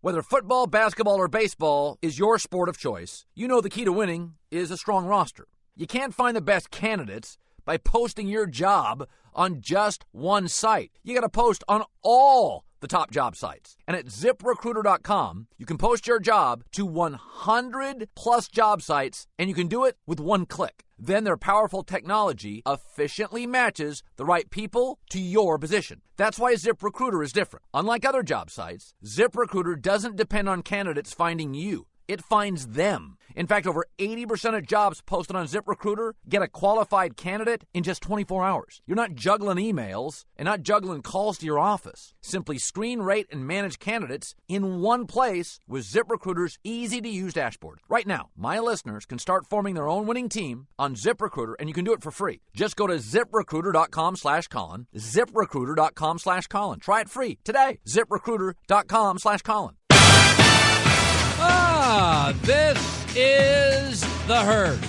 Whether football, basketball, or baseball is your sport of choice, you know the key to winning is a strong roster. You can't find the best candidates by posting your job on just one site. You got to post on all the top job sites. And at ZipRecruiter.com, you can post your job to 100 plus job sites, and you can do it with one click. Then their powerful technology efficiently matches the right people to your position. That's why ZipRecruiter is different. Unlike other job sites, ZipRecruiter doesn't depend on candidates finding you. It finds them. In fact, over 80% of jobs posted on ZipRecruiter get a qualified candidate in just 24 hours. You're not juggling emails and not juggling calls to your office. Simply screen, rate, and manage candidates in one place with ZipRecruiter's easy-to-use dashboard. Right now, my listeners can start forming their own winning team on ZipRecruiter, and you can do it for free. Just go to ZipRecruiter.com/Colin, ZipRecruiter.com/Colin. Try it free today. ZipRecruiter.com/Colin. This is The Herd.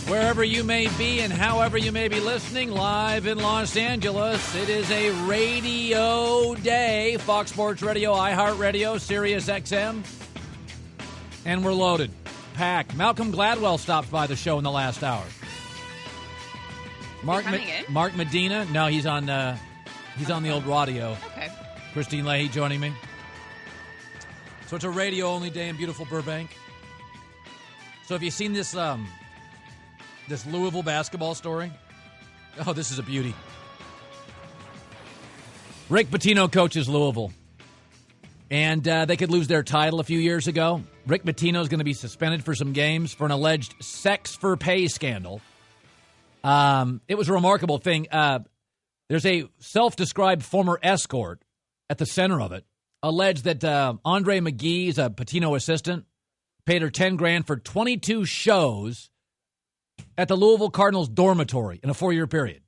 Wherever you may be and however you may be listening, live in Los Angeles, it is a radio day. Fox Sports Radio, iHeartRadio, Sirius XM. And we're loaded. Packed. Malcolm Gladwell stopped by the show in the last hour. Mark Medina. No, he's on the old radio. Okay. Christine Leahy joining me. So it's a radio-only day in beautiful Burbank. So have you seen this this Louisville basketball story? Oh, this is a beauty. Rick Pitino coaches Louisville. And they could lose their title a few years ago. Rick Pitino is going to be suspended for some games for an alleged sex-for-pay scandal. It was a remarkable thing. There's a self-described former escort at the center of it. Alleged that Andre McGee is a Pitino assistant, paid her $10,000 for 22 shows at the Louisville Cardinals dormitory in a 4-year period.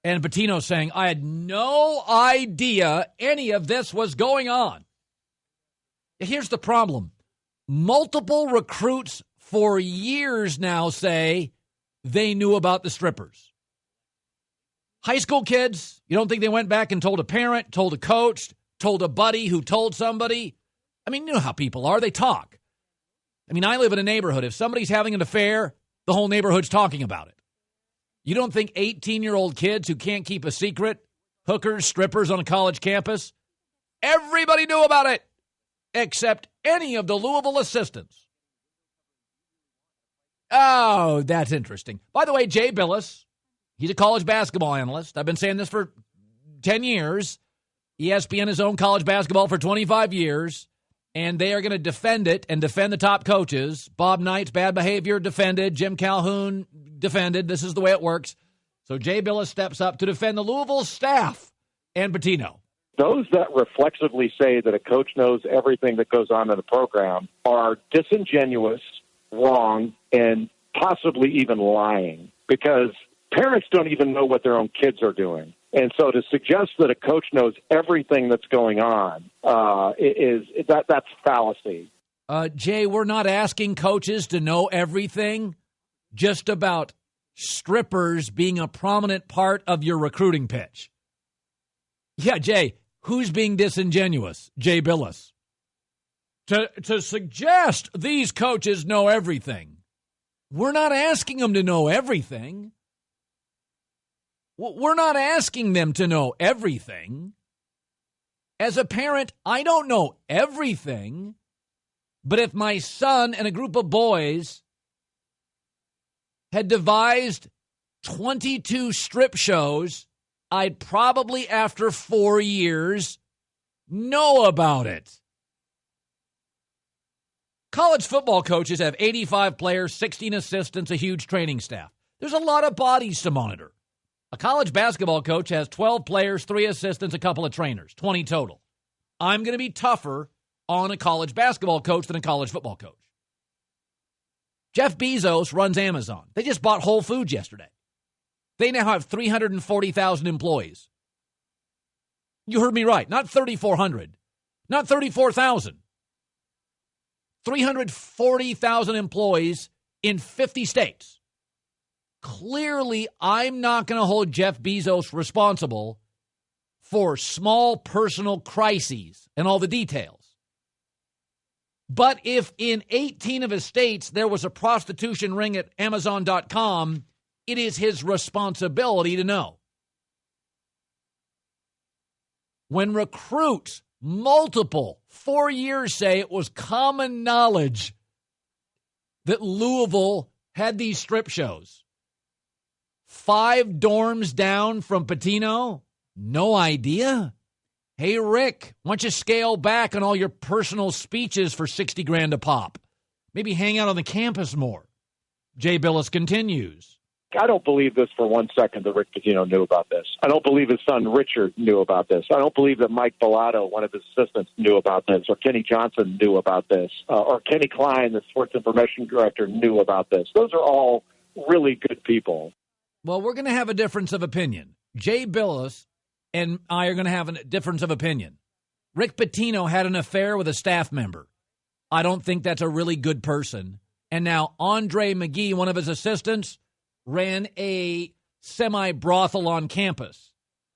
And Pitino saying, I had no idea any of this was going on. Here's the problem. Multiple recruits for years now say they knew about the strippers. High school kids, you don't think they went back and told a parent, told a coach, told a buddy who told somebody? I mean, you know how people are. They talk. I mean, I live in a neighborhood. If somebody's having an affair, the whole neighborhood's talking about it. You don't think 18-year-old kids who can't keep a secret, hookers, strippers on a college campus, everybody knew about it except any of the Louisville assistants. Oh, that's interesting. By the way, Jay Billis, he's a college basketball analyst. I've been saying this for 10 years. ESPN has owned college basketball for 25 years, and they are going to defend it and defend the top coaches. Bob Knight's bad behavior defended. Jim Calhoun defended. This is the way it works. So Jay Billis steps up to defend the Louisville staff and Pitino. Those that reflexively say that a coach knows everything that goes on in the program are disingenuous, wrong, and possibly even lying, because parents don't even know what their own kids are doing. And so to suggest that a coach knows everything that's going on that's fallacy. Jay, we're not asking coaches to know everything, just about strippers being a prominent part of your recruiting pitch. Yeah, Jay, who's being disingenuous? Jay Billis. To suggest these coaches know everything. We're not asking them to know everything. We're not asking them to know everything. As a parent, I don't know everything, but if my son and a group of boys had devised 22 strip shows, I'd probably, after 4 years, know about it. College football coaches have 85 players, 16 assistants, a huge training staff. There's a lot of bodies to monitor. A college basketball coach has 12 players, 3 assistants, a couple of trainers, 20 total. I'm going to be tougher on a college basketball coach than a college football coach. Jeff Bezos runs Amazon. They just bought Whole Foods yesterday. They now have 340,000 employees. You heard me right. Not 3,400. Not 34,000. 340,000 employees in 50 states. Clearly, I'm not going to hold Jeff Bezos responsible for small personal crises and all the details. But if in 18 of his states there was a prostitution ring at Amazon.com, it is his responsibility to know. When recruits, multiple, 4 years, say it was common knowledge that Louisville had these strip shows. 5 dorms down from Pitino, no idea. Hey, Rick, why don't you scale back on all your personal speeches for $60,000 a pop? Maybe hang out on the campus more. Jay Billis continues. I don't believe this for 1 second that Rick Pitino knew about this. I don't believe his son Richard knew about this. I don't believe that Mike Bellato, one of his assistants, knew about this, or Kenny Johnson knew about this, or Kenny Klein, the sports information director, knew about this. Those are all really good people. Well, we're going to have a difference of opinion. Jay Billis and I are going to have a difference of opinion. Rick Pitino had an affair with a staff member. I don't think that's a really good person. And now Andre McGee, one of his assistants, ran a semi-brothel on campus.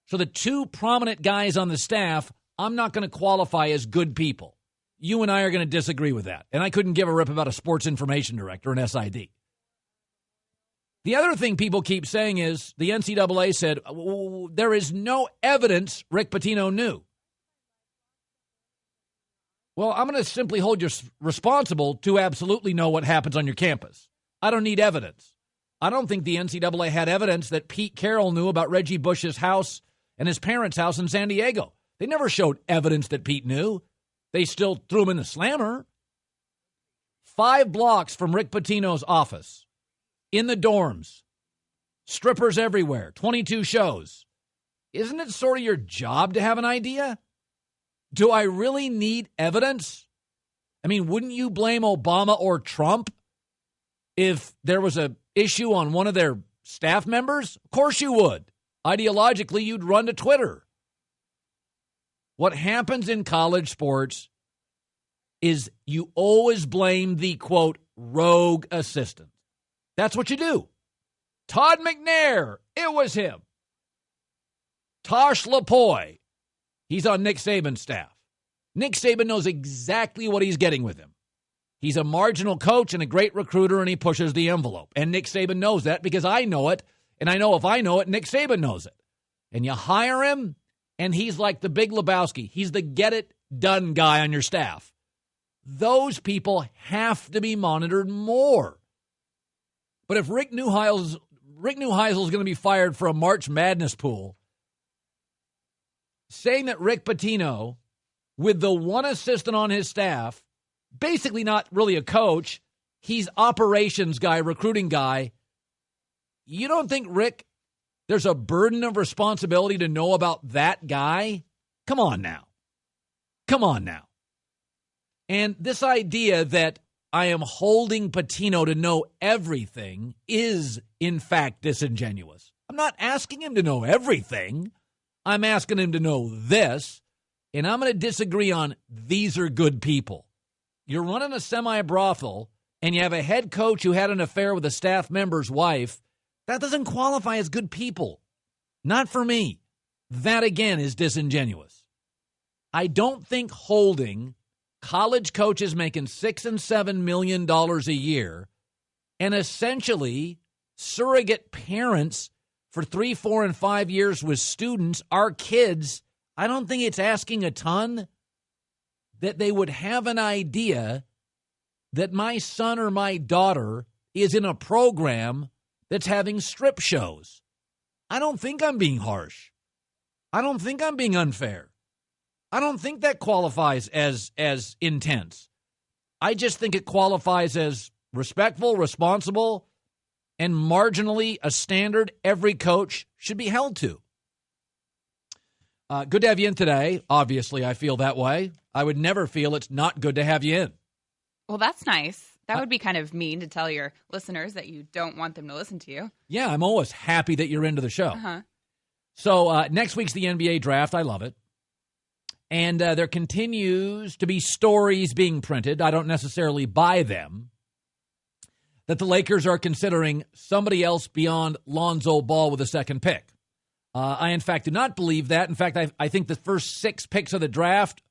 So the 2 prominent guys on the staff, I'm not going to qualify as good people. You and I are going to disagree with that. And I couldn't give a rip about a sports information director, an SID. The other thing people keep saying is the NCAA said, there is no evidence Rick Pitino knew. Well, I'm going to simply hold you responsible to absolutely know what happens on your campus. I don't need evidence. I don't think the NCAA had evidence that Pete Carroll knew about Reggie Bush's house and his parents' house in San Diego. They never showed evidence that Pete knew. They still threw him in the slammer. 5 blocks from Rick Pitino's office. In the dorms, strippers everywhere, 22 shows. Isn't it sort of your job to have an idea? Do I really need evidence? I mean, wouldn't you blame Obama or Trump if there was an issue on one of their staff members? Of course you would. Ideologically, you'd run to Twitter. What happens in college sports is you always blame the, quote, rogue assistant. That's what you do. Todd McNair, it was him. Tosh Lapoy, he's on Nick Saban's staff. Nick Saban knows exactly what he's getting with him. He's a marginal coach and a great recruiter, and he pushes the envelope. And Nick Saban knows that because I know it, and I know if I know it, Nick Saban knows it. And you hire him, and he's like the Big Lebowski. He's the get-it-done guy on your staff. Those people have to be monitored more. But if Rick Neuheisel's going to be fired for a March Madness pool, saying that Rick Pitino, with the one assistant on his staff, basically not really a coach, he's operations guy, recruiting guy, you don't think, Rick, there's a burden of responsibility to know about that guy? Come on now. Come on now. And this idea that I am holding Pitino to know everything is, in fact, disingenuous. I'm not asking him to know everything. I'm asking him to know this, and I'm going to disagree on these are good people. You're running a semi-brothel, and you have a head coach who had an affair with a staff member's wife. That doesn't qualify as good people. Not for me. That, again, is disingenuous. I don't think holding college coaches making $6 and $7 million a year and essentially surrogate parents for 3, 4, and 5 years with students, our kids, I don't think it's asking a ton that they would have an idea that my son or my daughter is in a program that's having strip shows. I don't think I'm being harsh. I don't think I'm being unfair. I don't think that qualifies as intense. I just think it qualifies as respectful, responsible, and marginally a standard every coach should be held to. Good to have you in today. Obviously, I feel that way. I would never feel it's not good to have you in. Well, that's nice. That would be kind of mean to tell your listeners that you don't want them to listen to you. Yeah, I'm always happy that you're into the show. Uh-huh. So next week's the NBA draft. I love it. And there continues to be stories being printed. I don't necessarily buy them. That the Lakers are considering somebody else beyond Lonzo Ball with a second pick. I, in fact, do not believe that. In fact, I think the first 6 picks of the draft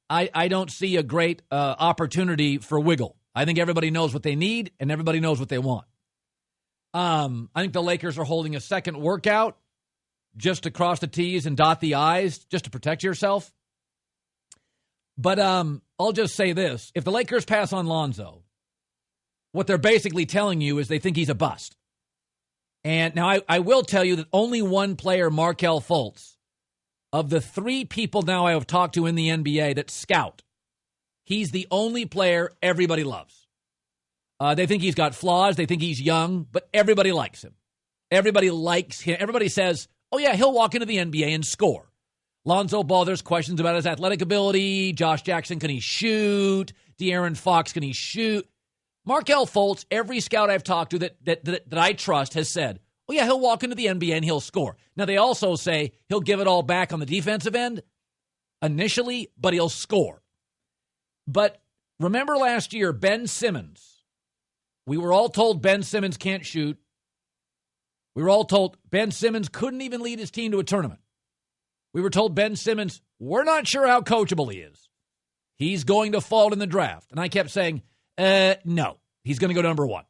I don't see a great opportunity for wiggle. I think everybody knows what they need, and everybody knows what they want. I think the Lakers are holding a second workout just to cross the T's and dot the I's, just to protect yourself. But I'll just say this. If the Lakers pass on Lonzo, what they're basically telling you is they think he's a bust. And now I will tell you that only one player, Markelle Fultz, of the 3 people now I have talked to in the NBA that scout, he's the only player everybody loves. They think he's got flaws. They think he's young, but everybody likes him. Everybody likes him. Everybody says, oh, yeah, he'll walk into the NBA and score. Lonzo Ball, there's questions about his athletic ability. Josh Jackson, can he shoot? De'Aaron Fox, can he shoot? Markelle Fultz, every scout I've talked to that I trust has said, oh, yeah, he'll walk into the NBA and he'll score. Now, they also say he'll give it all back on the defensive end initially, but he'll score. But remember last year, Ben Simmons. We were all told Ben Simmons can't shoot. We were all told Ben Simmons couldn't even lead his team to a tournament. We were told Ben Simmons, we're not sure how coachable he is. He's going to fall in the draft. And I kept saying, no, he's going to go to number 1.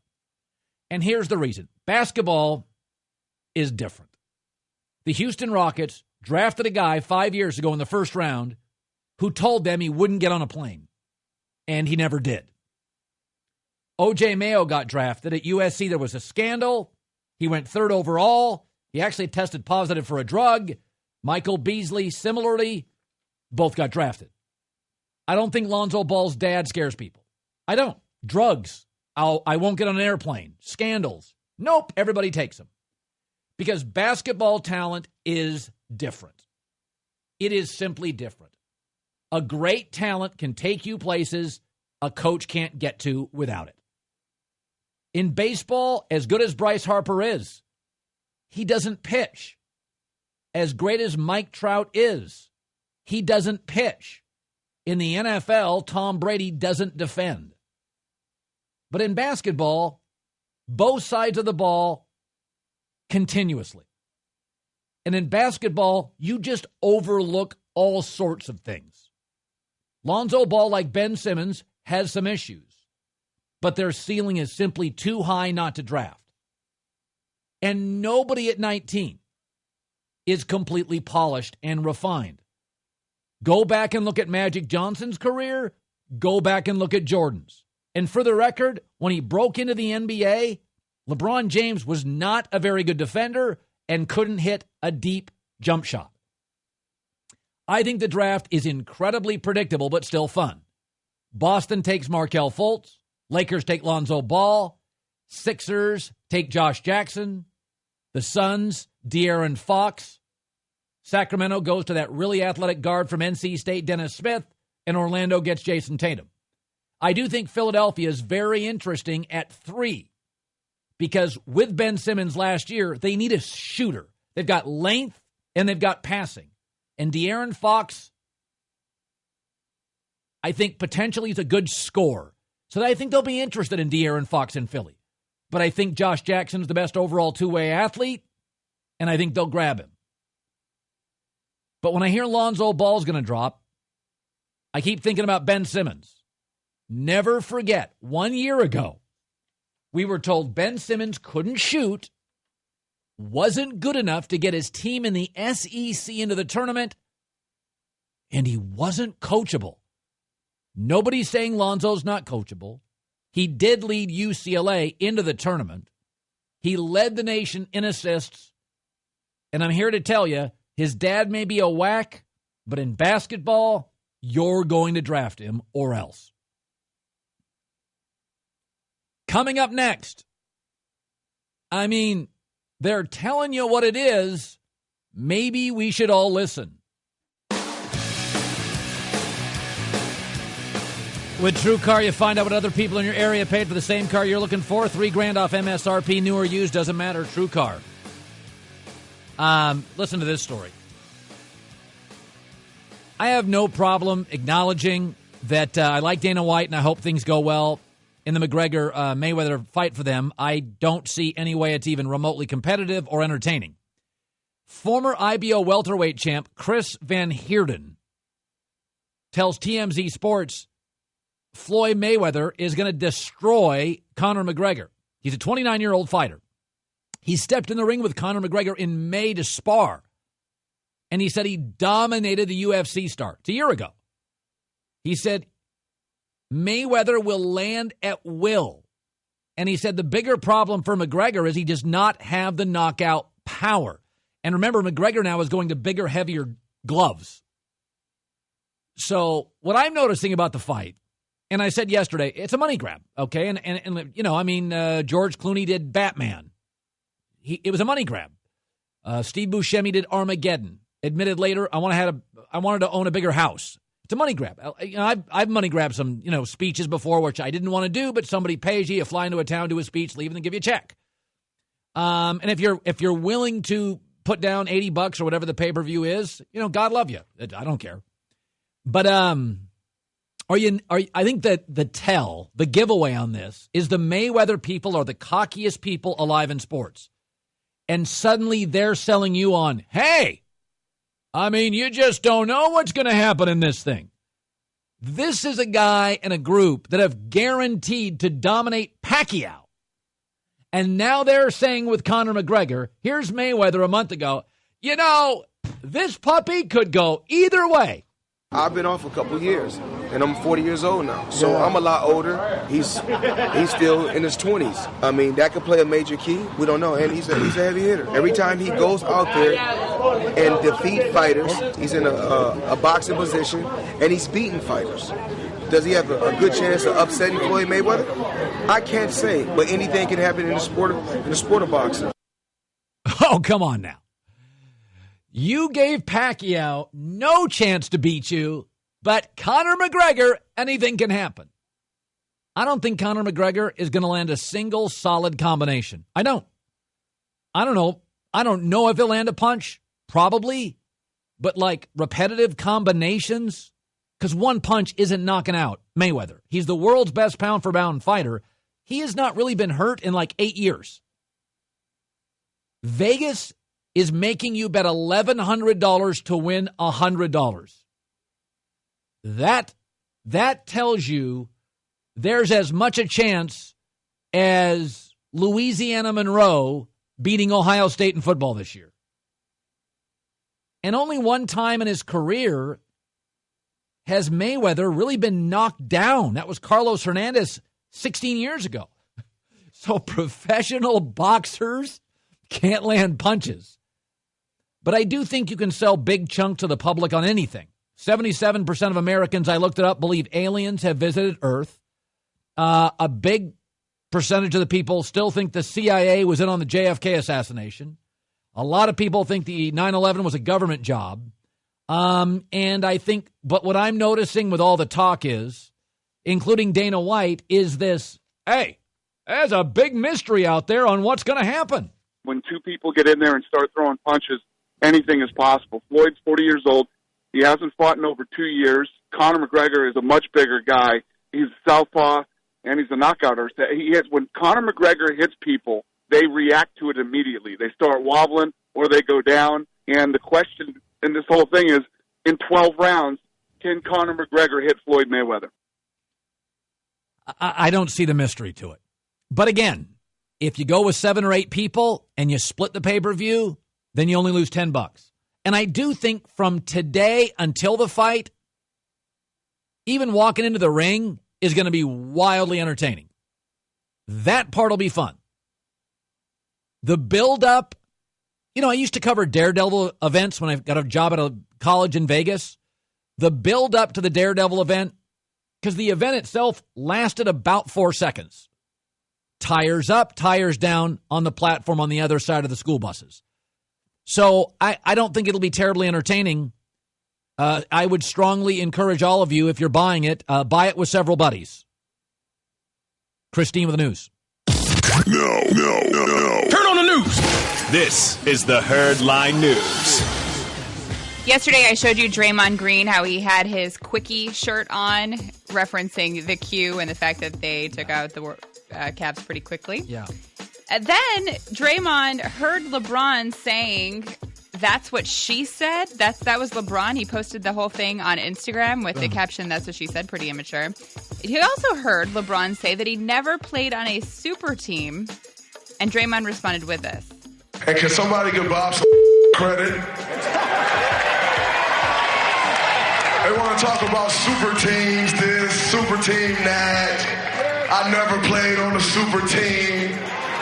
And here's the reason. Basketball is different. The Houston Rockets drafted a guy 5 years ago in the first round who told them he wouldn't get on a plane. And he never did. O.J. Mayo got drafted at USC. There was a scandal. He went 3rd overall. He actually tested positive for a drug. Michael Beasley, similarly, both got drafted. I don't think Lonzo Ball's dad scares people. I don't. Drugs. I won't get on an airplane. Scandals. Nope, everybody takes them. Because basketball talent is different. It is simply different. A great talent can take you places a coach can't get to without it. In baseball, as good as Bryce Harper is, he doesn't pitch. As great as Mike Trout is, he doesn't pitch. In the NFL, Tom Brady doesn't defend. But in basketball, both sides of the ball continuously. And in basketball, you just overlook all sorts of things. Lonzo Ball, like Ben Simmons, has some issues. But their ceiling is simply too high not to draft. And nobody at 19 is completely polished and refined. Go back and look at Magic Johnson's career. Go back and look at Jordan's. And for the record, when he broke into the NBA, LeBron James was not a very good defender and couldn't hit a deep jump shot. I think the draft is incredibly predictable but still fun. Boston takes Markelle Fultz. Lakers take Lonzo Ball. Sixers take Josh Jackson. The Suns, De'Aaron Fox. Sacramento goes to that really athletic guard from NC State, Dennis Smith. And Orlando gets Jason Tatum. I do think Philadelphia is very interesting at 3. Because with Ben Simmons last year, they need a shooter. They've got length and they've got passing. And De'Aaron Fox, I think potentially is a good scorer. So I think they'll be interested in De'Aaron Fox in Philly. But I think Josh Jackson's the best overall two-way athlete, and I think they'll grab him. But when I hear Lonzo Ball's going to drop, I keep thinking about Ben Simmons. Never forget, 1 year ago, we were told Ben Simmons couldn't shoot, wasn't good enough to get his team in the SEC into the tournament, and he wasn't coachable. Nobody's saying Lonzo's not coachable. He did lead UCLA into the tournament. He led the nation in assists. And I'm here to tell you, his dad may be a whack, but in basketball, you're going to draft him or else. Coming up next, I mean, they're telling you what it is. Maybe we should all listen. With TrueCar, you find out what other people in your area paid for the same car you're looking for. $3,000 off MSRP, new or used, doesn't matter. TrueCar. Listen to this story. I have no problem acknowledging that I like Dana White and I hope things go well in the McGregor-Mayweather fight for them. I don't see any way it's even remotely competitive or entertaining. Former IBO welterweight champ Chris Van Heerden tells TMZ Sports Floyd Mayweather is going to destroy Conor McGregor. He's a 29-year-old fighter. He stepped in the ring with Conor McGregor in May to spar. And he said he dominated the UFC star. It's a year ago. He said Mayweather will land at will. And he said the bigger problem for McGregor is he does not have the knockout power. And remember, McGregor now is going to bigger, heavier gloves. So what I'm noticing about the fight, and I said yesterday, it's a money grab, okay? And you know, I mean, George Clooney did Batman. It was a money grab. Steve Buscemi did Armageddon. Admitted later, I wanted to own a bigger house. It's a money grab. You know, I've money grabbed some, you know, speeches before, which I didn't want to do, but somebody pays you fly into a town, do a speech, leave, and then give you a check. And if you're willing to put down $80 or whatever the pay-per-view is, you know, God love you. I don't care. But I think that the giveaway on this is the Mayweather people are the cockiest people alive in sports. And suddenly they're selling you on, hey, I mean, you just don't know what's going to happen in this thing. This is a guy and a group that have guaranteed to dominate Pacquiao. And now they're saying with Conor McGregor, here's Mayweather a month ago, you know, this puppy could go either way. I've been off a couple of years, and I'm 40 years old now. So I'm a lot older. He's still in his 20s. I mean, that could play a major key. We don't know. And he's a heavy hitter. Every time he goes out there and defeat fighters, he's in a boxing position, and he's beating fighters. Does he have a good chance of upsetting Floyd Mayweather? I can't say, but anything can happen in the sport of boxing. Oh, come on now. You gave Pacquiao no chance to beat you, but Conor McGregor, anything can happen. I don't think Conor McGregor is going to land a single solid combination. I don't know. I don't know if he'll land a punch. Probably. But like repetitive combinations, because one punch isn't knocking out Mayweather. He's the world's best pound-for-pound fighter. He has not really been hurt in like 8 years. Vegas is making you bet $1,100 to win $100. That tells you there's as much a chance as Louisiana Monroe beating Ohio State in football this year. And only one time in his career has Mayweather really been knocked down. That was Carlos Hernandez 16 years ago. So professional boxers can't land punches. But I do think you can sell big chunks to the public on anything. 77% of Americans, I looked it up, believe aliens have visited Earth. A big percentage of the people still think the CIA was in on the JFK assassination. A lot of people think the 9/11 was a government job. And I think, but what I'm noticing with all the talk is, including Dana White, is this, hey, there's a big mystery out there on what's going to happen. When two people get in there and start throwing punches, anything is possible. Floyd's 40 years old. He hasn't fought in over 2 years. Conor McGregor is a much bigger guy. He's a southpaw, and he's a knockout artist. When Conor McGregor hits people, they react to it immediately. They start wobbling or they go down. And the question in this whole thing is, in 12 rounds, can Conor McGregor hit Floyd Mayweather? I don't see the mystery to it. But again, if you go with 7 or 8 people and you split the pay-per-view, then you only lose $10. And I do think from today until the fight, even walking into the ring is going to be wildly entertaining. That part will be fun. The build-up, you know, I used to cover Daredevil events when I got a job at a college in Vegas. The build-up to the Daredevil event, because the event itself lasted about 4 seconds. Tires up, tires down on the platform on the other side of the school buses. So I don't think it'll be terribly entertaining. I would strongly encourage all of you, if you're buying it, buy it with several buddies. Christine with the news. No. Turn on the news. This is the Herd Line News. Yesterday, I showed you Draymond Green, how he had his quickie shirt on, referencing the Q and the fact that they took out the Cavs pretty quickly. Yeah. Then Draymond heard LeBron saying That's what she said. That was LeBron. He posted the whole thing on Instagram with the caption, "That's what she said," pretty immature. He also heard LeBron say that he never played on a super team, and Draymond responded with this. Hey, can somebody give Bob some credit? They want to talk about super teams this, super team that. I never played on a super team.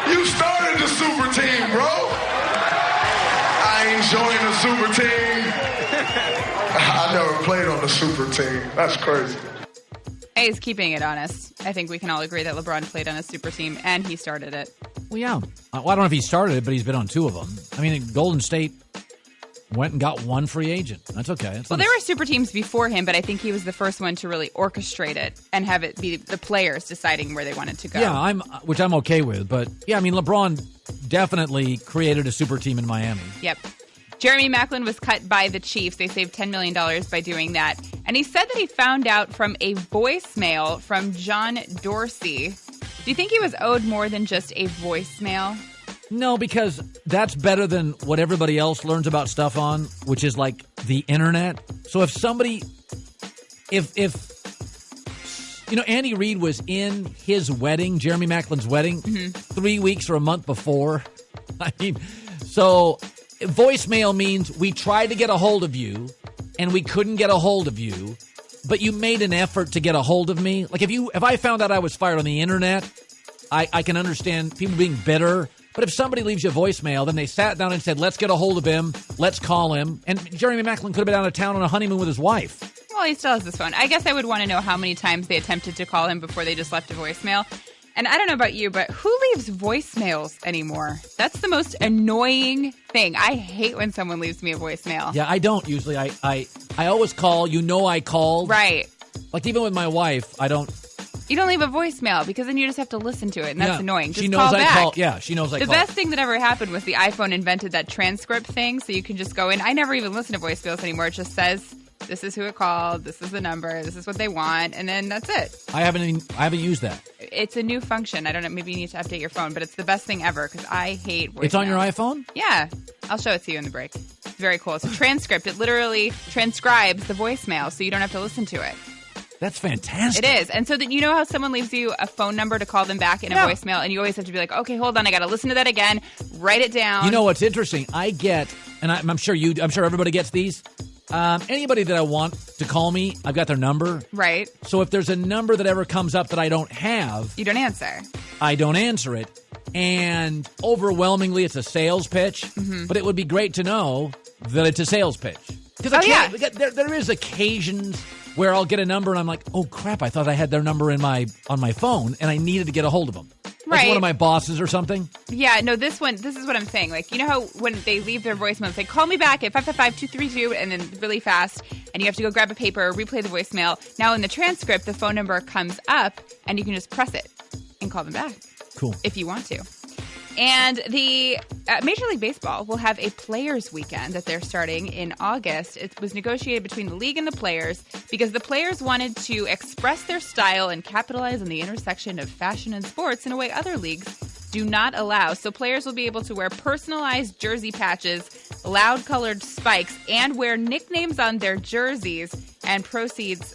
You started the super team, bro. I ain't joined the super team. I never played on the super team. That's crazy. Hey, he's keeping it honest. I think we can all agree that LeBron played on a super team, and he started it. Well, yeah. Well, I don't know if he started it, but he's been on 2 of them. I mean, Golden State went and got 1 free agent. That's okay. Well, there were super teams before him, but I think he was the first one to really orchestrate it and have it be the players deciding where they wanted to go. Yeah, which I'm okay with. But, yeah, I mean, LeBron definitely created a super team in Miami. Yep. Jeremy Maclin was cut by the Chiefs. They saved $10 million by doing that. And he said that he found out from a voicemail from John Dorsey. Do you think he was owed more than just a voicemail? No, because that's better than what everybody else learns about stuff on, which is like the internet. So if somebody, if Andy Reid was in his wedding, Jeremy Maclin's wedding, 3 weeks or a month before. I mean, so voicemail means we tried to get a hold of you and we couldn't get a hold of you, but you made an effort to get a hold of me. Like if I found out I was fired on the internet, I can understand people being bitter. But if somebody leaves you a voicemail, then they sat down and said, let's get a hold of him, let's call him. And Jeremy Maclin could have been out of town on a honeymoon with his wife. Well, he still has his phone. I guess I would want to know how many times they attempted to call him before they just left a voicemail. And I don't know about you, but who leaves voicemails anymore? That's the most annoying thing. I hate when someone leaves me a voicemail. Yeah, I don't usually. I always call. I called. Right. Like even with my wife, I don't. You don't leave a voicemail because then you just have to listen to it, and that's annoying. Just she knows call back. I call. Yeah, she knows I call. The best thing that ever happened was the iPhone invented that transcript thing, so you can just go in. I never even listen to voicemails anymore. It just says, this is who it called, this is the number, this is what they want, and then that's it. I haven't used that. It's a new function. I don't know. Maybe you need to update your phone, but it's the best thing ever because I hate voicemails. It's on your iPhone? Yeah. I'll show it to you in the break. It's very cool. It's a transcript. It literally transcribes the voicemail, so you don't have to listen to it. That's fantastic. It is. And so that you know how someone leaves you a phone number to call them back in a voicemail, and you always have to be like, okay, hold on, I got to listen to that again, write it down. You know what's interesting? I get, and I'm sure everybody gets these. Anybody that I want to call me, I've got their number. Right. So if there's a number that ever comes up that I don't have, you don't answer. I don't answer it. And overwhelmingly, it's a sales pitch. Mm-hmm. But it would be great to know that it's a sales pitch. Because there is occasions where I'll get a number and I'm like, oh crap, I thought I had their number on my phone and I needed to get a hold of them. Like right. One of my bosses or something. Yeah, no, this is what I'm saying. Like, you know how when they leave their voicemail, they call me back at 555-232 and then really fast, and you have to go grab a paper, replay the voicemail. Now in the transcript, the phone number comes up and you can just press it and call them back. Cool. If you want to. And the Major League Baseball will have a players' weekend that they're starting in August. It was negotiated between the league and the players because the players wanted to express their style and capitalize on the intersection of fashion and sports in a way other leagues do not allow. So players will be able to wear personalized jersey patches, loud-colored spikes, and wear nicknames on their jerseys. And proceeds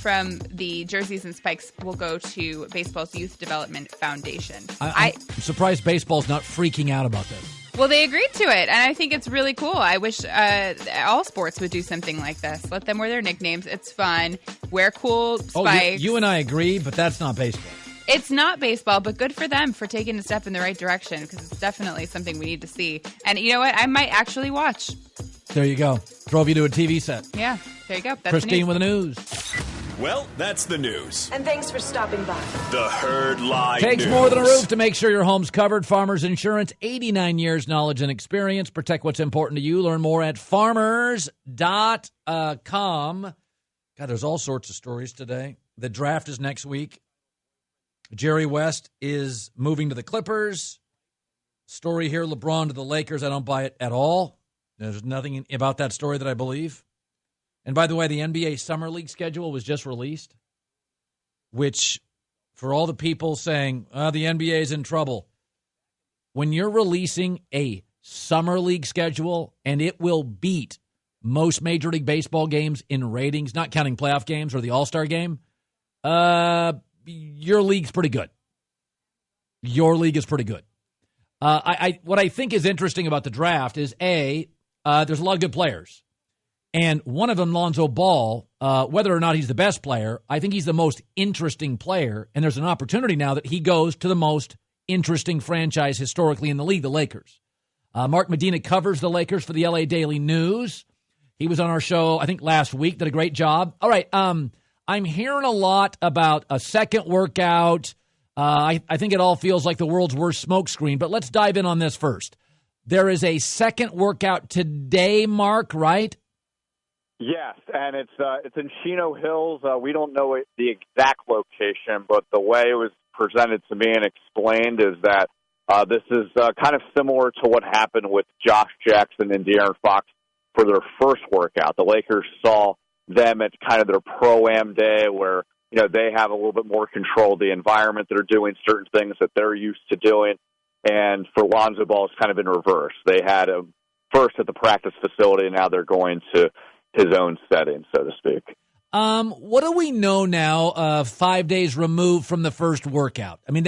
from the jerseys and spikes will go to baseball's Youth Development Foundation. I'm surprised baseball's not freaking out about this. Well, they agreed to it, and I think it's really cool. I wish all sports would do something like this. Let them wear their nicknames. It's fun. Wear cool spikes. You and I agree, but that's not baseball. It's not baseball, but good for them for taking a step in the right direction because it's definitely something we need to see. And you know what? I might actually watch. There you go. Drove you to a TV set. Yeah, there you go. That's Christine with the news. Well, that's the news. And thanks for stopping by. The Herd Live Takes News. more than a roof to make sure your home's covered. Farmers Insurance, 89 years knowledge and experience. Protect what's important to you. Learn more at farmers.com. God, there's all sorts of stories today. The draft is next week. Jerry West is moving to the Clippers. Story here, LeBron to the Lakers. I don't buy it at all. There's nothing about that story that I believe. And by the way, the NBA Summer League schedule was just released, which for all the people saying, the NBA is in trouble, when you're releasing a Summer League schedule, and it will beat most Major League Baseball games in ratings, not counting playoff games or the All-Star game. Your league's pretty good. Your league is pretty good. What I think is interesting about the draft is, there's a lot of good players. And one of them, Lonzo Ball, whether or not he's the best player, I think he's the most interesting player. And there's an opportunity now that he goes to the most interesting franchise historically in the league, the Lakers. Mark Medina covers the Lakers for the LA Daily News. He was on our show, I think, last week, did a great job. All right, I'm hearing a lot about a second workout. I think it all feels like the world's worst smokescreen, but let's dive in on this first. There is a second workout today, Mark, right? Yes, and it's in Chino Hills. We don't know the exact location, but the way it was presented to me and explained is that this is kind of similar to what happened with Josh Jackson and De'Aaron Fox for their first workout. The Lakers saw them at kind of their pro-am day where, they have a little bit more control of the environment. They're doing certain things that they're used to doing. And for Lonzo Ball, it's kind of in reverse. They had him first at the practice facility, and now they're going to his own setting, so to speak. What do we know now, 5 days removed from the first workout? I mean,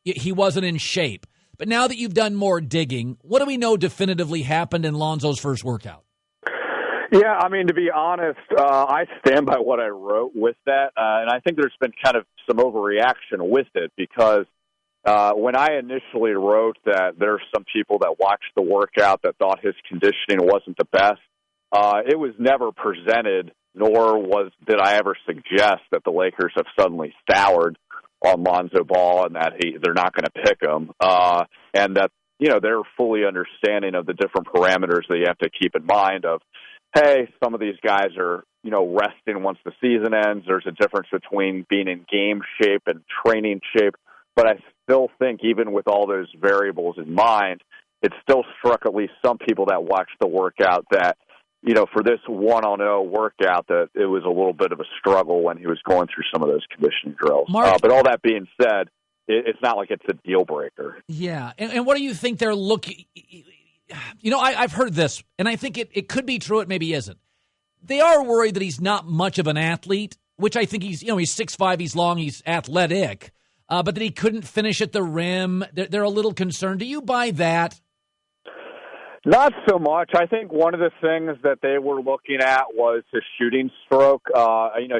he wasn't in shape. But now that you've done more digging, what do we know definitively happened in Lonzo's first workout? Yeah, I mean, to be honest, I stand by what I wrote with that. And I think there's been kind of some overreaction with it because when I initially wrote that there's some people that watched the workout that thought his conditioning wasn't the best, it was never presented, nor did I ever suggest that the Lakers have suddenly soured on Lonzo Ball and that they're not going to pick him, and that they're fully understanding of the different parameters that you have to keep in mind of, hey, some of these guys are resting once the season ends. There's a difference between being in game shape and training shape, but I still think even with all those variables in mind, it still struck at least some people that watched the workout that for this 1-on-0 workout, that it was a little bit of a struggle when he was going through some of those conditioning drills. But all that being said, it's not like it's a deal breaker. Yeah. And what do you think they're looking? I've heard this, and I think it could be true. It maybe isn't. They are worried that he's not much of an athlete, which I think he's 6'5", he's long, he's athletic, but that he couldn't finish at the rim. They're a little concerned. Do you buy that? Not so much. I think one of the things that they were looking at was his shooting stroke.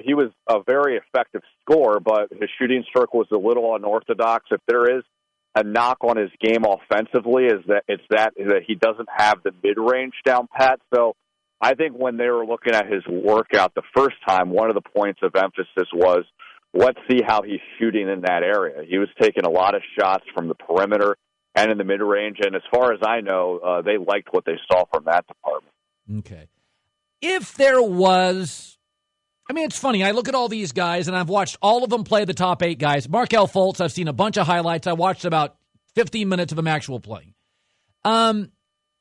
He was a very effective scorer, but his shooting stroke was a little unorthodox. If there is a knock on his game offensively, is that he doesn't have the mid-range down pat. So I think when they were looking at his workout the first time, one of the points of emphasis was, let's see how he's shooting in that area. He was taking a lot of shots from the perimeter and in the mid-range, and as far as I know, they liked what they saw from that department. Okay. If there was, it's funny, I look at all these guys, and I've watched all of them play the top 8 guys. Markelle Fultz, I've seen a bunch of highlights. I watched about 15 minutes of him actual playing.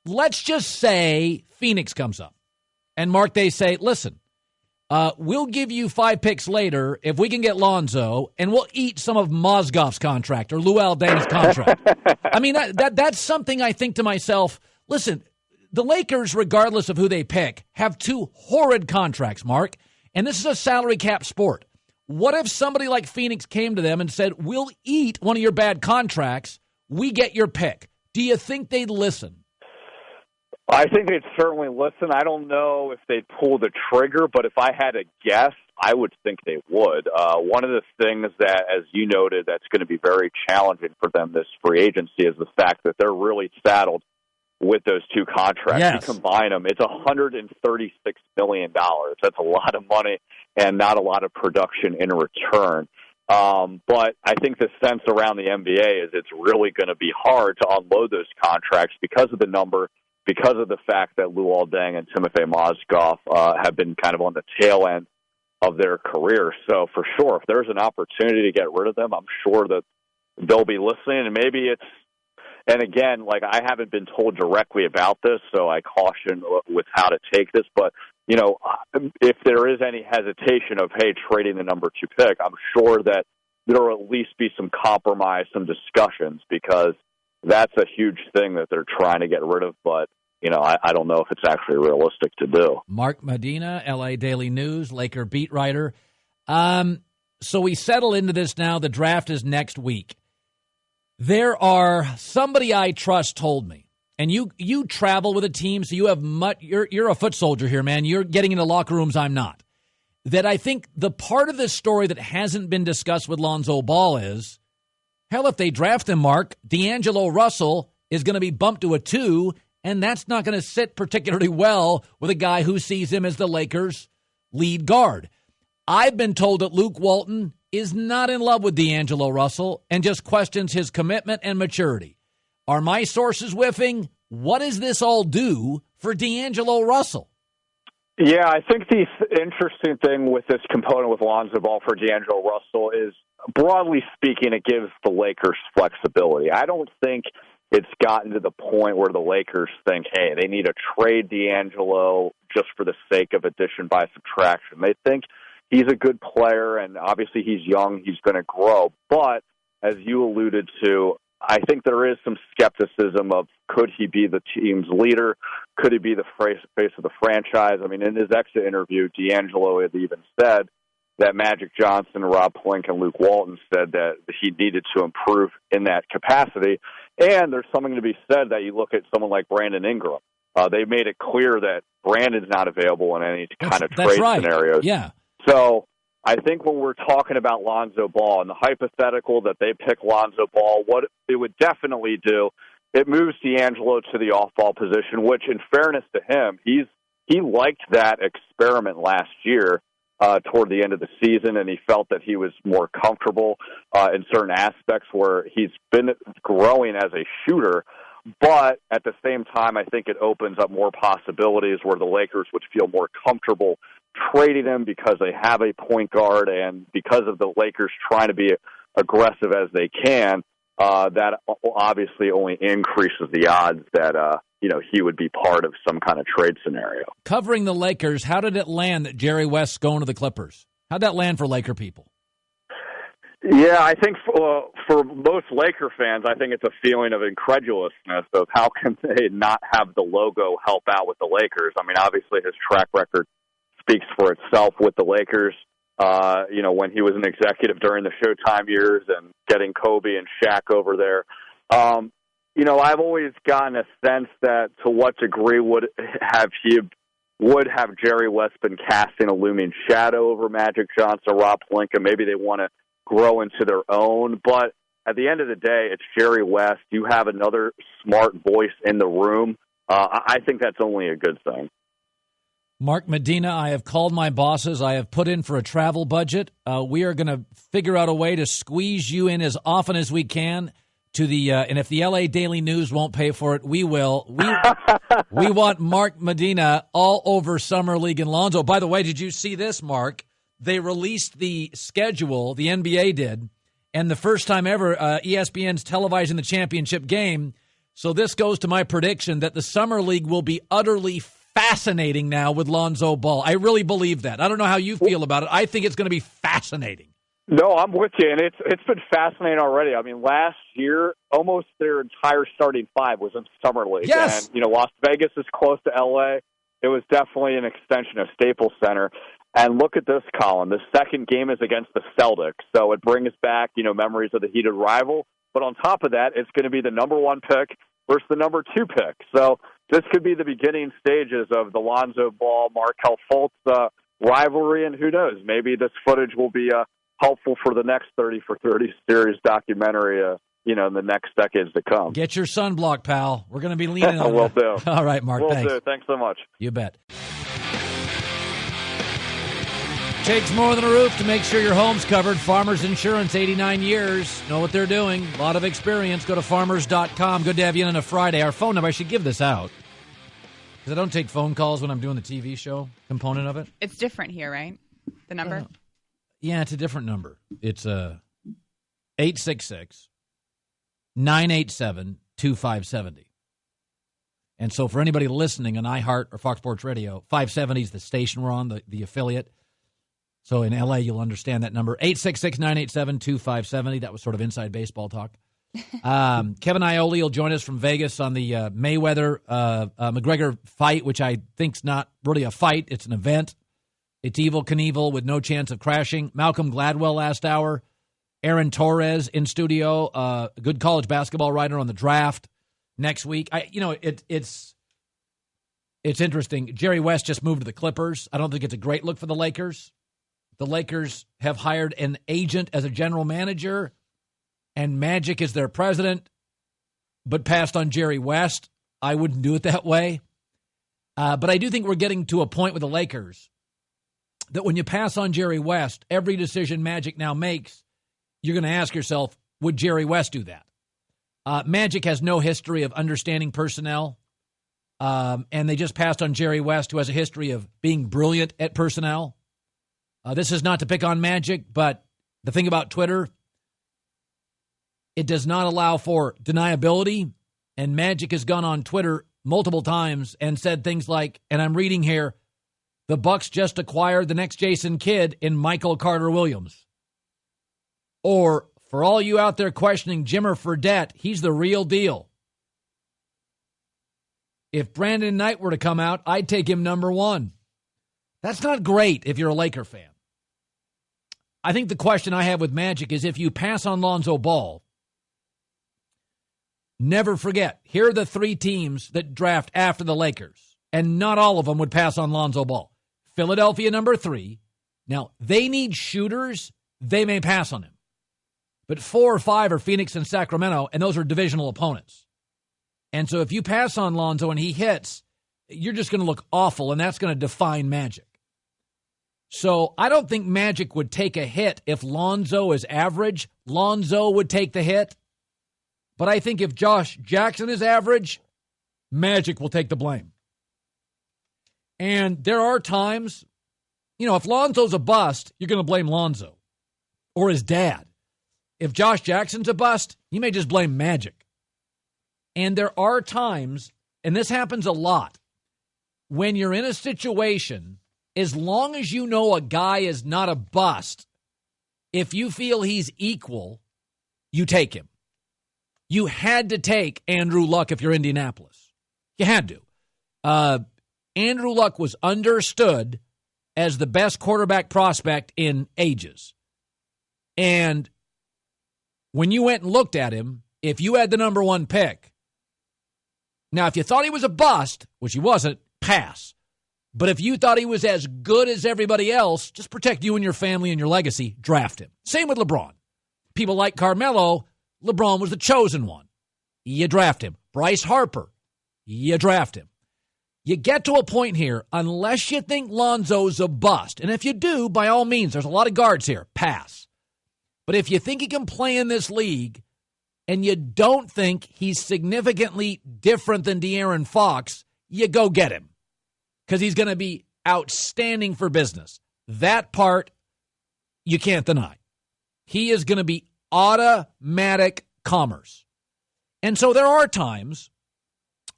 Let's just say Phoenix comes up, and Mark, they say, listen, we'll give you 5 picks later if we can get Lonzo, and we'll eat some of Mozgov's contract or Luol Deng's contract. That's something I think to myself, listen, the Lakers, regardless of who they pick, have 2 horrid contracts, Mark, and this is a salary cap sport. What if somebody like Phoenix came to them and said, we'll eat one of your bad contracts, we get your pick? Do you think they'd listen? I think they'd certainly listen. I don't know if they'd pull the trigger, but if I had to guess, I would think they would. One of the things that, as you noted, that's going to be very challenging for them this free agency is the fact that they're really saddled with those 2 contracts. Yes. You combine them, it's $136 million. That's a lot of money and not a lot of production in return. But I think the sense around the NBA is it's really going to be hard to unload those contracts because of the number, because of the fact that Luol Deng and Timofey Mozgov have been kind of on the tail end of their career. So for sure, if there's an opportunity to get rid of them, I'm sure that they'll be listening. And maybe it's, and again, like I haven't been told directly about this, so I caution with how to take this. But, you know, if there is any hesitation of, hey, trading the number 2 pick, I'm sure that there will at least be some compromise, some discussions, because that's a huge thing that they're trying to get rid of, but I don't know if it's actually realistic to do. Mark Medina, LA Daily News, Laker beat writer. So we settle into this now. The draft is next week. Somebody I trust told me, and you travel with a team, so you have you're a foot soldier here, man. You're getting into locker rooms, I'm not. That I think the part of this story that hasn't been discussed with Lonzo Ball is, hell, if they draft him, Mark, D'Angelo Russell is going to be bumped to a 2, and that's not going to sit particularly well with a guy who sees him as the Lakers' lead guard. I've been told that Luke Walton is not in love with D'Angelo Russell and just questions his commitment and maturity. Are my sources whiffing? What does this all do for D'Angelo Russell? Yeah, I think the interesting thing with this component with Lonzo Ball for D'Angelo Russell is, broadly speaking, it gives the Lakers flexibility. I don't think it's gotten to the point where the Lakers think, hey, they need to trade D'Angelo just for the sake of addition by subtraction. They think he's a good player, and obviously he's young, he's going to grow. But, as you alluded to, I think there is some skepticism of, could he be the team's leader? Could he be the face of the franchise? I mean, in his exit interview, D'Angelo had even said that Magic Johnson, Rob Pelinka, and Luke Walton said that he needed to improve in that capacity. And there's something to be said that you look at someone like Brandon Ingram. They made it clear that Brandon's not available in any kind of trade scenarios. Yeah. So I think when we're talking about Lonzo Ball and the hypothetical that they pick Lonzo Ball, what it would definitely do, it moves D'Angelo to the off-ball position, which, in fairness to him, he liked that experiment last year toward the end of the season, and he felt that he was more comfortable in certain aspects where he's been growing as a shooter. But at the same time, I think it opens up more possibilities where the Lakers would feel more comfortable trading him because they have a point guard, and because of the Lakers trying to be aggressive as they can, that obviously only increases the odds that he would be part of some kind of trade scenario. Covering the Lakers, how did it land that Jerry West's going to the Clippers? How'd that land for Laker people? Yeah, I think for most Laker fans, I think it's a feeling of incredulousness of how can they not have the logo help out with the Lakers. I mean, obviously his track record speaks for itself with the Lakers. When he was an executive during the Showtime years and getting Kobe and Shaq over there. I've always gotten a sense that to what degree would have Jerry West been casting a looming shadow over Magic Johnson, Rob Pelinka. Maybe they want to grow into their own. But at the end of the day, it's Jerry West. You have another smart voice in the room. I think that's only a good thing. Mark Medina, I have called my bosses. I have put in for a travel budget. We are going to figure out a way to squeeze you in as often as we can to the and if the LA Daily News won't pay for it, we will. We want Mark Medina all over Summer League and Lonzo. By the way, did you see this, Mark? They released the schedule, the NBA did, and the first time ever ESPN's televising the championship game. So this goes to my prediction that the Summer League will be utterly fascinating now with Lonzo Ball. I really believe that. I don't know how you feel about it. I think it's going to be fascinating. No, I'm with you, and it's been fascinating already. I mean, last year, almost their entire starting five was in Summer League. Yes. And, Las Vegas is close to L.A. It was definitely an extension of Staples Center. And look at this, Colin. The second game is against the Celtics, so it brings back, memories of the heated rival. But on top of that, it's going to be the number 1 pick versus the number 2 pick. So this could be the beginning stages of the Lonzo Ball, Markelle Fultz rivalry, and who knows, maybe this footage will be helpful for the next 30 for 30 series documentary, in the next decades to come. Get your sunblock, pal. We're going to be leaning on Will do. All right, Mark, thanks. Will do. Thanks so much. You bet. Takes more than a roof to make sure your home's covered. Farmers Insurance, 89 years. Know what they're doing. A lot of experience. Go to farmers.com. Good to have you in on a Friday. Our phone number, I should give this out, because I don't take phone calls when I'm doing the TV show component of it. It's different here, right? The number? Yeah, it's a different number. It's 866-987-2570. And so for anybody listening on iHeart or Fox Sports Radio, 570 is the station we're on, the affiliate. So in L.A., you'll understand that number. 866-987-2570. That was sort of inside baseball talk. Kevin Iole will join us from Vegas on the Mayweather McGregor fight, which I think's not really a fight. It's an event. It's Evel Knievel with no chance of crashing. Malcolm Gladwell last hour. Aaron Torres in studio, a good college basketball writer on the draft next week. It's interesting. Jerry West just moved to the Clippers. I don't think it's a great look for the Lakers. The Lakers have hired an agent as a general manager, and Magic is their president, but passed on Jerry West. I wouldn't do it that way. But I do think we're getting to a point with the Lakers that when you pass on Jerry West, every decision Magic now makes, you're going to ask yourself, would Jerry West do that? Magic has no history of understanding personnel, and they just passed on Jerry West, who has a history of being brilliant at personnel. This is not to pick on Magic, but the thing about Twitter, it does not allow for deniability, and Magic has gone on Twitter multiple times and said things like, and I'm reading here, the Bucks just acquired the next Jason Kidd in Michael Carter-Williams. Or, for all you out there questioning Jimmer Fredette, he's the real deal. If Brandon Knight were to come out, I'd take him number one. That's not great if you're a Laker fan. I think the question I have with Magic is if you pass on Lonzo Ball, never forget, here are the three teams that draft after the Lakers, and not all of them would pass on Lonzo Ball. Philadelphia, number 3. Now, they need shooters. They may pass on him. But 4 or 5 are Phoenix and Sacramento, and those are divisional opponents. And so if you pass on Lonzo and he hits, you're just going to look awful, and that's going to define Magic. So I don't think Magic would take a hit if Lonzo is average. Lonzo would take the hit. But I think if Josh Jackson is average, Magic will take the blame. And there are times, if Lonzo's a bust, you're going to blame Lonzo or his dad. If Josh Jackson's a bust, you may just blame Magic. And there are times, and this happens a lot, when you're in a situation, as long as you know a guy is not a bust, if you feel he's equal, you take him. You had to take Andrew Luck if you're Indianapolis. You had to. Andrew Luck was understood as the best quarterback prospect in ages. And when you went and looked at him, if you had the number 1 pick, now if you thought he was a bust, which he wasn't, pass. But if you thought he was as good as everybody else, just protect you and your family and your legacy, draft him. Same with LeBron. People like Carmelo, LeBron was the chosen one. You draft him. Bryce Harper, you draft him. You get to a point here, unless you think Lonzo's a bust, and if you do, by all means, there's a lot of guards here, pass. But if you think he can play in this league, and you don't think he's significantly different than De'Aaron Fox, you go get him. Because he's going to be outstanding for business. That part, you can't deny. He is going to be automatic commerce. And so there are times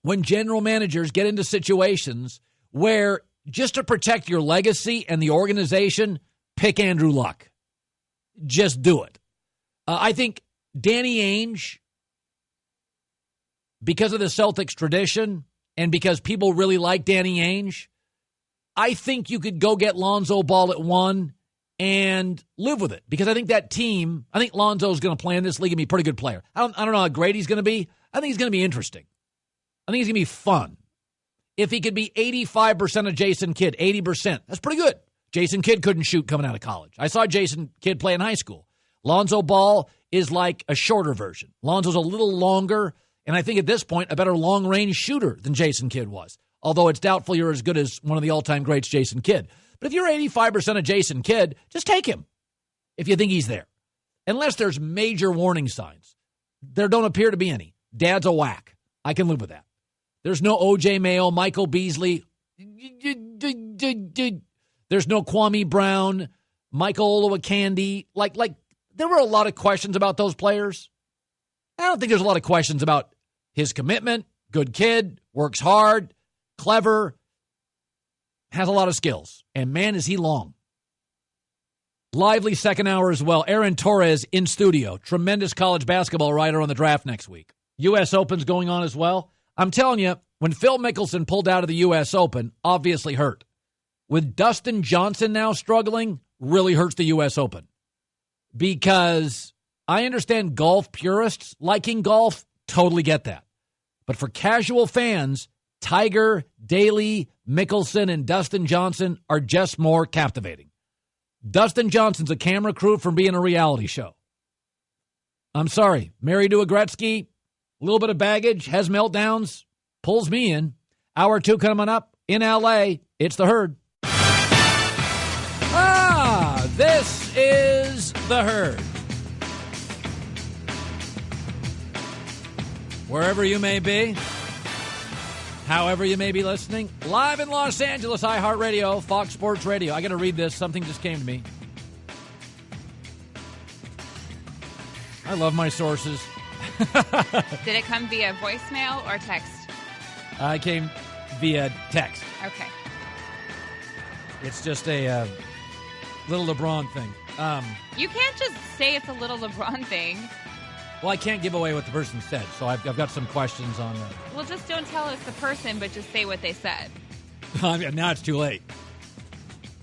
when general managers get into situations where just to protect your legacy and the organization, pick Andrew Luck. Just do it. I think Danny Ainge, because of the Celtics tradition and because people really like Danny Ainge, I think you could go get Lonzo Ball at 1 and live with it. Because I think that team, I think Lonzo's going to play in this league and be a pretty good player. I don't know how great he's going to be. I think he's going to be interesting. I think he's going to be fun. If he could be 85% of Jason Kidd, 80%, that's pretty good. Jason Kidd couldn't shoot coming out of college. I saw Jason Kidd play in high school. Lonzo Ball is like a shorter version. Lonzo's a little longer, and I think at this point a better long-range shooter than Jason Kidd was, although it's doubtful you're as good as one of the all-time greats, Jason Kidd. But if you're 85% of Jason Kidd, just take him if you think he's there. Unless there's major warning signs. There don't appear to be any. Dad's a whack. I can live with that. There's no O.J. Mayo, Michael Beasley. There's no Kwame Brown, Michael Olowokandi. Like there were a lot of questions about those players. I don't think there's a lot of questions about his commitment. Good kid, works hard, clever, has a lot of skills. And man, is he long. Lively second hour as well. Aaron Torres in studio. Tremendous college basketball writer on the draft next week. U.S. Open's going on as well. I'm telling you, when Phil Mickelson pulled out of the U.S. Open, obviously hurt. With Dustin Johnson now struggling, really hurts the U.S. Open. Because I understand golf purists liking golf, totally get that. But for casual fans, Tiger, Daly, Mickelson, and Dustin Johnson are just more captivating. Dustin Johnson's a camera crew from being a reality show. I'm sorry, married to a Gretzky, a little bit of baggage, has meltdowns, pulls me in. Hour 2 coming up in L.A. It's The Herd. This is The Herd. Wherever you may be, however you may be listening, live in Los Angeles, iHeartRadio, Fox Sports Radio. I got to read this. Something just came to me. I love my sources. Did it come via voicemail or text? I came via text. Okay. It's just a little LeBron thing. You can't just say it's a little LeBron thing. Well, I can't give away what the person said, so I've got some questions on that. Well, just don't tell us the person, but just say what they said. Now it's too late.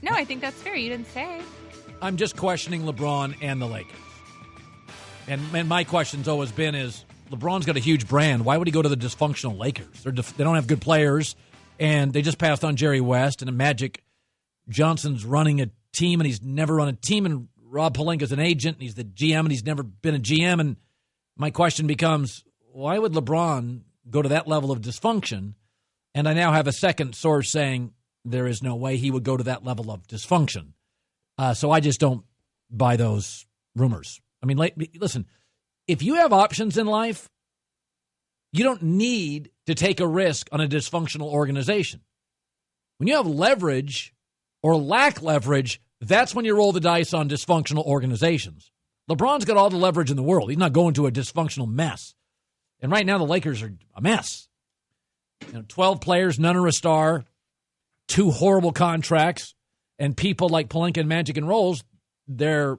No, I think that's fair. You didn't say. I'm just questioning LeBron and the Lakers. And my question's always been is, LeBron's got a huge brand. Why would he go to the dysfunctional Lakers? They don't have good players, and they just passed on Jerry West, and Magic Johnson's running a team, and he's never run a team, and Rob Pelinka's an agent, and he's the GM, and he's never been a GM, and my question becomes, why would LeBron go to that level of dysfunction? And I now have a second source saying there is no way he would go to that level of dysfunction. So I just don't buy those rumors. I mean, listen, if you have options in life, you don't need to take a risk on a dysfunctional organization. When you have leverage or lack leverage, that's when you roll the dice on dysfunctional organizations. LeBron's got all the leverage in the world. He's not going to a dysfunctional mess. And right now the Lakers are a mess. 12 players, none are a star, 2 horrible contracts, and people like Pelinka and Magic and Rose, they're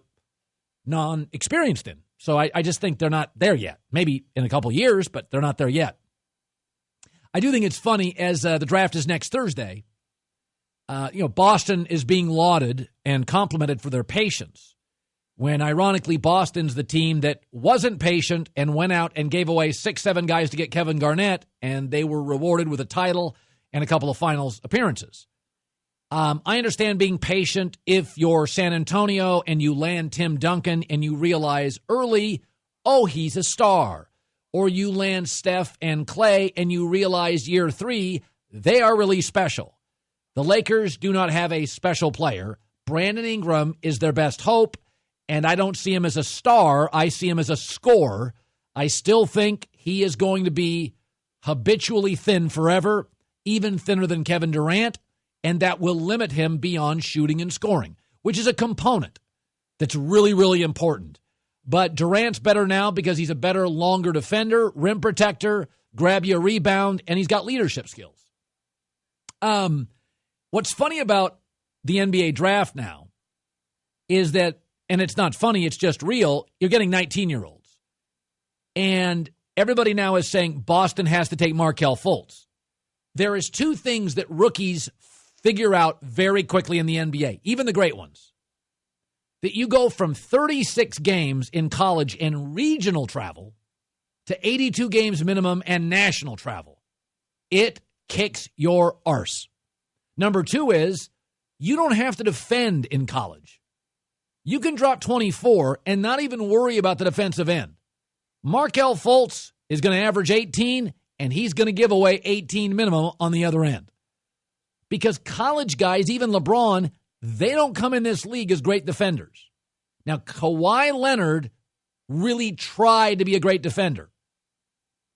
non-experienced in. So I just think they're not there yet. Maybe in a couple years, but they're not there yet. I do think it's funny as the draft is next Thursday. Boston is being lauded and complimented for their patience, when ironically Boston's the team that wasn't patient and went out and gave away 6-7 guys to get Kevin Garnett, and they were rewarded with a title and a couple of finals appearances. I understand being patient if you're San Antonio and you land Tim Duncan and you realize early, oh, he's a star. Or you land Steph and Clay and you realize year 3, they are really special. The Lakers do not have a special player. Brandon Ingram is their best hope, and I don't see him as a star. I see him as a scorer. I still think he is going to be habitually thin forever, even thinner than Kevin Durant, and that will limit him beyond shooting and scoring, which is a component that's really, really important. But Durant's better now because he's a better, longer defender, rim protector, grab you a rebound, and he's got leadership skills. What's funny about the NBA draft now is that, and it's not funny, it's just real, you're getting 19-year-olds. And everybody now is saying Boston has to take Markelle Fultz. There is 2 things that rookies figure out very quickly in the NBA, even the great ones. That you go from 36 games in college and regional travel to 82 games minimum and national travel. It kicks your arse. Number 2 is you don't have to defend in college. You can drop 24 and not even worry about the defensive end. Markelle Fultz is going to average 18, and he's going to give away 18 minimum on the other end. Because college guys, even LeBron, they don't come in this league as great defenders. Now, Kawhi Leonard really tried to be a great defender.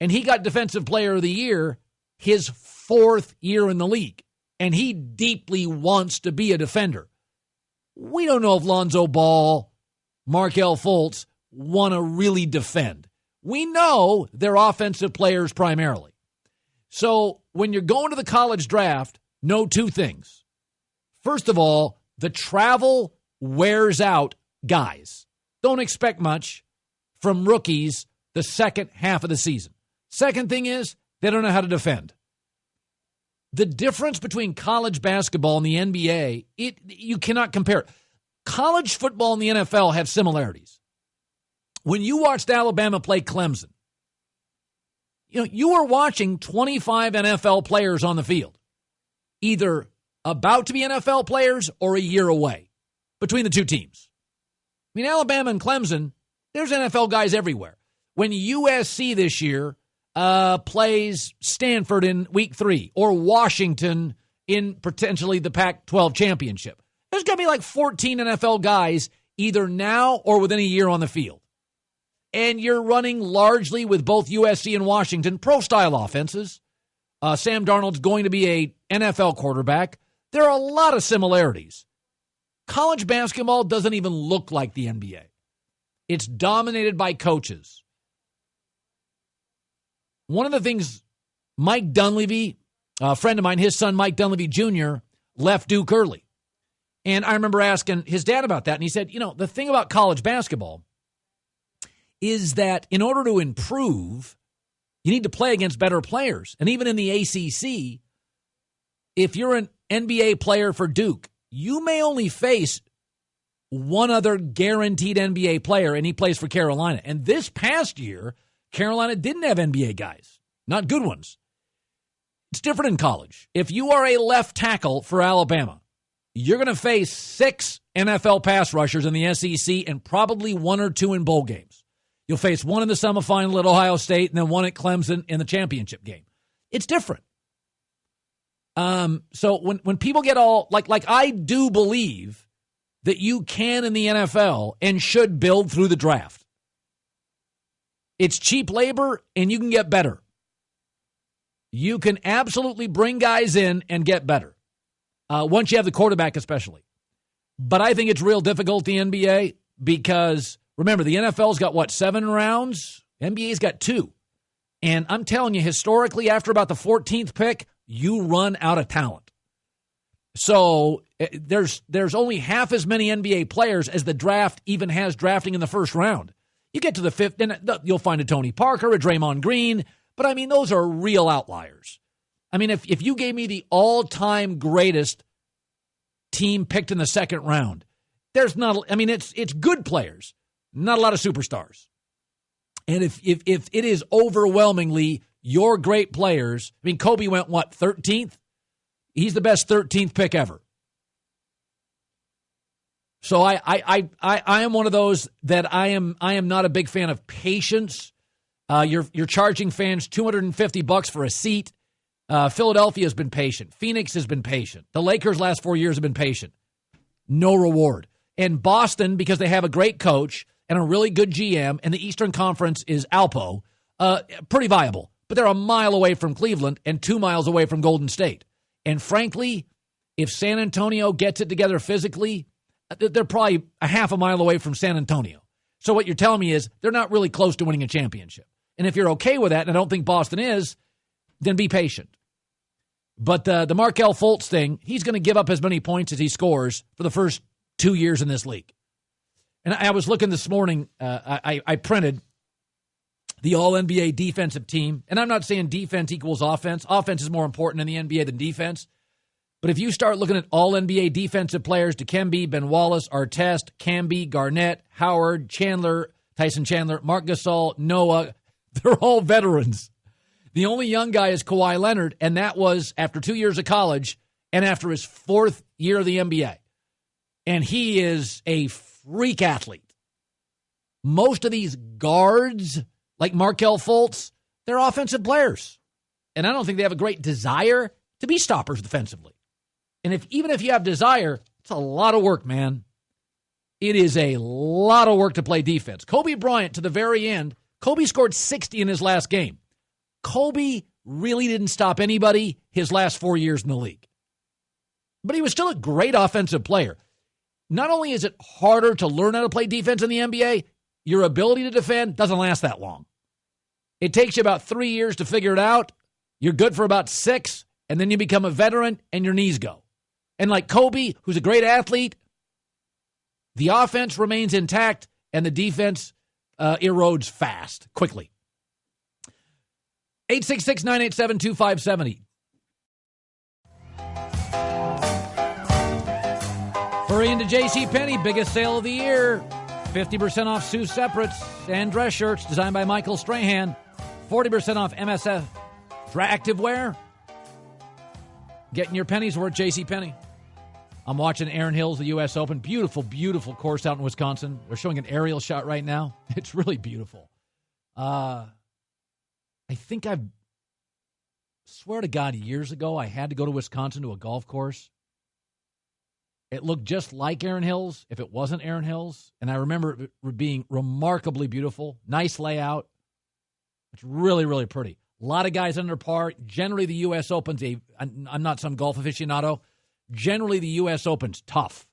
And he got Defensive Player of the Year his 4th year in the league. And he deeply wants to be a defender. We don't know if Lonzo Ball, Markelle Fultz want to really defend. We know they're offensive players primarily. So when you're going to the college draft, know 2 things. First of all, the travel wears out guys. Don't expect much from rookies the second half of the season. Second thing is, they don't know how to defend. The difference between college basketball and the NBA, you cannot compare. College football and the NFL have similarities. When you watched Alabama play Clemson, you were watching 25 NFL players on the field, either about to be NFL players or a year away between the two teams. I mean, Alabama and Clemson, there's NFL guys everywhere. When USC this year plays Stanford in week 3 or Washington in potentially the Pac-12 championship, there's going to be like 14 NFL guys either now or within a year on the field. And you're running largely with both USC and Washington pro-style offenses. Sam Darnold's going to be a NFL quarterback. There are a lot of similarities. College basketball doesn't even look like the NBA. It's dominated by coaches. One of the things Mike Dunleavy, a friend of mine, his son Mike Dunleavy Jr., left Duke early. And I remember asking his dad about that, and he said, the thing about college basketball is that in order to improve, you need to play against better players. And even in the ACC, if you're an NBA player for Duke, you may only face one other guaranteed NBA player, and he plays for Carolina. And this past year, Carolina didn't have NBA guys, not good ones. It's different in college. If you are a left tackle for Alabama, you're going to face 6 NFL pass rushers in the SEC and probably 1 or 2 in bowl games. You'll face 1 in the semifinal at Ohio State and then 1 at Clemson in the championship game. It's different. So when people get all like I do believe that you can in the NFL and should build through the draft. It's cheap labor and you can get better. You can absolutely bring guys in and get better. Once you have the quarterback especially. But I think it's real difficult, the NBA, because remember, the NFL's got, 7 rounds? NBA's got 2. And I'm telling you, historically, after about the 14th pick, you run out of talent. So there's only half as many NBA players as the draft even has drafting in the first round. You get to the 5th, and you'll find a Tony Parker, a Draymond Green, but I mean, those are real outliers. I mean, if you gave me the all-time greatest team picked in the second round, there's not, I mean, it's good players, not a lot of superstars. And if it is overwhelmingly your great players, I mean, Kobe went, 13th? He's the best 13th pick ever. So I am one of those that I am not a big fan of patience. You're charging fans $250 for a seat. Philadelphia has been patient. Phoenix has been patient. The Lakers last 4 years have been patient. No reward. And Boston, because they have a great coach and a really good GM, and the Eastern Conference is Alpo, pretty viable. But they're a mile away from Cleveland and 2 miles away from Golden State. And frankly, if San Antonio gets it together physically, they're probably a half a mile away from San Antonio. So what you're telling me is they're not really close to winning a championship. And if you're okay with that, and I don't think Boston is, then be patient. But the Markelle Fultz thing, he's going to give up as many points as he scores for the first 2 years in this league. And I was looking this morning, I printed the All-NBA defensive team. And I'm not saying defense equals offense. Offense is more important in the NBA than defense. But if you start looking at All-NBA defensive players, Dikembe, Ben Wallace, Artest, Camby, Garnett, Howard, Chandler, Tyson Chandler, Marc Gasol, Noah, they're all veterans. The only young guy is Kawhi Leonard, and that was after 2 years of college and after his 4th year of the NBA. And he is a freak athlete. Most of these guards, like Markelle Fultz, they're offensive players. And I don't think they have a great desire to be stoppers defensively. And even if you have desire, it's a lot of work, man. It is a lot of work to play defense. Kobe Bryant, to the very end, Kobe scored 60 in his last game. Kobe really didn't stop anybody his last 4 years in the league. But he was still a great offensive player. Not only is it harder to learn how to play defense in the NBA, your ability to defend doesn't last that long. It takes you about 3 years to figure it out. You're good for about 6, and then you become a veteran and your knees go. And like Kobe, who's a great athlete, The offense remains intact, and the defense erodes fast, quickly. 866-987-2570. Hurry into JCPenney, biggest sale of the year. 50% off Sue Separates and dress shirts designed by Michael Strahan. 40% off MSF activewear. Getting your pennies worth, JCPenney. I'm watching Erin Hills, the U.S. Open. Beautiful, beautiful course out in Wisconsin. They're showing an aerial shot right now. It's really beautiful. I think swear to God, years ago, I had to go to Wisconsin to a golf course. It looked just like Erin Hills if it wasn't Erin Hills. And I remember it being remarkably beautiful. Nice layout. It's really, really pretty. A lot of guys under par. Generally, the U.S. Open's I'm not some golf aficionado. Generally, the U.S. Open's tough.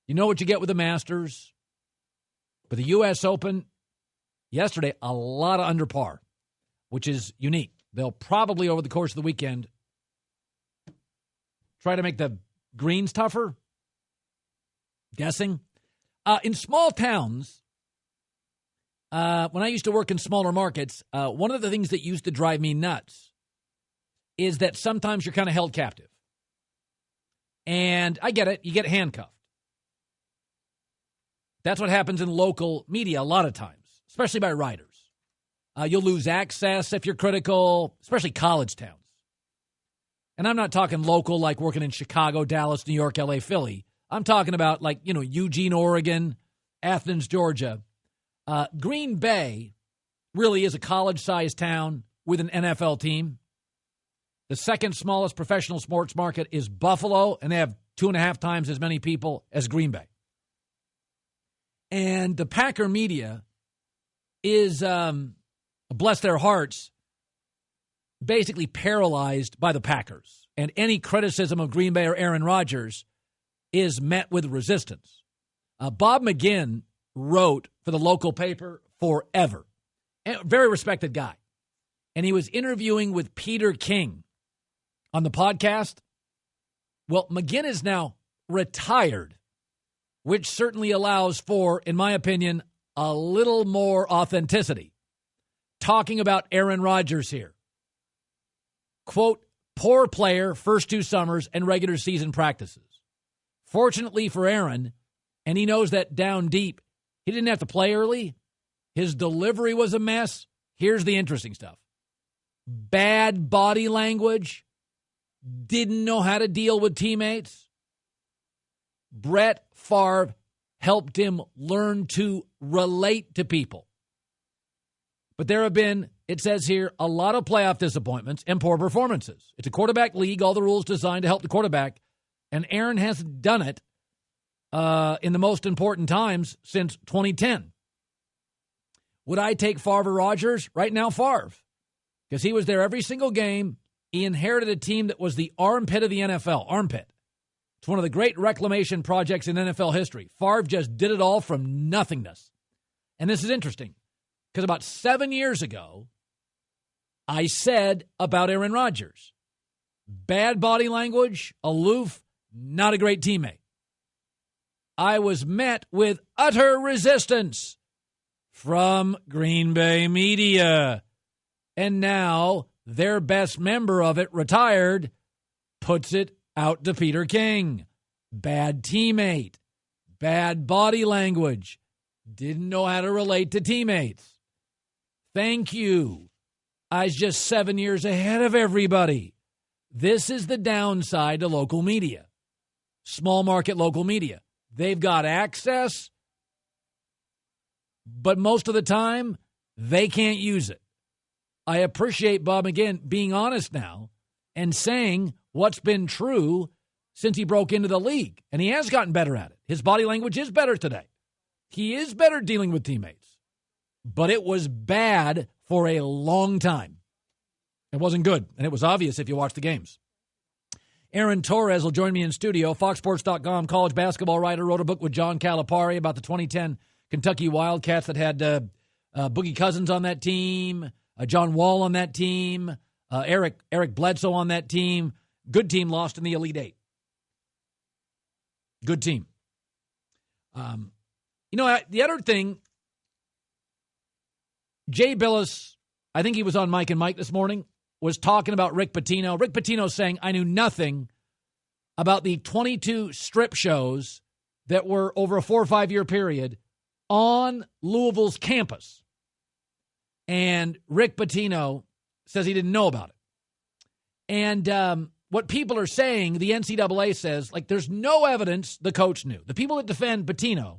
You know what you get with the Masters. But the U.S. Open, yesterday, a lot of under par, which is unique. They'll probably, over the course of the weekend, try to make the greens tougher. Guessing. In small towns, when I used to work in smaller markets, one of the things that used to drive me nuts is that sometimes you're kind of held captive. And I get it. You get handcuffed. That's what happens in local media a lot of times, especially by writers. You'll lose access if you're critical, especially college towns. And I'm not talking local like working in Chicago, Dallas, New York, L.A., Philly. I'm talking about like, Eugene, Oregon, Athens, Georgia. Green Bay really is a college-sized town with an NFL team. The second smallest professional sports market is Buffalo, and they have 2.5 times as many people as Green Bay. And the Packer media is, bless their hearts, basically paralyzed by the Packers. And any criticism of Green Bay or Aaron Rodgers is met with resistance. Bob McGinn wrote for the local paper forever. A very respected guy. And he was interviewing with Peter King on the podcast. Well, McGinn is now retired, which certainly allows for, in my opinion, a little more authenticity. Talking about Aaron Rodgers here. Quote, poor player, first 2 summers and regular season practices. Fortunately for Aaron, and he knows that down deep, he didn't have to play early. His delivery was a mess. Here's the interesting stuff. Bad body language. Didn't know how to deal with teammates. Brett Favre helped him learn to relate to people. But there have been, it says here, a lot of playoff disappointments and poor performances. It's a quarterback league, all the rules designed to help the quarterback, and Aaron hasn't done it in the most important times since 2010. Would I take Favre or Rodgers? Right now, Favre. Because he was there every single game. He inherited a team that was the armpit of the NFL. Armpit. It's one of the great reclamation projects in NFL history. Favre just did it all from nothingness. And this is interesting. Because about 7 years ago, I said about Aaron Rodgers, bad body language, aloof, not a great teammate. I was met with utter resistance from Green Bay media. And now their best member of it, retired, puts it out to Peter King. Bad teammate, bad body language, didn't know how to relate to teammates. Thank you. I was just 7 years ahead of everybody. This is the downside to local media. Small market local media. They've got access, but most of the time, they can't use it. I appreciate Bob McGinn being honest now and saying what's been true since he broke into the league. And he has gotten better at it. His body language is better today. He is better dealing with teammates. But it was bad for a long time. It wasn't good, and it was obvious if you watched the games. Aaron Torres will join me in studio. FoxSports.com college basketball writer, wrote a book with John Calipari about the 2010 Kentucky Wildcats that had Boogie Cousins on that team, John Wall on that team, Eric Bledsoe on that team. Good team, lost in the Elite Eight. Good team. The other thing, Jay Billis, I think he was on Mike and Mike this morning, was talking about Rick Pitino. Rick Pitino saying, I knew nothing about the 22 strip shows that were over a 4 or 5 year period on Louisville's campus. And Rick Pitino says he didn't know about it. And what people are saying, the NCAA says, there's no evidence the coach knew. The people that defend Pitino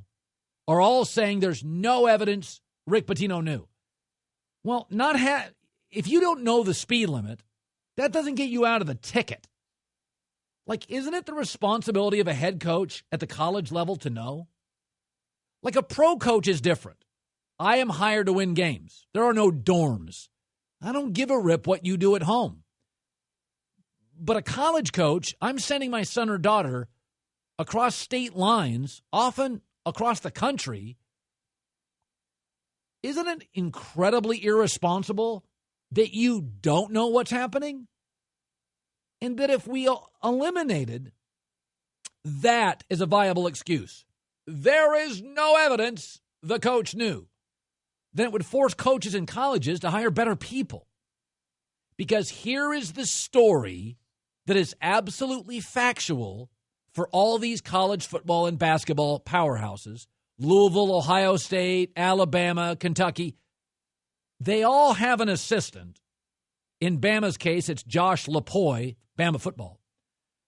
are all saying there's no evidence Rick Pitino knew. Well, if you don't know the speed limit, that doesn't get you out of the ticket. Isn't it the responsibility of a head coach at the college level to know? A pro coach is different. I am hired to win games. There are no dorms. I don't give a rip what you do at home. But a college coach, I'm sending my son or daughter across state lines, often across the country. Isn't it incredibly irresponsible that you don't know what's happening? And that if we eliminated that as a viable excuse, there is no evidence the coach knew, then it would force coaches in colleges to hire better people. Because here is the story that is absolutely factual for all these college football and basketball powerhouses, Louisville, Ohio State, Alabama, Kentucky. They all have an assistant. In Bama's case, it's Josh Lapoy, Bama football,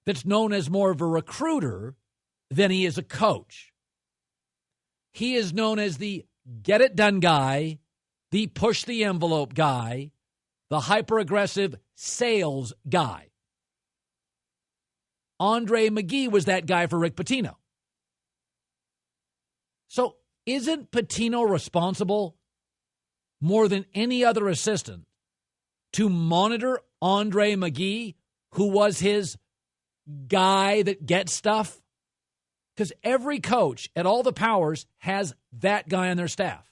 that's known as more of a recruiter than he is a coach. He is known as the get-it-done guy, the push-the-envelope guy, the hyper-aggressive sales guy. Andre McGee was that guy for Rick Pitino. So isn't Pitino responsible more than any other assistant to monitor Andre McGee, who was his guy that gets stuff? Because every coach at all the powers has that guy on their staff.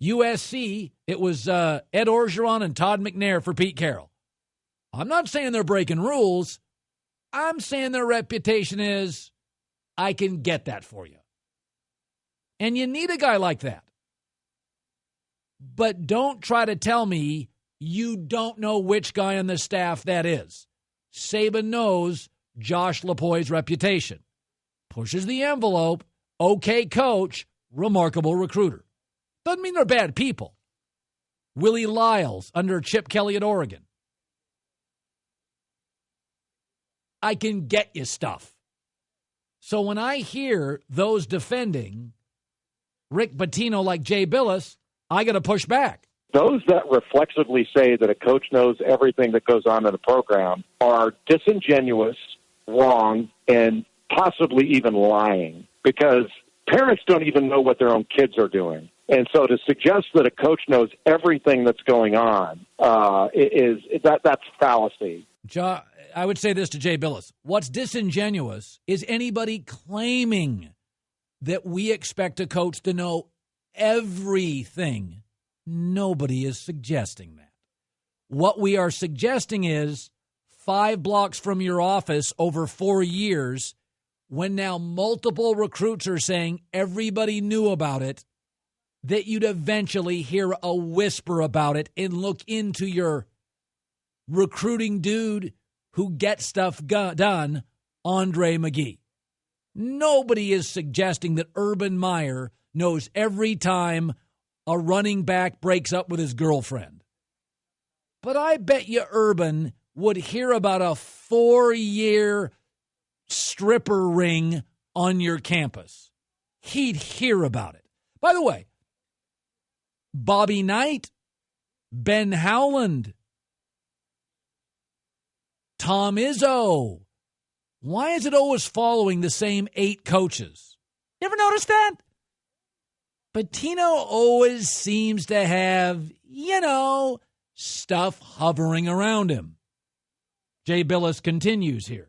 USC, it was Ed Orgeron and Todd McNair for Pete Carroll. I'm not saying they're breaking rules. I'm saying their reputation is, I can get that for you. And you need a guy like that. But don't try to tell me you don't know which guy on the staff that is. Saban knows Josh Lapoy's reputation. Pushes the envelope, okay coach, remarkable recruiter. Doesn't mean they're bad people. Willie Lyles under Chip Kelly at Oregon. I can get you stuff. So when I hear those defending Rick Pitino like Jay Billis, I got to push back. Those that reflexively say that a coach knows everything that goes on in the program are disingenuous, wrong, and possibly even lying, because parents don't even know what their own kids are doing. And so to suggest that a coach knows everything that's going on that's fallacy. I would say this to Jay Billis. What's disingenuous is anybody claiming that we expect a coach to know everything. Nobody is suggesting that. What we are suggesting is 5 blocks from your office over 4 years, when now multiple recruits are saying everybody knew about it, that you'd eventually hear a whisper about it and look into your recruiting dude who gets stuff done, Andre McGee. Nobody is suggesting that Urban Meyer knows every time a running back breaks up with his girlfriend. But I bet you Urban would hear about a 4-year stripper ring on your campus. He'd hear about it. By the way, Bobby Knight, Ben Howland, Tom Izzo. Why is it always following the same 8 coaches? You ever notice that? Pitino always seems to have, stuff hovering around him. Jay Billis continues here.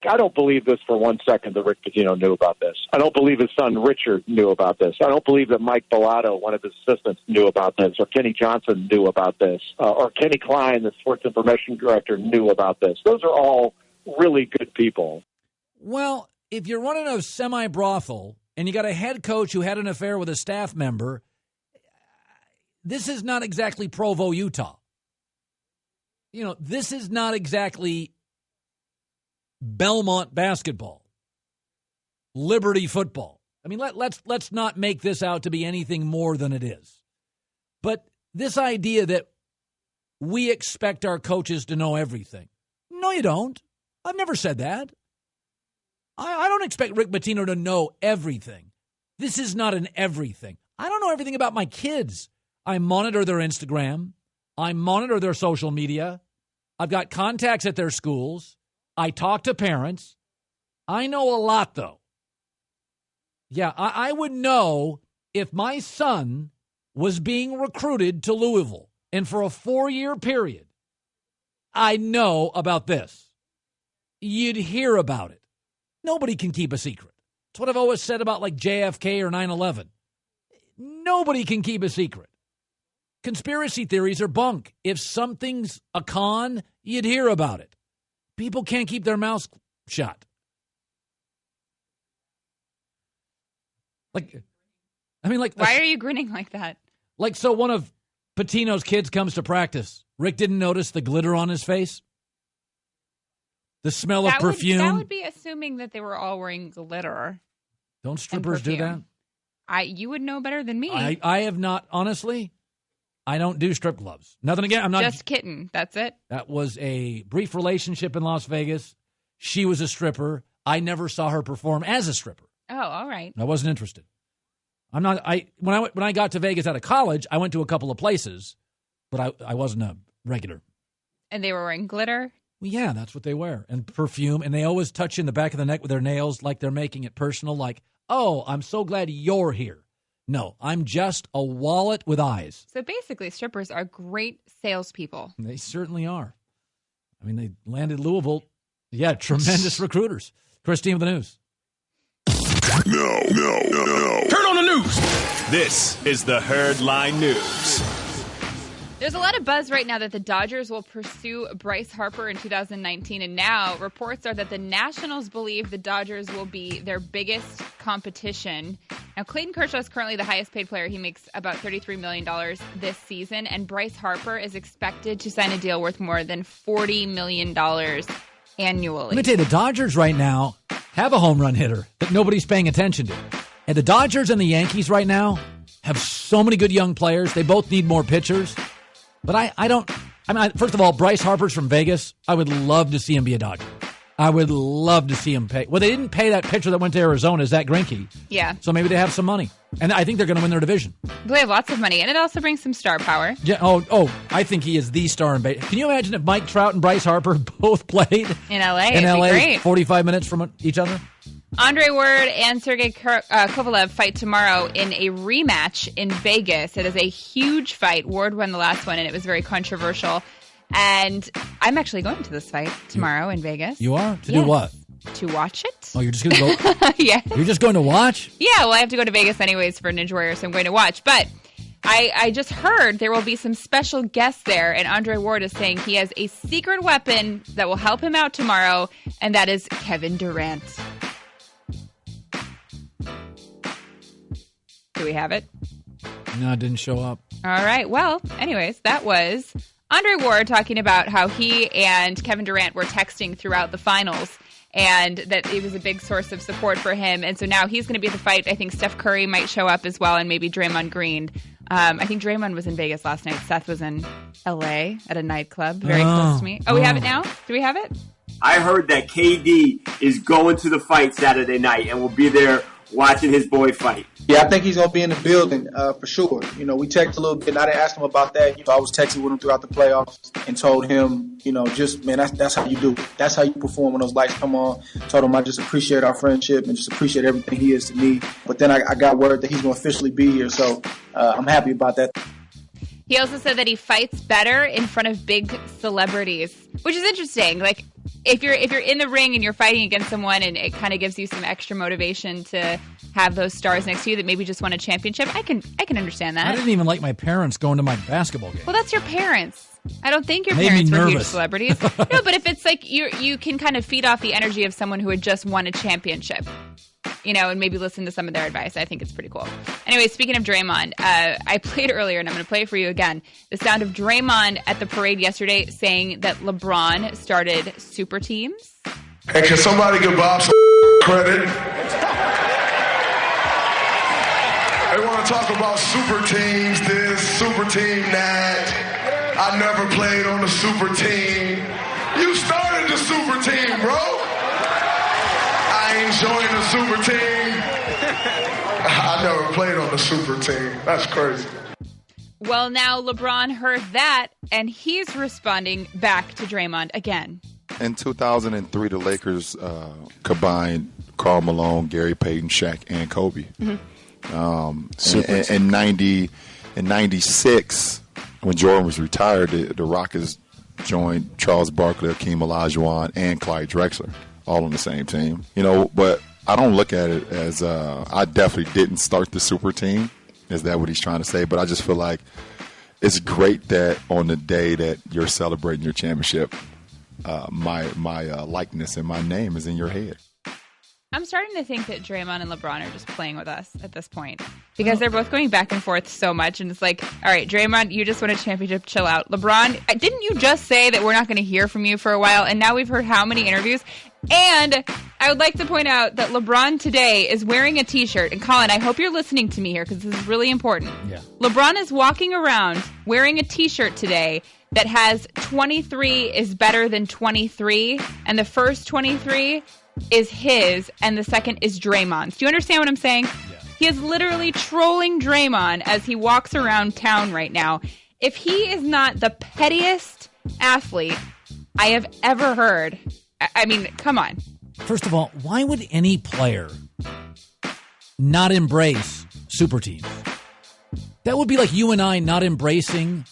I don't believe this for 1 second that Rick Pitino knew about this. I don't believe his son Richard knew about this. I don't believe that Mike Bellato, one of his assistants, knew about this, or Kenny Johnson knew about this, or Kenny Klein, the sports information director, knew about this. Those are all really good people. Well, if you're running a semi-brothel and you got a head coach who had an affair with a staff member, this is not exactly Provo, Utah. This is not exactly Belmont basketball, Liberty football. I mean, let's not make this out to be anything more than it is. But this idea that we expect our coaches to know everything. No, you don't. I've never said that. I don't expect Rick Pitino to know everything. This is not an everything. I don't know everything about my kids. I monitor their Instagram. I monitor their social media. I've got contacts at their schools. I talk to parents. I know a lot, though. Yeah, I would know if my son was being recruited to Louisville, and for a 4-year period, I know about this. You'd hear about it. Nobody can keep a secret. It's what I've always said about like JFK or 9/11. Nobody can keep a secret. Conspiracy theories are bunk. If something's a con, you'd hear about it. People can't keep their mouths shut. Why are you grinning like that? So one of Pitino's kids comes to practice. Rick didn't notice the glitter on his face? The smell of perfume? That would be assuming that they were all wearing glitter. Don't strippers do that? You would know better than me. I have not, honestly. I don't do strip clubs. Nothing again. I'm not just kidding. That's it. That was a brief relationship in Las Vegas. She was a stripper. I never saw her perform as a stripper. Oh, all right. I wasn't interested. I'm not. When I got to Vegas out of college, I went to a couple of places, but I wasn't a regular. And they were wearing glitter? Well, yeah, that's what they wear. And perfume. And they always touch you in the back of the neck with their nails like they're making it personal. Like, oh, I'm so glad you're here. No, I'm just a wallet with eyes. So basically, strippers are great salespeople. They certainly are. I mean, they landed Louisville. Yeah, tremendous recruiters. Christine with the news. No. Turn on the news. This is the Herd Line News. There's a lot of buzz right now that the Dodgers will pursue Bryce Harper in 2019, and now reports are that the Nationals believe the Dodgers will be their biggest competition. Now, Clayton Kershaw is currently the highest paid player. He makes about $33 million this season, and Bryce Harper is expected to sign a deal worth more than $40 million annually. Let me tell you, the Dodgers right now have a home run hitter that nobody's paying attention to. And the Dodgers and the Yankees right now have so many good young players. They both need more pitchers. But first of all, Bryce Harper's from Vegas. I would love to see him be a Dodger. I would love to see him pay. Well, they didn't pay that pitcher that went to Arizona, Zach Greinke. Yeah. So maybe they have some money. And I think they're going to win their division. They have lots of money, and it also brings some star power. Yeah. Oh, I think he is the star in baseball. Can you imagine if Mike Trout and Bryce Harper both played in L.A.? In L.A., great. 45 minutes from each other? Andre Ward and Sergey Kovalev fight tomorrow in a rematch in Vegas. It is a huge fight. Ward won the last one, and it was very controversial. And I'm actually going to this fight tomorrow in Vegas. You are? To do what? To watch it. Oh, you're just going to go? Yeah. You're just going to watch? Yeah, well, I have to go to Vegas anyways for Ninja Warrior, so I'm going to watch. But I just heard there will be some special guests there, and Andre Ward is saying he has a secret weapon that will help him out tomorrow, and that is Kevin Durant. Do we have it? No, it didn't show up. All right. Well, anyways, that was Andre Ward talking about how he and Kevin Durant were texting throughout the finals and that it was a big source of support for him. And so now he's going to be at the fight. I think Steph Curry might show up as well, and maybe Draymond Green. I think Draymond was in Vegas last night. Seth was in L.A. at a nightclub very close to me. Oh, we have it now? Do we have it? I heard that KD is going to the fight Saturday night and will be there watching his boy fight. Yeah, I think he's going to be in the building for sure. You know, we texted a little bit, and I didn't ask him about that. You know, I was texting with him throughout the playoffs and told him, you know, just, man, that's how you do it. That's how you perform when those lights come on. Told him I just appreciate our friendship and just appreciate everything he is to me. But then I got word that he's going to officially be here, so I'm happy about that. He also said that he fights better in front of big celebrities, which is interesting. Like, if you're in the ring and you're fighting against someone and it kind of gives you some extra motivation to have those stars next to you that maybe just won a championship, I can understand that. I didn't even like my parents going to my basketball game. Well, that's your parents. I don't think your Made parents me were nervous. huge celebrities. No, but if it's like you can kind of feed off the energy of someone who had just won a championship. and maybe listen to some of their advice. I think it's pretty cool. Anyway, speaking of Draymond, I played earlier, and I'm going to play it for you again. The sound of Draymond at the parade yesterday saying that LeBron started super teams. Hey, can somebody give Bob some credit? They want to talk about super teams this, super team that. I never played on the super team. You started the super team, bro. I ain't joined the super team. I never played on the super team. That's crazy. Well, now LeBron heard that, and he's responding back to Draymond again. In 2003, the Lakers combined Karl Malone, Gary Payton, Shaq, and Kobe. Mm-hmm. In 96, when Jordan was retired, the Rockets joined Charles Barkley, Hakeem Olajuwon, and Clyde Drexler, all on the same team. But I don't look at it as I definitely didn't start the super team. Is that what he's trying to say? But I just feel like it's great that on the day that you're celebrating your championship, my likeness and my name is in your head. I'm starting to think that Draymond and LeBron are just playing with us at this point because they're both going back and forth so much. And it's like, all right, Draymond, you just won a championship. Chill out. LeBron, didn't you just say that we're not going to hear from you for a while? And now we've heard how many interviews? And I would like to point out that LeBron today is wearing a T-shirt. And Colin, I hope you're listening to me here because this is really important. Yeah. LeBron is walking around wearing a T-shirt today that has 23 is better than 23. And the first 23 is his, and the second is Draymond's. Do you understand what I'm saying? Yeah. He is literally trolling Draymond as he walks around town right now. If he is not the pettiest athlete I have ever heard, I mean, come on. First of all, why would any player not embrace super teams? That would be like you and I not embracing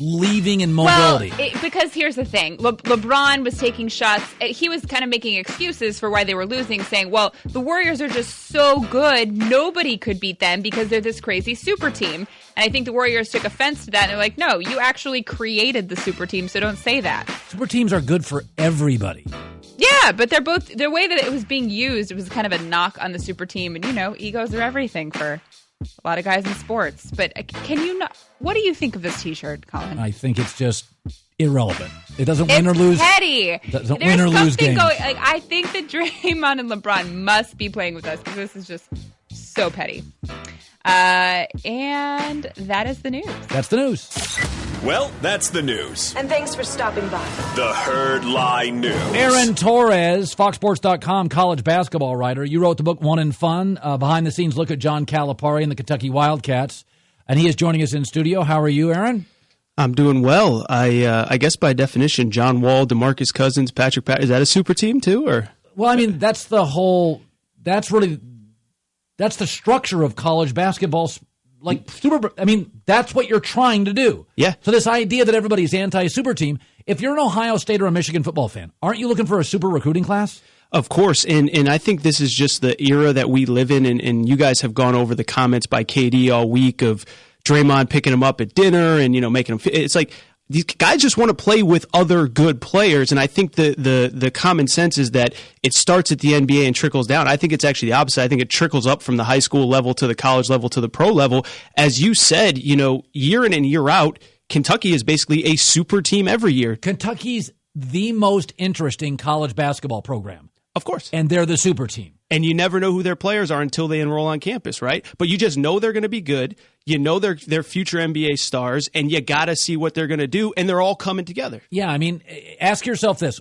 leaving in mobility. Well, because here's the thing. LeBron was taking shots. He was kind of making excuses for why they were losing, saying, well, the Warriors are just so good, nobody could beat them because they're this crazy super team. And I think the Warriors took offense to that. And they're like, no, you actually created the super team, so don't say that. Super teams are good for everybody. Yeah, but the way that it was being used, it was kind of a knock on the super team. And, egos are everything for a lot of guys in sports. But can you not? What do you think of this T-shirt, Colin? I think it's just irrelevant. It doesn't win or lose. Petty. Doesn't win or lose games. I think that Draymond and LeBron must be playing with us because this is just so petty. And that is the news. That's the news. Well, that's the news. And thanks for stopping by. The Herd Lie News. Aaron Torres, FoxSports.com college basketball writer. You wrote the book Wont and Fun, behind-the-scenes look at John Calipari and the Kentucky Wildcats. And he is joining us in studio. How are you, Aaron? I'm doing well. I guess by definition, John Wall, DeMarcus Cousins, Patrick Patterson, is that a super team too? Or well, I mean, that's the structure of college basketball. That's what you're trying to do. Yeah. So this idea that everybody's anti-super team, if you're an Ohio State or a Michigan football fan, aren't you looking for a super recruiting class? Of course, and I think this is just the era that we live in, and you guys have gone over the comments by KD all week of Draymond picking him up at dinner and, making him – it's like these guys just want to play with other good players, and I think the common sense is that it starts at the NBA and trickles down. I think it's actually the opposite. I think it trickles up from the high school level to the college level to the pro level. As you said, year in and year out, Kentucky is basically a super team every year. Kentucky's the most interesting college basketball program. Of course. And they're the super team. And you never know who their players are until they enroll on campus, right? But you just know they're going to be good. You know they're future NBA stars, and you got to see what they're going to do, and they're all coming together. Yeah, I mean, ask yourself this.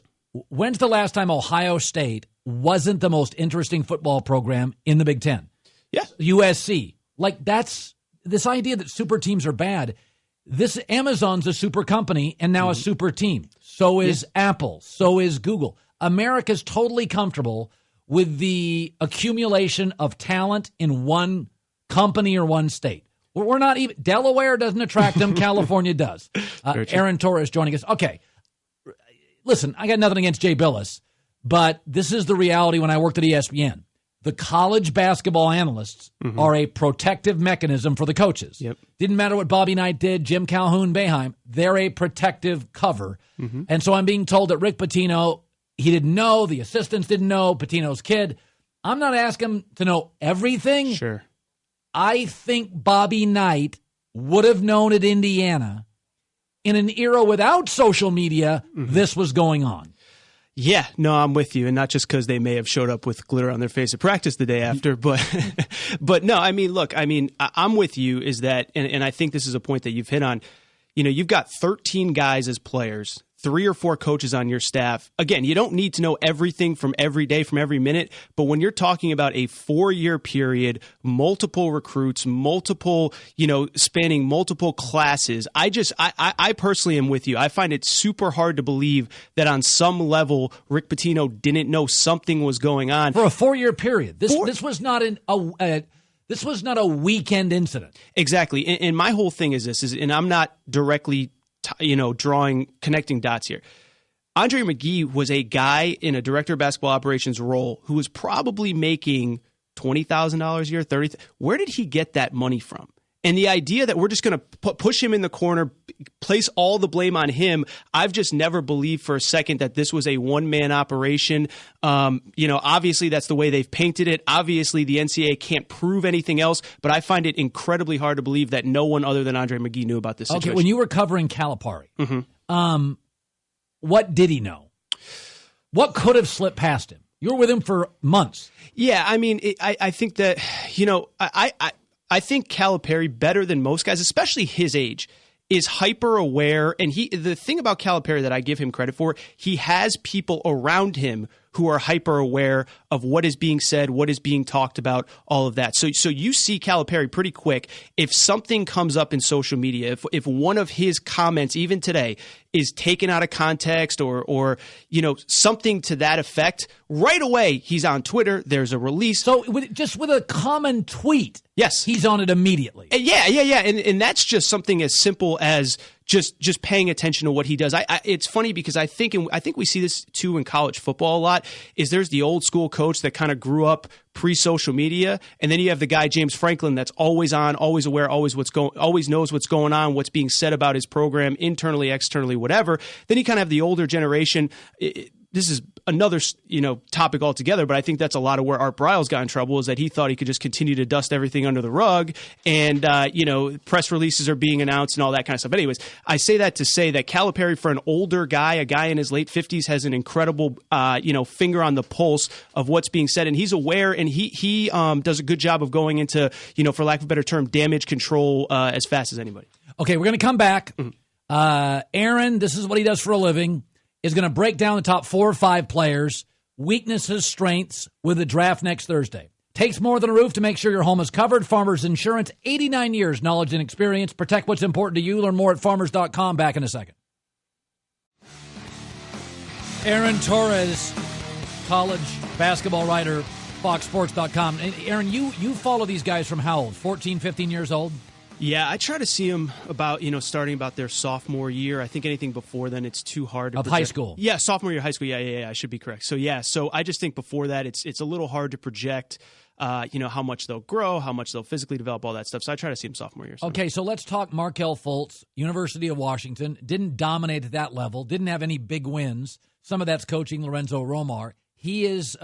When's the last time Ohio State wasn't the most interesting football program in the Big Ten? Yeah. USC. That's this idea that super teams are bad. This Amazon's a super company and now a super team. So is Apple. So is Google. America's totally comfortable with the accumulation of talent in one company or one state. We're not even – Delaware doesn't attract them. California does. Aaron Torres joining us. Okay. Listen, I got nothing against Jay Billis, but this is the reality when I worked at ESPN. The college basketball analysts are a protective mechanism for the coaches. Yep. Didn't matter what Bobby Knight did, Jim Calhoun, Boeheim. They're a protective cover. And so I'm being told that Rick Pitino – he didn't know. The assistants didn't know. Pitino's kid. I'm not asking him to know everything. Sure. I think Bobby Knight would have known at Indiana in an era without social media, this was going on. Yeah, no, I'm with you. And not just because they may have showed up with glitter on their face at practice the day after, but no, I mean, look, I'm with you is that, and I think this is a point that you've hit on, you've got 13 guys as players, 3 or 4 coaches on your staff. Again, you don't need to know everything from every day, from every minute, but when you're talking about a 4-year period, multiple recruits, multiple, spanning multiple classes, I personally am with you. I find it super hard to believe that on some level, Rick Pitino didn't know something was going on. For a 4-year period. This was not this was not a weekend incident. Exactly. And my whole thing is this, and I'm not directly connecting dots here. Andre McGee was a guy in a director of basketball operations role who was probably making $20,000 a year, $30,000. Where did he get that money from? And the idea that we're just going to push him in the corner, place all the blame on him, I've just never believed for a second that this was a one-man operation. Obviously that's the way they've painted it. Obviously the NCAA can't prove anything else, but I find it incredibly hard to believe that no one other than Andre McGee knew about this situation. Okay, when you were covering Calipari, what did he know? What could have slipped past him? You were with him for months. Yeah, I mean, I think that, I think Calipari, better than most guys, especially his age, is hyper aware. And the thing about Calipari that I give him credit for, he has people around him who are hyper aware of what is being said, what is being talked about, all of that. So you see Calipari pretty quick. If something comes up in social media, if one of his comments, even today, is taken out of context or something to that effect, right away he's on Twitter. There's a release. So just with a common tweet, yes, he's on it immediately. Yeah. And that's just something as simple as just paying attention to what he does. It's funny because I think we see this too in college football a lot. Is there's the old school coach that kind of grew up pre-social media, and then you have the guy James Franklin that's always on, always aware, always knows what's going on, what's being said about his program internally, externally, whatever. Then you kind of have the older generation. This is another topic altogether, but I think that's a lot of where Art Briles got in trouble, is that he thought he could just continue to dust everything under the rug, and press releases are being announced and all that kind of stuff. Anyways, I say that to say that Calipari, for an older guy, a guy in his late 50s, has an incredible finger on the pulse of what's being said, and he's aware, and he does a good job of going into, for lack of a better term, damage control as fast as anybody. Okay, we're going to come back. Aaron, this is what he does for a living, is going to break down the top 4 or 5 players, weaknesses, strengths, with the draft next Thursday. Takes more than a roof to make sure your home is covered. Farmers Insurance, 89 years, knowledge and experience. Protect what's important to you. Learn more at farmers.com. Back in a second. Aaron Torres, college basketball writer, foxsports.com. And Aaron, you follow these guys from how old? 14, 15 years old? Yeah, I try to see them about, starting about their sophomore year. I think anything before then, it's too hard to project. High school. Yeah, sophomore year of high school. Yeah, I should be correct. So I just think before that, it's a little hard to project, how much they'll grow, how much they'll physically develop, all that stuff. So I try to see them sophomore year. Okay, so let's talk Markelle Fultz, University of Washington. Didn't dominate at that level, didn't have any big wins. Some of that's coaching Lorenzo Romar. He is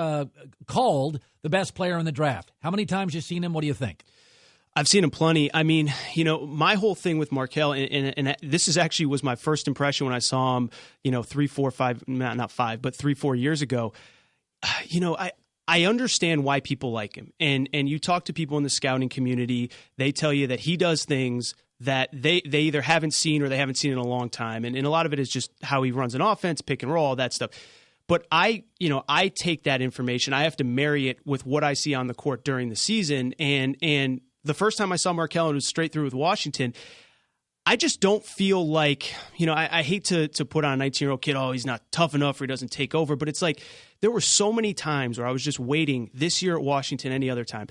called the best player in the draft. How many times have you seen him? What do you think? I've seen him plenty. I mean, my whole thing with Markelle, and this is actually was my first impression when I saw him, 3, 4, 5, not 5, but 3, 4 years ago. I understand why people like him. And you talk to people in the scouting community, they tell you that he does things that they either haven't seen or they haven't seen in a long time. And a lot of it is just how he runs an offense, pick and roll, all that stuff. But I take that information, I have to marry it with what I see on the court during the season. And the first time I saw Markelle, and it was straight through with Washington, I just don't feel like, I hate to put on a 19-year-old kid, oh, he's not tough enough or he doesn't take over. But it's like there were so many times where I was just waiting this year at Washington, any other time.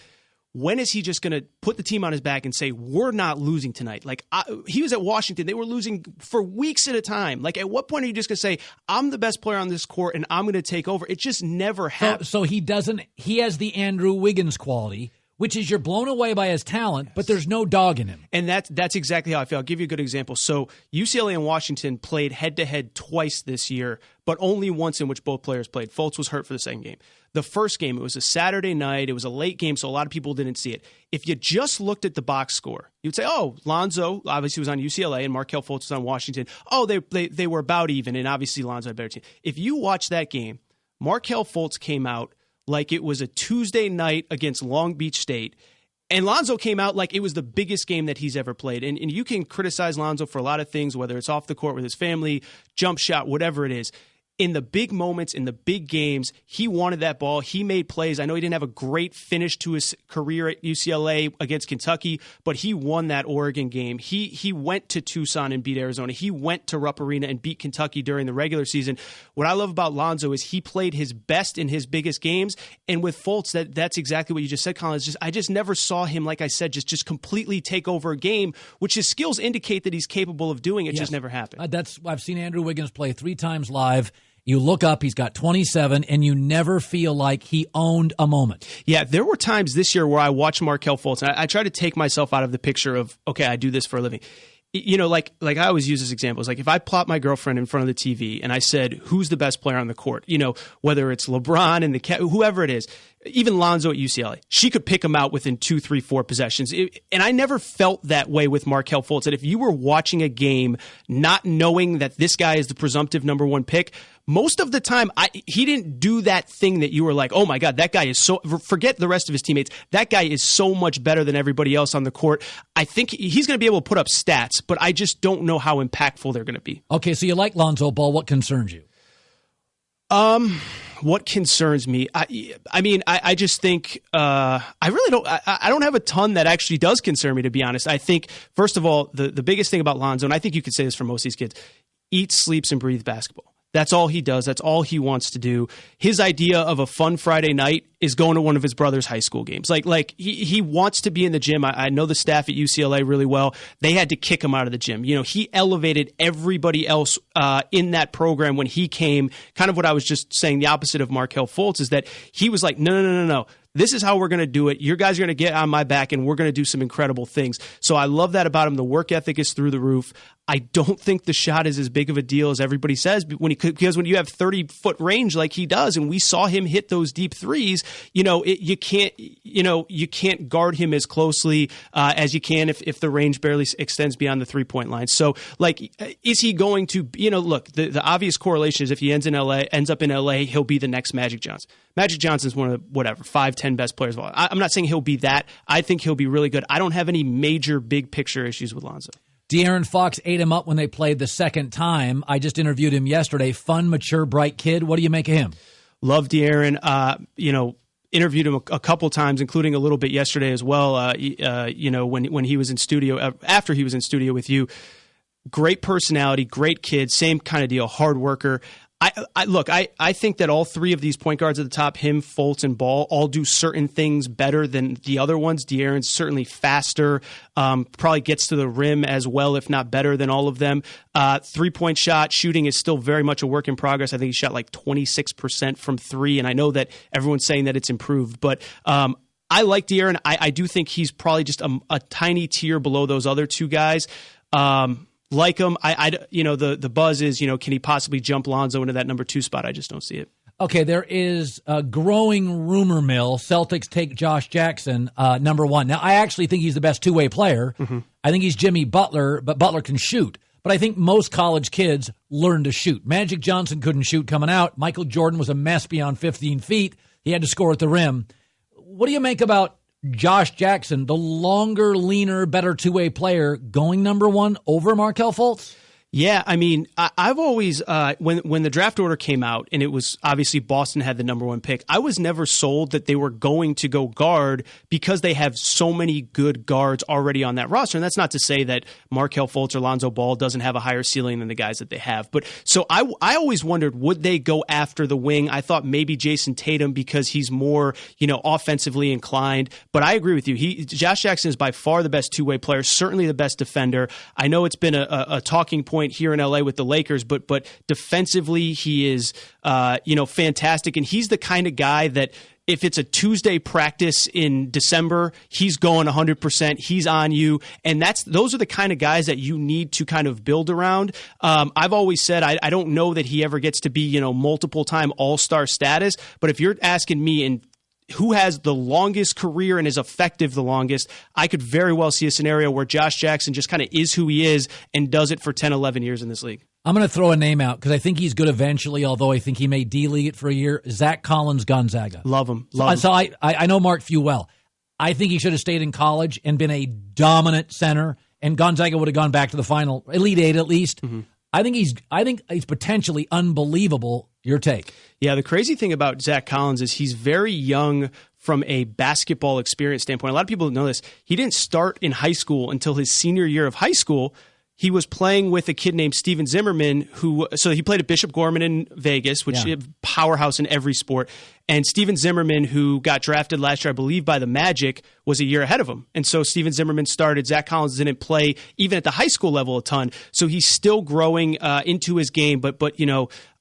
When is he just going to put the team on his back and say, we're not losing tonight? Like he was at Washington. They were losing for weeks at a time. Like at what point are you just going to say, I'm the best player on this court and I'm going to take over? It just never happened. So he has the Andrew Wiggins quality, which is you're blown away by his talent, but there's no dog in him. And that's exactly how I feel. I'll give you a good example. So UCLA and Washington played head-to-head twice this year, but only once in which both players played. Fultz was hurt for the second game. The first game, it was a Saturday night. It was a late game, so a lot of people didn't see it. If you just looked at the box score, you'd say, oh, Lonzo obviously was on UCLA and Markelle Fultz was on Washington. Oh, they were about even, and obviously Lonzo had a better team. If you watch that game, Markelle Fultz came out like it was a Tuesday night against Long Beach State, and Lonzo came out like it was the biggest game that he's ever played. And you can criticize Lonzo for a lot of things, whether it's off the court with his family, jump shot, whatever it is. In the big moments, in the big games, he wanted that ball. He made plays. I know he didn't have a great finish to his career at UCLA against Kentucky, but he won that Oregon game. He went to Tucson and beat Arizona. He went to Rupp Arena and beat Kentucky during the regular season. What I love about Lonzo is he played his best in his biggest games. And with Fultz, that's exactly what you just said, Colin. I just never saw him, like I said, just completely take over a game, which his skills indicate that he's capable of doing. It just never happened. I've seen Andrew Wiggins play 3 times live. You look up, he's got 27, and you never feel like he owned a moment. Yeah, there were times this year where I watched Markelle Fultz, and I try to take myself out of the picture of, okay, I do this for a living. You know, like I always use this example. It's like if I plot my girlfriend in front of the TV and I said, who's the best player on the court? You know, whether it's LeBron and whoever it is, even Lonzo at UCLA, she could pick him out within 2, 3, 4 possessions. And I never felt that way with Markelle Fultz, that if you were watching a game not knowing that this guy is the presumptive number 1 pick, most of the time, he didn't do that thing that you were like, oh my God, that guy is so, forget the rest of his teammates, that guy is so much better than everybody else on the court. I think he's going to be able to put up stats, but I just don't know how impactful they're going to be. Okay, so you like Lonzo Ball. What concerns you? What concerns me? I mean, I just think I really don't. I don't have a ton that actually does concern me, to be honest. I think, first of all, the biggest thing about Lonzo, and I think you could say this for most of these kids, eats, sleeps, and breathes basketball. That's all he does. That's all he wants to do. His idea of a fun Friday night is going to one of his brother's high school games. Like he wants to be in the gym. I know the staff at UCLA really well. They had to kick him out of the gym. You know, he elevated everybody else in that program when he came. Kind of what I was just saying, the opposite of Markelle Fultz, is that he was like, no. This is how we're going to do it. You guys are going to get on my back, and we're going to do some incredible things. So I love that about him. The work ethic is through the roof. I don't think the shot is as big of a deal as everybody says, because when you have 30-foot range like he does, and we saw him hit those deep threes, you can't guard him as closely as you can if the range barely extends beyond the 3-point line. So, is he going to? Look, the obvious correlation is if he ends up in LA, he'll be the next Magic Johnson. Magic Johnson's one of the 5, 10 best players of all. I'm not saying he'll be that. I think he'll be really good. I don't have any major big picture issues with Lonzo. De'Aaron Fox ate him up when they played the second time. I just interviewed him yesterday. Fun, mature, bright kid. What do you make of him? Love De'Aaron. Interviewed him a couple times, including a little bit yesterday as well. When he was in studio, after he was in studio with you. Great personality, great kid, same kind of deal, hard worker. I think that all 3 of these point guards at the top, him, Fultz, and Ball, all do certain things better than the other ones. De'Aaron's certainly faster, probably gets to the rim as well, if not better than all of them. 3-point shot shooting is still very much a work in progress. I think he shot like 26% from 3, and I know that everyone's saying that it's improved, but I like De'Aaron. I do think he's probably just a tiny tier below those other 2 guys. Like him, the buzz is, can he possibly jump Lonzo into that number 2 spot? I just don't see it. Okay, there is a growing rumor mill. Celtics take Josh Jackson, number 1. Now, I actually think he's the best two-way player. Mm-hmm. I think he's Jimmy Butler, but Butler can shoot. But I think most college kids learn to shoot. Magic Johnson couldn't shoot coming out. Michael Jordan was a mess beyond 15 feet. He had to score at the rim. What do you make about Josh Jackson, the longer, leaner, better two-way player, going number 1 over Markelle Fultz? Yeah, I mean, I've always, when the draft order came out, and it was obviously Boston had the number 1 pick, I was never sold that they were going to go guard because they have so many good guards already on that roster. And that's not to say that Markelle Fultz or Lonzo Ball doesn't have a higher ceiling than the guys that they have. But so I always wondered, would they go after the wing? I thought maybe Jason Tatum because he's more, offensively inclined. But I agree with you. Josh Jackson is by far the best two-way player, certainly the best defender. I know it's been a talking point here in LA with the Lakers, but defensively he is fantastic, and he's the kind of guy that if it's a Tuesday practice in December, he's going 100%. He's on you. And those are the kind of guys that you need to kind of build around. I've always said I don't know that he ever gets to be, multiple time all-star status. But if you're asking me in who has the longest career and is effective the longest, I could very well see a scenario where Josh Jackson just kind of is who he is and does it for 10, 11 years in this league. I'm going to throw a name out because I think he's good eventually, although I think he may D-League it for a year. Zach Collins, Gonzaga. Love him. So I know Mark Few well. I think he should have stayed in college and been a dominant center, and Gonzaga would have gone back to the final, Elite Eight at least. Mm-hmm. I think he's potentially unbelievable. Your take? Yeah, the crazy thing about Zach Collins is he's very young from a basketball experience standpoint. A lot of people don't know this. He didn't start in high school until his senior year of high school. He was playing with a kid named Steven Zimmerman, so he played at Bishop Gorman in Vegas, which is a powerhouse in every sport. And Steven Zimmerman, who got drafted last year, I believe, by the Magic, was a year ahead of him. And so Steven Zimmerman started. Zach Collins didn't play even at the high school level a ton. So he's still growing into his game. But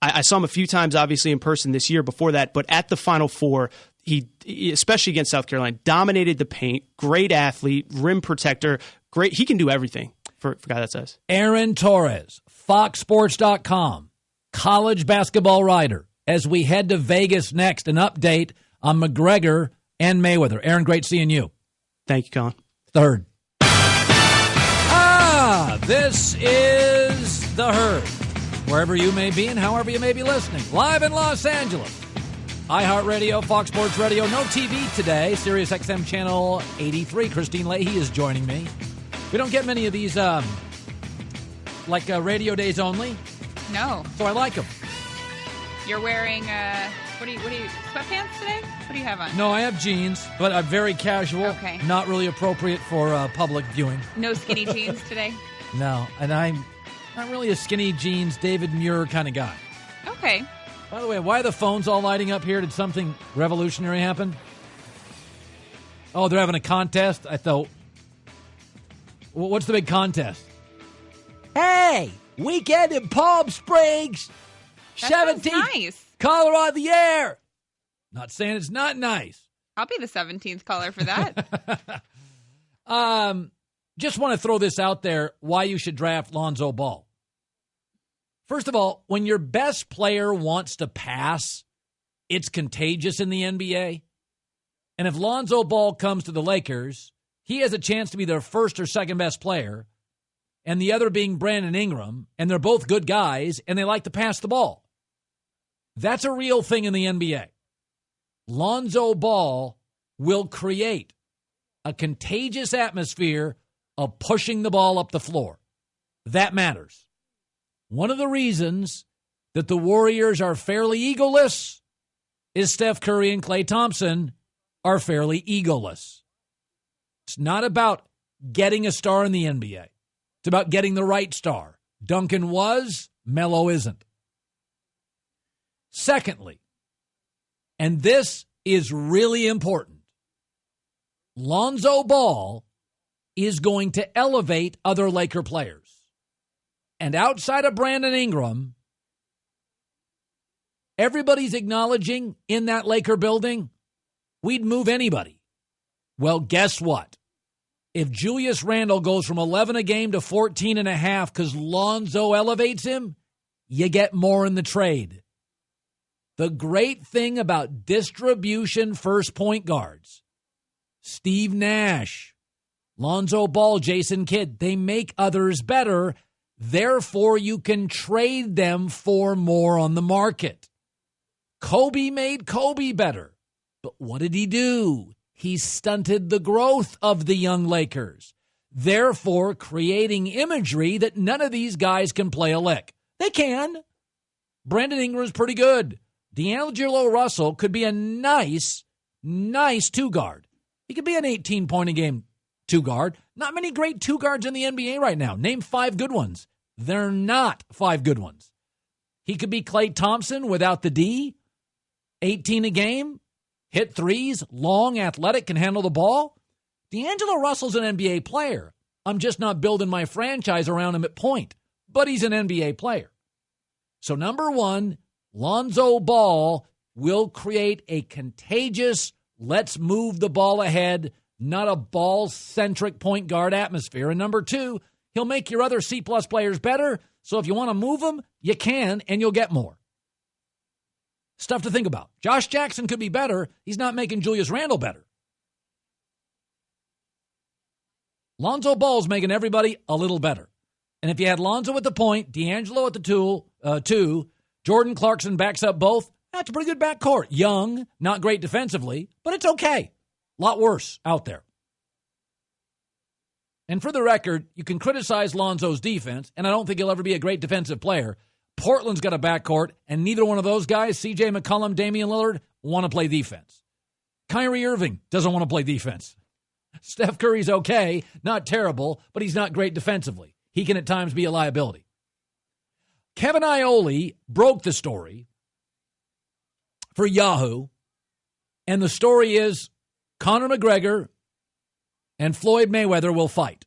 I saw him a few times, obviously, in person this year before that. But at the Final Four, he, especially against South Carolina, dominated the paint. Great athlete, rim protector. Great. He can do everything. For a guy that says. Aaron Torres, FoxSports.com, college basketball writer. As we head to Vegas next, an update on McGregor and Mayweather. Aaron, great seeing you. Thank you, Colin. Third. This is The Herd. Wherever you may be and however you may be listening. Live in Los Angeles. iHeartRadio, Fox Sports Radio. No TV today. Sirius XM Channel 83. Christine Leahy is joining me. We don't get many of these, radio days only. No. So I like them. You're wearing, what do you, sweatpants today? What do you have on? No, I have jeans, but I'm very casual. Okay. Not really appropriate for public viewing. No skinny jeans today? No, and I'm not really a skinny jeans, David Muir kind of guy. Okay. By the way, why are the phones all lighting up here? Did something revolutionary happen? Oh, they're having a contest? I thought... What's the big contest? Hey, weekend in Palm Springs. That 17th. Nice. Caller on the air. Not saying it's not nice. I'll be the 17th caller for that. Just want to throw this out there, why you should draft Lonzo Ball. First of all, when your best player wants to pass, it's contagious in the NBA. And if Lonzo Ball comes to the Lakers, he has a chance to be their first or second best player, and the other being Brandon Ingram, and they're both good guys, and they like to pass the ball. That's a real thing in the NBA. Lonzo Ball will create a contagious atmosphere of pushing the ball up the floor. That matters. One of the reasons that the Warriors are fairly egoless is Steph Curry and Klay Thompson are fairly egoless. It's not about getting a star in the NBA. It's about getting the right star. Duncan was, Melo isn't. Secondly, and this is really important, Lonzo Ball is going to elevate other Laker players. And outside of Brandon Ingram, everybody's acknowledging in that Laker building, we'd move anybody. Well, guess what? If Julius Randle goes from 11 a game to 14 and a half because Lonzo elevates him, you get more in the trade. The great thing about distribution first point guards, Steve Nash, Lonzo Ball, Jason Kidd, they make others better. Therefore, you can trade them for more on the market. Kobe made Kobe better. But what did he do? He stunted the growth of the young Lakers, therefore creating imagery that none of these guys can play a lick. They can. Brandon Ingram's pretty good. D'Angelo Russell could be a nice two-guard. He could be an 18-point-a-game two-guard. Not many great two-guards in the NBA right now. Name 5 good ones. They're not 5 good ones. He could be Klay Thompson without the D, 18 a game, hit threes, long, athletic, can handle the ball. D'Angelo Russell's an NBA player. I'm just not building my franchise around him at point, but he's an NBA player. So number one, Lonzo Ball will create a contagious, let's move the ball ahead, not a ball-centric point guard atmosphere. And number two, he'll make your other C-plus players better, so if you want to move them, you can, and you'll get more. Stuff to think about. Josh Jackson could be better. He's not making Julius Randle better. Lonzo Ball's making everybody a little better. And if you had Lonzo at the point, D'Angelo at the two, Jordan Clarkson backs up both, that's a pretty good backcourt. Young, not great defensively, but it's okay. A lot worse out there. And for the record, you can criticize Lonzo's defense, and I don't think he'll ever be a great defensive player. Portland's got a backcourt, and neither one of those guys, C.J. McCollum, Damian Lillard, want to play defense. Kyrie Irving doesn't want to play defense. Steph Curry's okay, not terrible, but he's not great defensively. He can at times be a liability. Kevin Iole broke the story for Yahoo, and the story is Conor McGregor and Floyd Mayweather will fight.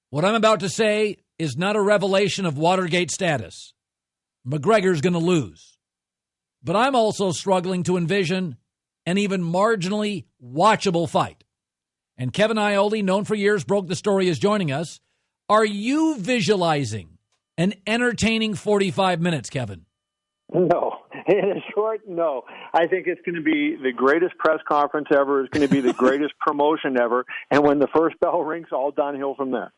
What I'm about to say is not a revelation of Watergate status. McGregor's going to lose. But I'm also struggling to envision an even marginally watchable fight. And Kevin Iole, known for years, broke the story, is joining us. Are you visualizing an entertaining 45 minutes, Kevin? No. In short, no. I think it's going to be the greatest press conference ever. It's going to be the greatest promotion ever. And when the first bell rings, all downhill from there.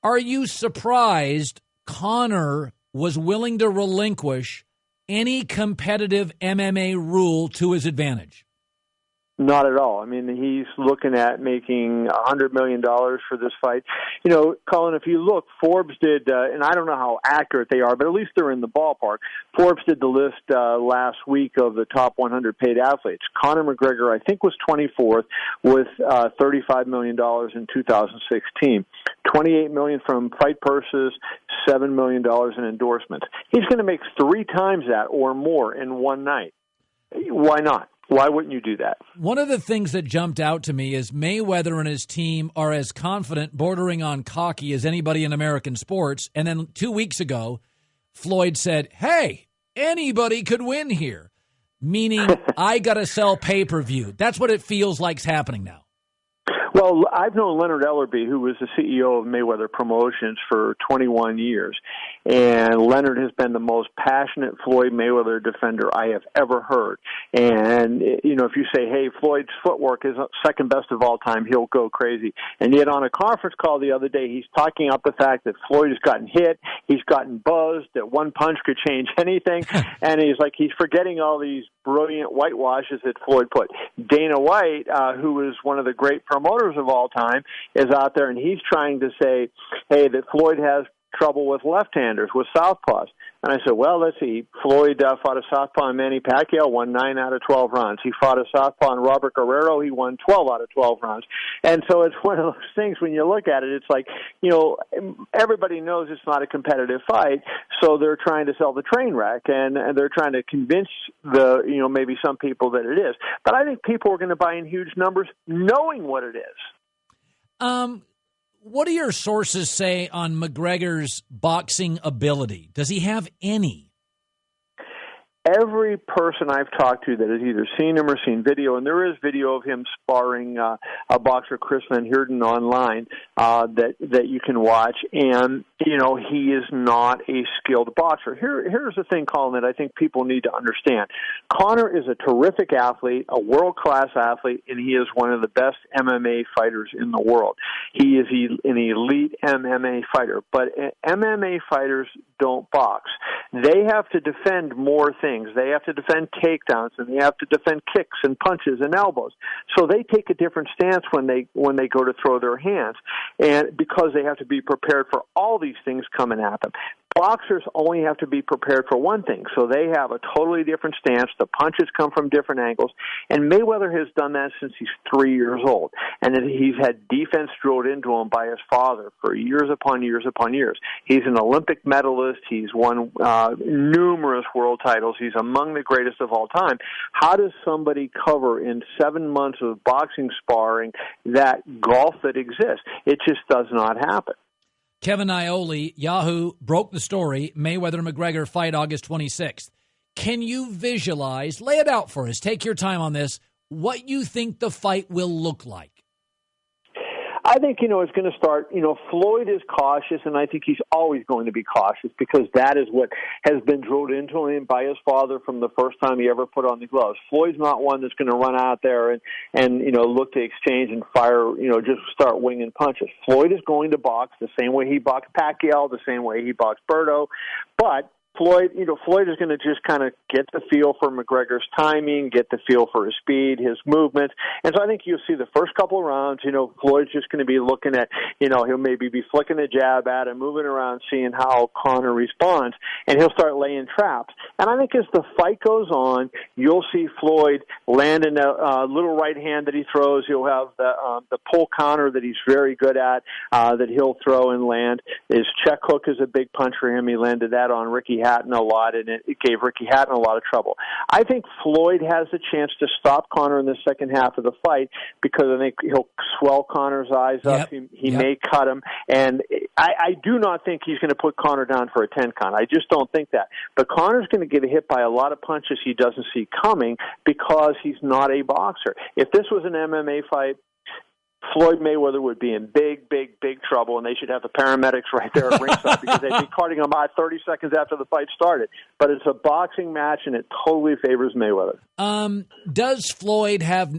Are you surprised Conor was willing to relinquish any competitive MMA rule to his advantage? Not at all. I mean, he's looking at making $100 million for this fight. You know, Colin, if you look, Forbes did, and I don't know how accurate they are, but at least they're in the ballpark. Forbes did the list last week of the top 100 paid athletes. Conor McGregor, I think, was 24th with $35 million in 2016. $28 million from fight purses, $7 million in endorsements. He's going to make 3 times that or more in one night. Why not? Why wouldn't you do that? One of the things that jumped out to me is Mayweather and his team are as confident, bordering on cocky, as anybody in American sports. And then 2 weeks ago, Floyd said, hey, anybody could win here, meaning I got to sell pay-per-view. That's what it feels like's happening now. Well, I've known Leonard Ellerbe, who was the CEO of Mayweather Promotions for 21 years, and Leonard has been the most passionate Floyd Mayweather defender I have ever heard. And, you know, if you say, hey, Floyd's footwork is second best of all time, he'll go crazy. And yet on a conference call the other day, he's talking up the fact that Floyd has gotten hit, he's gotten buzzed, that one punch could change anything, and he's forgetting all these brilliant whitewashes that Floyd put. Dana White, who is one of the great promoters of all time, is out there, and he's trying to say, hey, that Floyd has trouble with left-handers, with southpaws. And I said, well, let's see. Floyd fought a southpaw in Manny Pacquiao, won 9 out of 12 rounds. He fought a southpaw in Robert Guerrero. He won 12 out of 12 rounds. And so it's one of those things when you look at it, it's like, you know, everybody knows it's not a competitive fight, so they're trying to sell the train wreck, and they're trying to convince maybe some people that it is. But I think people are going to buy in huge numbers knowing what it is. What do your sources say on McGregor's boxing ability? Does he have any? Every person I've talked to that has either seen him or seen video, and there is video of him sparring a boxer, Chris Van Heerden, online that you can watch, and you know he is not a skilled boxer. Here's the thing, Colin, that I think people need to understand. Conor is a terrific athlete, a world-class athlete, and he is one of the best MMA fighters in the world. He is an elite MMA fighter, but MMA fighters don't box. They have to defend more things. They have to defend takedowns, and they have to defend kicks and punches and elbows. So they take a different stance when they go to throw their hands, and because they have to be prepared for all these things coming at them. Boxers only have to be prepared for one thing, so they have a totally different stance. The punches come from different angles, and Mayweather has done that since he's 3 years old, and he's had defense drilled into him by his father for years upon years upon years. He's an Olympic medalist. He's won numerous world titles. He's among the greatest of all time. How does somebody cover in 7 months of boxing sparring that gulf that exists? It just does not happen. Kevin Iole, Yahoo, broke the story. Mayweather-McGregor fight August 26th. Can you visualize, lay it out for us, take your time on this, what you think the fight will look like? I think, it's going to start, Floyd is cautious, and I think he's always going to be cautious because that is what has been drilled into him by his father from the first time he ever put on the gloves. Floyd's not one that's going to run out there and look to exchange and fire, just start winging punches. Floyd is going to box the same way he boxed Pacquiao, the same way he boxed Berto, but Floyd is going to just kind of get the feel for McGregor's timing, get the feel for his speed, his movement. And so I think you'll see the first couple of rounds, Floyd's just going to be looking at, he'll maybe be flicking a jab at him, moving around, seeing how Conor responds, and he'll start laying traps. And I think as the fight goes on, you'll see Floyd land in a little right hand that he throws. He'll have the pull counter that he's very good at, that he'll throw and land. His check hook is a big punch for him. He landed that on Ricky Hatton a lot, and it gave Ricky Hatton a lot of trouble. I think Floyd has a chance to stop Conor in the second half of the fight because I think he'll swell Conor's eyes up. He may cut him, and I do not think he's going to put Conor down for a 10 count. I just don't think that. But Conor's going to get hit by a lot of punches he doesn't see coming because he's not a boxer. If this was an MMA fight, Floyd Mayweather would be in big, big, big trouble, and they should have the paramedics right there at ringside because they'd be carting him out 30 seconds after the fight started. But it's a boxing match, and it totally favors Mayweather. Does Floyd have,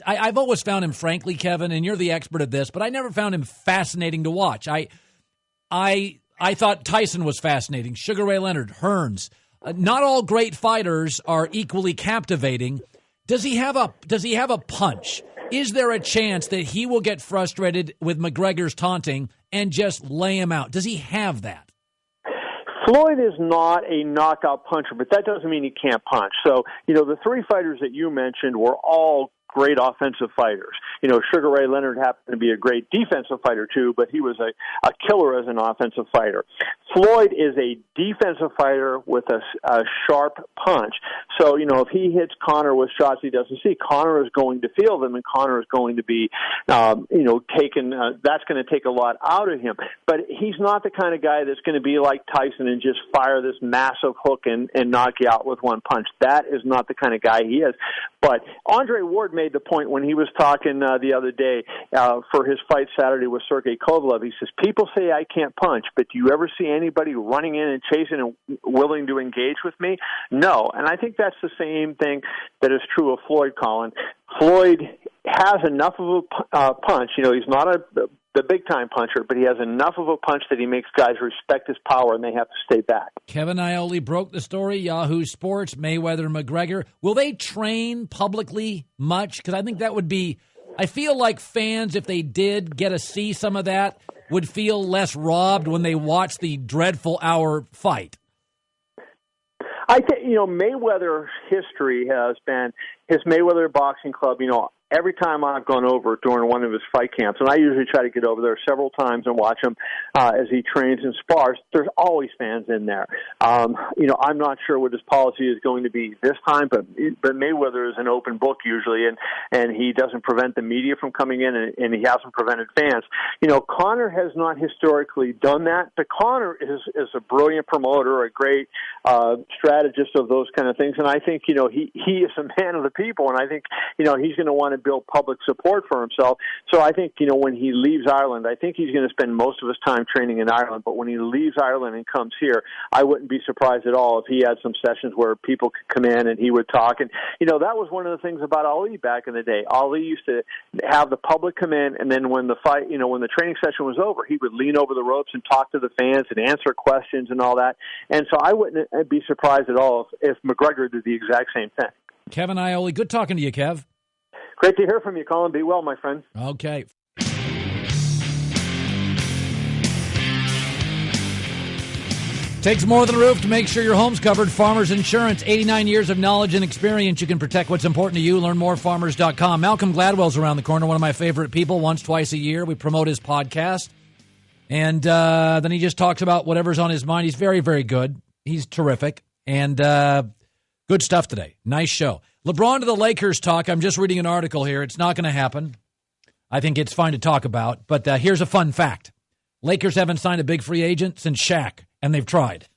I've always found him, frankly, Kevin, and you're the expert at this, but I never found him fascinating to watch. I thought Tyson was fascinating, Sugar Ray Leonard, Hearns. Not all great fighters are equally captivating. Does he have a punch? Is there a chance that he will get frustrated with McGregor's taunting and just lay him out? Does he have that? Floyd is not a knockout puncher, but that doesn't mean he can't punch. So, the three fighters that you mentioned were all great offensive fighters. Sugar Ray Leonard happened to be a great defensive fighter too, but he was a killer as an offensive fighter. Floyd is a defensive fighter with a sharp punch. So, if he hits Conor with shots he doesn't see, Conor is going to feel them, and Conor is going to be, taken. That's going to take a lot out of him. But he's not the kind of guy that's going to be like Tyson and just fire this massive hook and knock you out with one punch. That is not the kind of guy he is. But Andre Ward made the point when he was talking the other day for his fight Saturday with Sergey Kovalev. He says, people say I can't punch, but do you ever see anybody running in and chasing and willing to engage with me? No. And I think that's the same thing that is true of Floyd, Colin. Floyd has enough of a punch. He's not the big-time puncher, but he has enough of a punch that he makes guys respect his power, and they have to stay back. Kevin Iole broke the story, Yahoo Sports, Mayweather, McGregor. Will they train publicly much? Because I think that would be – I feel like fans, if they did get to see some of that, would feel less robbed when they watch the dreadful hour fight. I think, Mayweather's history has been his Mayweather Boxing Club, every time I've gone over during one of his fight camps, and I usually try to get over there several times and watch him as he trains and spars, there's always fans in there. I'm not sure what his policy is going to be this time, but Mayweather is an open book usually, and he doesn't prevent the media from coming in, and he hasn't prevented fans. Conor has not historically done that, but Conor is a brilliant promoter, a great strategist of those kind of things, and I think, he is a man of the people, and I think, he's going to want to build public support for himself. So I think, when he leaves Ireland, I think he's going to spend most of his time training in Ireland. But when he leaves Ireland and comes here, I wouldn't be surprised at all if he had some sessions where people could come in and he would talk. And, that was one of the things about Ali back in the day. Ali used to have the public come in, and then when the fight, when the training session was over, he would lean over the ropes and talk to the fans and answer questions and all that. And so I wouldn't be surprised at all if McGregor did the exact same thing. Kevin Iole, good talking to you, Kev. Great to hear from you, Colin. Be well, my friend. Okay. Takes more than a roof to make sure your home's covered. Farmers Insurance, 89 years of knowledge and experience. You can protect what's important to you. Learn more at farmers.com. Malcolm Gladwell's around the corner, one of my favorite people, once, twice a year. We promote his podcast. And then he just talks about whatever's on his mind. He's very, very good. He's terrific. And good stuff today. Nice show. LeBron to the Lakers talk. I'm just reading an article here. It's not going to happen. I think it's fine to talk about. But here's a fun fact. Lakers haven't signed a big free agent since Shaq, and they've tried.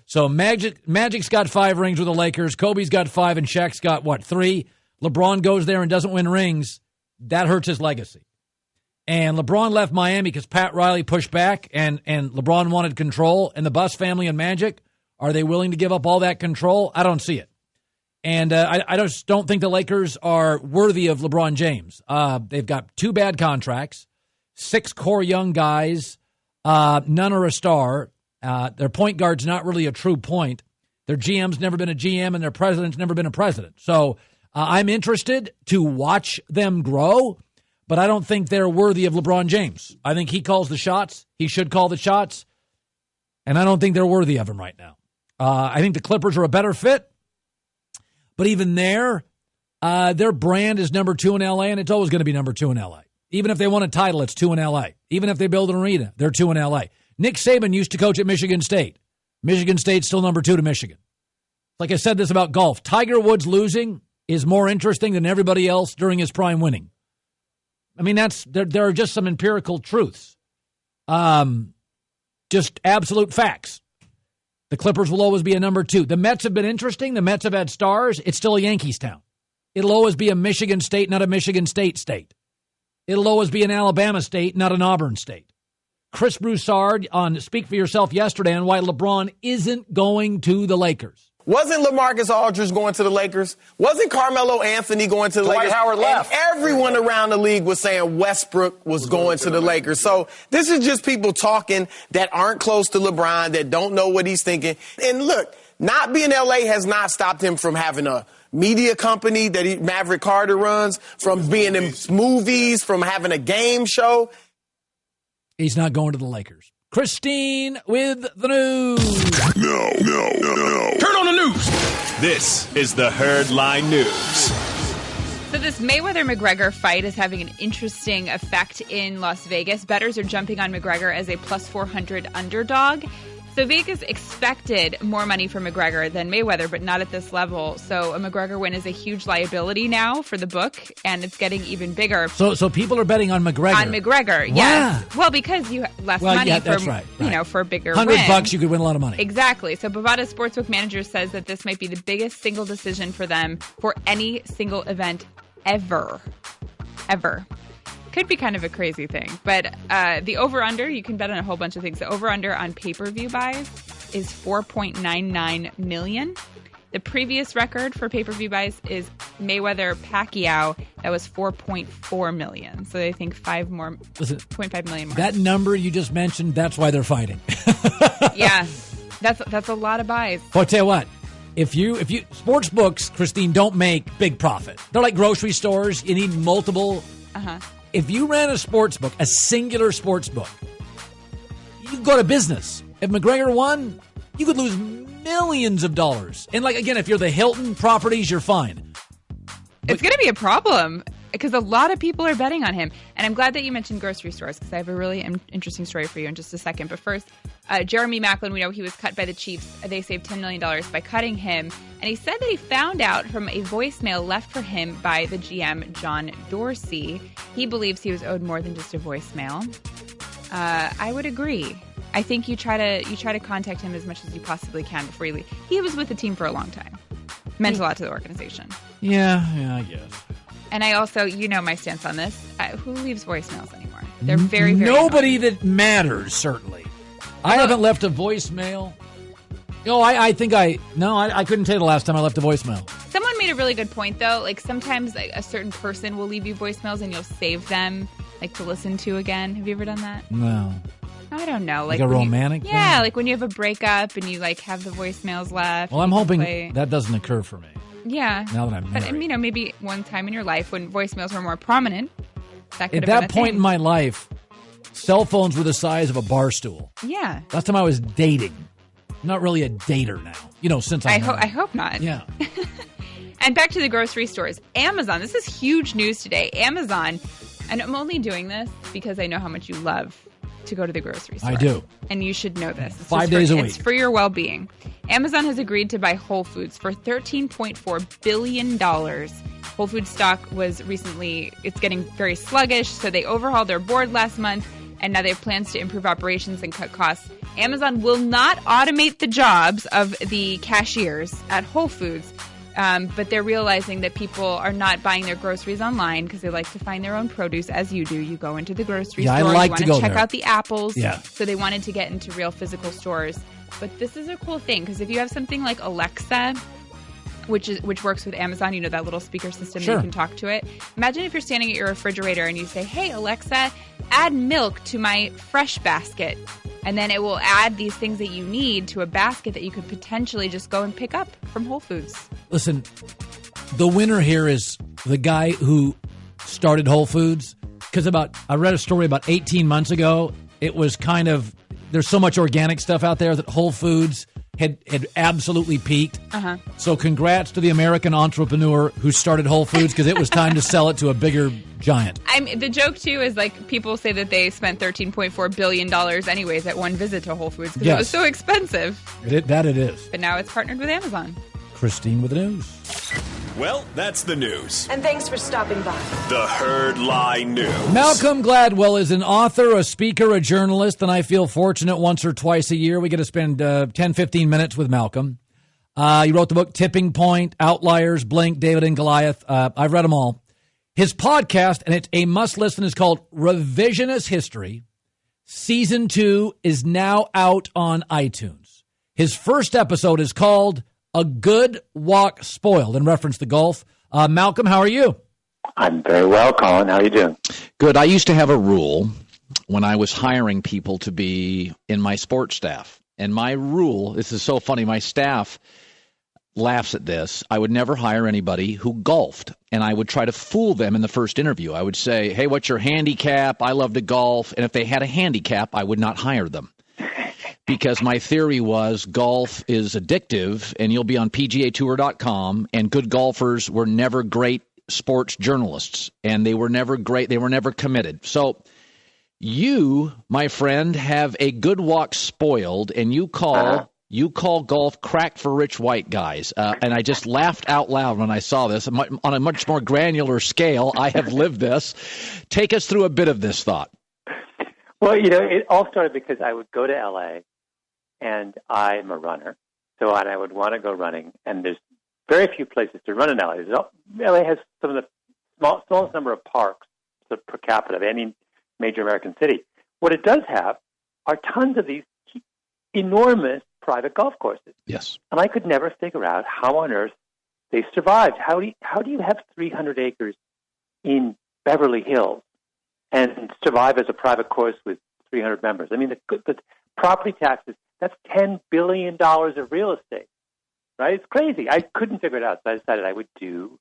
So Magic's got 5 rings with the Lakers. Kobe's got 5, and Shaq's got, 3? LeBron goes there and doesn't win rings. That hurts his legacy. And LeBron left Miami because Pat Riley pushed back, and LeBron wanted control. And the Buss family and Magic, are they willing to give up all that control? I don't see it. And I just don't think the Lakers are worthy of LeBron James. They've got 2 bad contracts, 6 core young guys. None are a star. Their point guard's not really a true point. Their GM's never been a GM, and their president's never been a president. So I'm interested to watch them grow, but I don't think they're worthy of LeBron James. I think he calls the shots. He should call the shots, and I don't think they're worthy of him right now. I think the Clippers are a better fit, but even there, their brand is number 2 in L.A., and it's always going to be number 2 in L.A. Even if they won a title, it's 2 in L.A. Even if they build an arena, they're 2 in L.A. Nick Saban used to coach at Michigan State. Michigan State's still number 2 to Michigan. Like I said this about golf, Tiger Woods losing is more interesting than everybody else during his prime winning. I mean, there are just some empirical truths. Just absolute facts. The Clippers will always be a number 2. The Mets have been interesting. The Mets have had stars. It's still a Yankees town. It'll always be a Michigan State, not a Michigan State state. It'll always be an Alabama state, not an Auburn state. Chris Broussard on Speak for Yourself yesterday on why LeBron isn't going to the Lakers. Wasn't LaMarcus Aldridge going to the Lakers? Wasn't Carmelo Anthony going to the Lakers? Howard left. And everyone around the league was saying Westbrook was going to the Lakers. So this is just people talking that aren't close to LeBron, that don't know what he's thinking. And look, not being L.A. has not stopped him from having a media company that Maverick Carter runs, from being in movies, from having a game show. He's not going to the Lakers. Christine with the news. No. Turn on the news. This is the Herdline News. So this Mayweather-McGregor fight is having an interesting effect in Las Vegas. Bettors are jumping on McGregor as a plus 400 underdog. So Vegas expected more money from McGregor than Mayweather, but not at this level. So a McGregor win is a huge liability now for the book, and it's getting even bigger. So people are betting on McGregor. On McGregor, yes. Well, because you have less money for a bigger win. $100, you could win a lot of money. Exactly. So Bovada Sportsbook manager says that this might be the biggest single decision for them for any single event ever. Could be kind of a crazy thing, but the over-under, you can bet on a whole bunch of things. The over-under on pay-per-view buys is 4.99 million. The previous record for pay-per-view buys is Mayweather-Pacquiao. That was 4.4 million. So they think 0.5 million more. That number you just mentioned, that's why they're fighting. Yeah, that's a lot of buys. Well, I'll tell you what. If you sports books, Christine, don't make big profit. They're like grocery stores. You need multiple. If you ran a sports book, a singular sports book, you could go to business. If McGregor won, you could lose millions of dollars. And again, if you're the Hilton Properties, you're fine. It's going to be a problem because a lot of people are betting on him. And I'm glad that you mentioned grocery stores because I have a really interesting story for you in just a second. But first, Jeremy Maclin, we know he was cut by the Chiefs. They saved $10 million by cutting him. And he said that he found out from a voicemail left for him by the GM, John Dorsey. He believes he was owed more than just a voicemail. I would agree. I think you try to contact him as much as you possibly can before you leave. He was with the team for a long time. Meant a lot to the organization. Yeah, I guess. And I also, my stance on this. Who leaves voicemails anymore? They're very, very nobody annoying. That matters, certainly. I haven't left a voicemail. I couldn't tell you the last time I left a voicemail. Someone made a really good point, though. Sometimes a certain person will leave you voicemails and you'll save them, to listen to again. Have you ever done that? No. I don't know. Like a romantic thing? Yeah, like when you have a breakup and you, have the voicemails left. Well, I'm hoping that doesn't occur for me. Yeah. Now that I'm married. But, maybe one time in your life when voicemails were more prominent, that could At have that been a point thing. in my life, cell phones were the size of a bar stool. Yeah. Last time I was dating. I'm not really a dater now. Since I hope not. Yeah. And back to the grocery stores. Amazon. This is huge news today. Amazon, and I'm only doing this because I know how much you love to go to the grocery store. I do. And you should know this. It's 5 days a week. It's for your well-being. Amazon has agreed to buy Whole Foods for $13.4 billion. Whole Foods stock was recently, it's getting very sluggish, so they overhauled their board last month. and now they have plans to improve operations and cut costs. Amazon will not automate the jobs of the cashiers at Whole Foods, but they're realizing that people are not buying their groceries online because they like to find their own produce, as you do. You go into the grocery store, I like you want to to go check there. out the apples. Yeah. So they wanted to get into real physical stores. But this is a cool thing because if you have something like Alexa, which works with Amazon, you know, that little speaker system that you can talk to it. Imagine if you're standing at your refrigerator and you say, "Hey, Alexa, add milk to my fresh basket." And then it will add these things that you need to a basket that you could potentially just go and pick up from Whole Foods. Listen, the winner here is the guy who started Whole Foods. Because I read a story about 18 months ago. It was kind of, there's so much organic stuff out there that Whole Foods had absolutely peaked. Uh-huh. So congrats to the American entrepreneur who started Whole Foods because it was time to sell it to a bigger giant. The joke, too, is like people say that they spent $13.4 billion anyways at one visit to Whole Foods because it was so expensive. It is. But now it's partnered with Amazon. Christine with the news. Well, that's the news. And thanks for stopping by. The Herd Lie News. Malcolm Gladwell is an author, a speaker, a journalist, and I feel fortunate once or twice a year we get to spend 10, 15 minutes with Malcolm. He wrote the book Tipping Point, Outliers, Blink, David and Goliath. I've read them all. His podcast, and it's a must-listen, is called Revisionist History. Season 2 is now out on iTunes. His first episode is called A Good Walk Spoiled, in reference to golf. Malcolm, how are you? I'm very well, Colin. How are you doing? Good. I used to have a rule when I was hiring people to be in my sports staff. And my rule, this is so funny, my staff laughs at this. I would never hire anybody who golfed. And I would try to fool them in the first interview. I would say, hey, what's your handicap? I love to golf. And if they had a handicap, I would not hire them. Because my theory was golf is addictive, and you'll be on PGAtour.com, and good golfers were never great sports journalists, and they were never great. They were never committed. So you, my friend, have a good walk spoiled, and you call golf crack for rich white guys. And I just laughed out loud when I saw this. On a much more granular scale, I have lived this. Take us through a bit of this thought. Well, it all started because I would go to L.A., and I'm a runner, so I would want to go running, and there's very few places to run in L.A. L.A. has some of the smallest number of parks per capita of any major American city. What it does have are tons of these enormous private golf courses. Yes. And I could never figure out how on earth they survived. How do you have 300 acres in Beverly Hills and survive as a private course with 300 members? I mean, the property taxes, that's $10 billion of real estate, right? It's crazy. I couldn't figure it out, so I decided I would do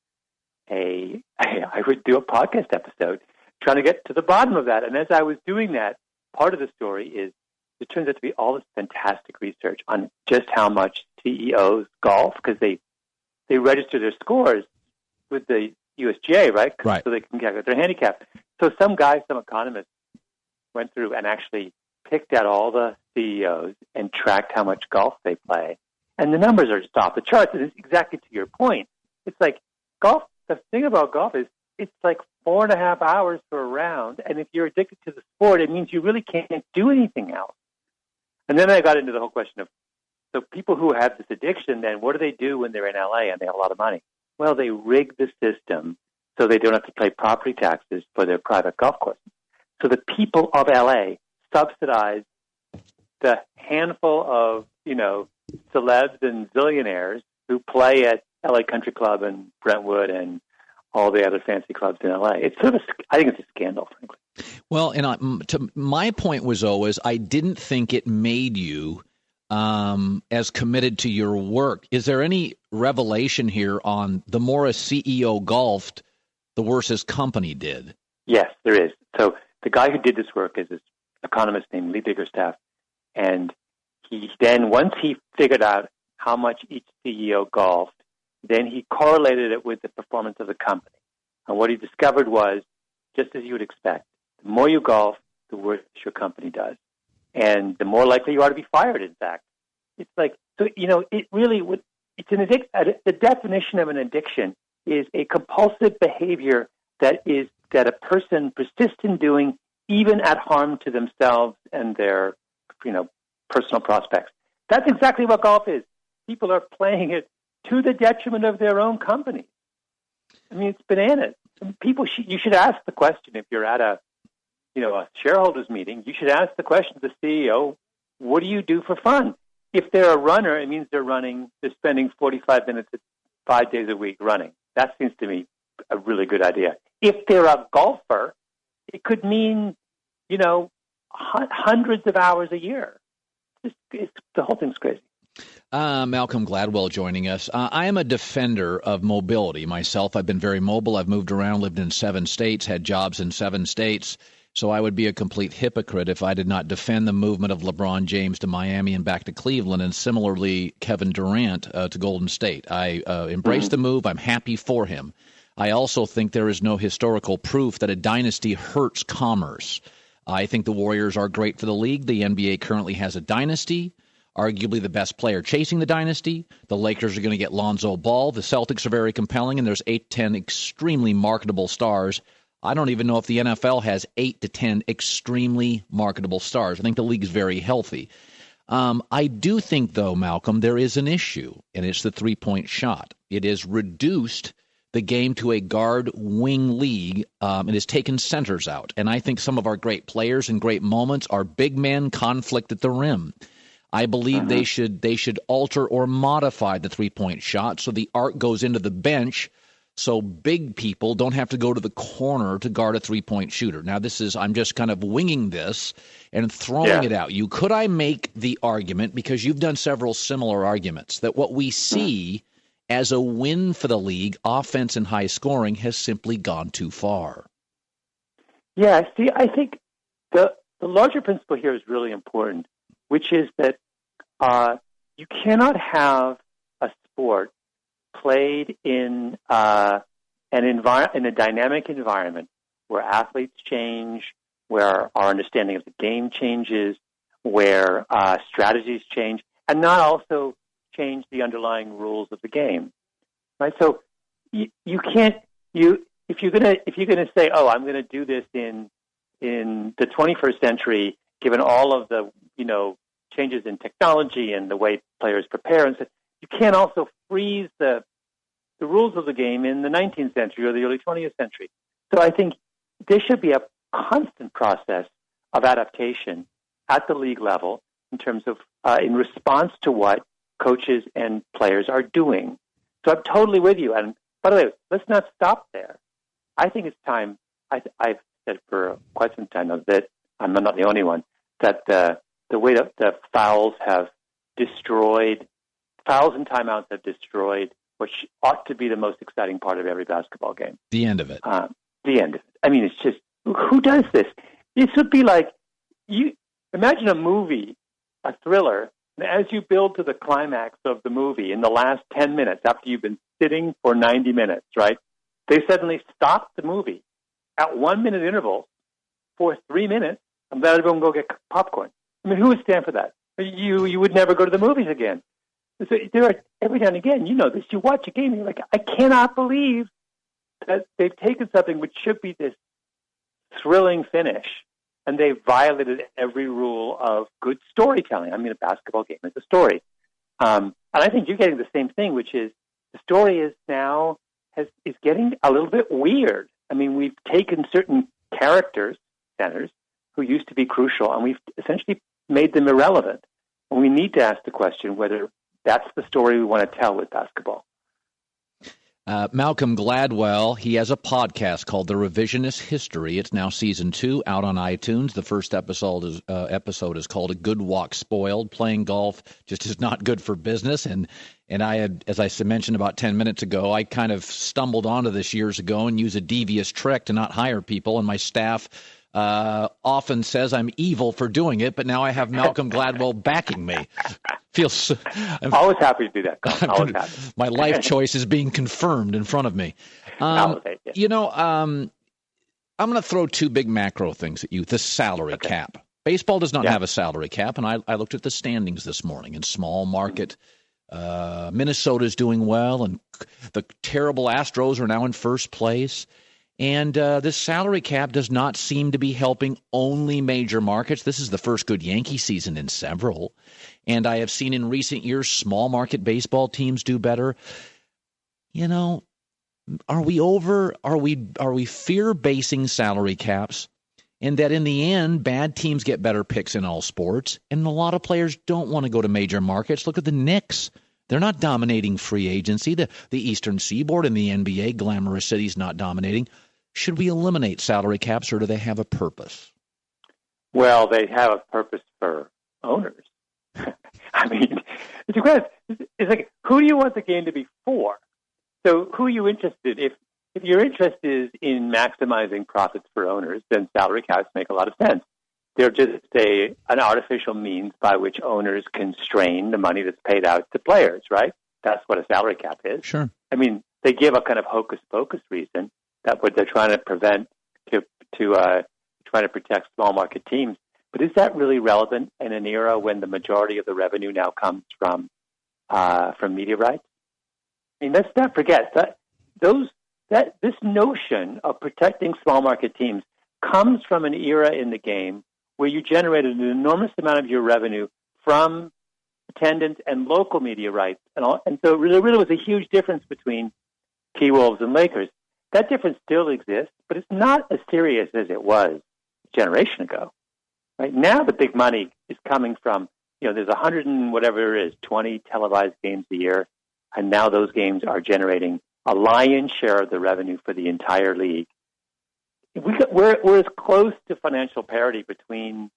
a podcast episode trying to get to the bottom of that. And as I was doing that, part of the story is it turns out to be all this fantastic research on just how much CEOs golf, because they register their scores with the USGA, right? Right. So they can calculate their handicap. So some economist went through and actually picked out all the CEOs and tracked how much golf they play. And the numbers are just off the charts. And it's exactly to your point. It's like golf, the thing about golf is it's like 4.5 hours for a round. And if you're addicted to the sport, it means you really can't do anything else. And then I got into the whole question of, so people who have this addiction, then what do they do when they're in LA and they have a lot of money? Well, they rig the system so they don't have to pay property taxes for their private golf courses. So the people of LA subsidize the handful of, celebs and zillionaires who play at LA Country Club and Brentwood and all the other fancy clubs in LA. It's I think it's a scandal, frankly. Well, and my point was always I didn't think it made you as committed to your work. Is there any revelation here on the more a CEO golfed, the worse his company did? Yes, there is. So the guy who did this work is this economist named Lee Biggerstaff, and he then, once he figured out how much each CEO golfed, then he correlated it with the performance of the company. And what he discovered was, just as you would expect, the more you golf, the worse your company does. And the more likely you are to be fired, in fact. It's like, so, it really would, it's an addiction. The definition of an addiction is a compulsive behavior that a person persists in doing even at harm to themselves and their, personal prospects. That's exactly what golf is. People are playing it to the detriment of their own company. I mean, it's bananas. You should ask the question if you're at a shareholders meeting. You should ask the question to the CEO, what do you do for fun? If they're a runner, it means they're spending 45 minutes 5 days a week running. That seems to me a really good idea. If they're a golfer, it could mean, hundreds of hours a year. The whole thing's crazy. Malcolm Gladwell joining us. I am a defender of mobility myself. I've been very mobile. I've moved around, lived in 7 states, had jobs in 7 states. So I would be a complete hypocrite if I did not defend the movement of LeBron James to Miami and back to Cleveland, and similarly Kevin Durant to Golden State. I embrace the move. I'm happy for him. I also think there is no historical proof that a dynasty hurts commerce. I think the Warriors are great for the league. The NBA currently has a dynasty, arguably the best player chasing the dynasty. The Lakers are going to get Lonzo Ball. The Celtics are very compelling, and there's 8 to 10 extremely marketable stars. I don't even know if the NFL has 8 to 10 extremely marketable stars. I think the league is very healthy. I do think, though, Malcolm, there is an issue, and it's the three-point shot. It has reduced the game to a guard-wing league. It has taken centers out. And I think some of our great players and great moments are big man conflict at the rim. I believe they should alter or modify the three-point shot so the arc goes into the bench so big people don't have to go to the corner to guard a three-point shooter. Now, I'm just kind of winging this and throwing it out. Could I make the argument, because you've done several similar arguments, that what we see as a win for the league, offense and high scoring, has simply gone too far? Yeah, see, I think the larger principle here is really important, which is that you cannot have a sport played in a dynamic environment where athletes change, where our understanding of the game changes, where strategies change, and not also change the underlying rules of the game, right? So you can't if you're gonna say, oh, I'm gonna do this in the 21st century, given all of the changes in technology and the way players prepare, and so you can't also freeze the rules of the game in the 19th century or the early 20th century. So I think there should be a constant process of adaptation at the league level in terms of in response to what coaches and players are doing. So I'm totally with you. And by the way, let's not stop there. I think it's time. I've said for quite some time now that I'm not the only one, that the way that the fouls and timeouts have destroyed what ought to be the most exciting part of every basketball game. The end of it. The end of it. I mean, it's just, who does this? This would be like, you imagine a movie, a thriller, and as you build to the climax of the movie in the last 10 minutes, after you've been sitting for 90 minutes, right? They suddenly stop the movie at 1 minute intervals for 3 minutes and let everyone go get popcorn. I mean, who would stand for that? You would never go to the movies again. So there are, every now and again, this, you watch a game and you're like, I cannot believe that they've taken something which should be this thrilling finish and they've violated every rule of good storytelling. I mean, a basketball game is a story. And I think you're getting the same thing, which is the story is now is getting a little bit weird. I mean, we've taken certain characters, centers, who used to be crucial, and we've essentially made them irrelevant. And we need to ask the question whether that's the story we want to tell with basketball. Malcolm Gladwell, he has a podcast called The Revisionist History. It's now season 2 out on iTunes. The first episode is called A Good Walk Spoiled. Playing golf just is not good for business. And I had, as I mentioned about 10 minutes ago, I kind of stumbled onto this years ago and used a devious trick to not hire people. And my staff often says I'm evil for doing it, but now I have Malcolm Gladwell backing me. I'm always happy to do that. Always happy. My life choice is being confirmed in front of me. I'm going to throw 2 big macro things at you. The salary cap. Baseball does not have a salary cap, and I looked at the standings this morning in small market. Minnesota's doing well, and the terrible Astros are now in first place. And this salary cap does not seem to be helping only major markets. This is the first good Yankee season in several. And I have seen in recent years small market baseball teams do better. You know, are we fear-basing salary caps? And that in the end, bad teams get better picks in all sports. And a lot of players don't want to go to major markets. Look at the Knicks. They're not dominating free agency. The Eastern Seaboard and the NBA, glamorous cities, not dominating. Should we eliminate salary caps, or do they have a purpose? Well, they have a purpose for owners. I mean, it's like, who do you want the game to be for? So who are you interested in? If your interest is in maximizing profits for owners, then salary caps make a lot of sense. They're just an artificial means by which owners constrain the money that's paid out to players, right? That's what a salary cap is. Sure. I mean, they give a kind of hocus-pocus reason that what they're trying to prevent to try to protect small market teams. But is that really relevant in an era when the majority of the revenue now comes from media rights? I mean, let's not forget that this notion of protecting small market teams comes from an era in the game where you generated an enormous amount of your revenue from attendance and local media rights. And so there really was a huge difference between T-Wolves and Lakers. That difference still exists, but it's not as serious as it was a generation ago. Right now, the big money is coming from, there's 100 and whatever it is, 20 televised games a year, and now those games are generating a lion's share of the revenue for the entire league. We're as close to financial parity between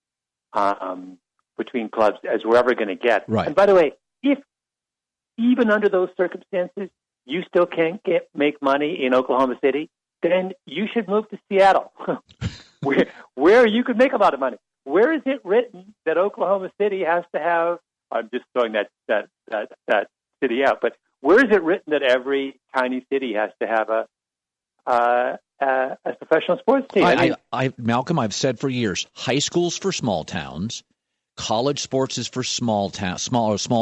clubs as we're ever going to get. Right. And by the way, if even under those circumstances you still can't make money in Oklahoma City, then you should move to Seattle, where you could make a lot of money. Where is it written that Oklahoma City has to have? I'm just throwing that city out, but where is it written that every tiny city has to have a professional sports team? Malcolm, I've said for years, high schools for small towns, college sports is for small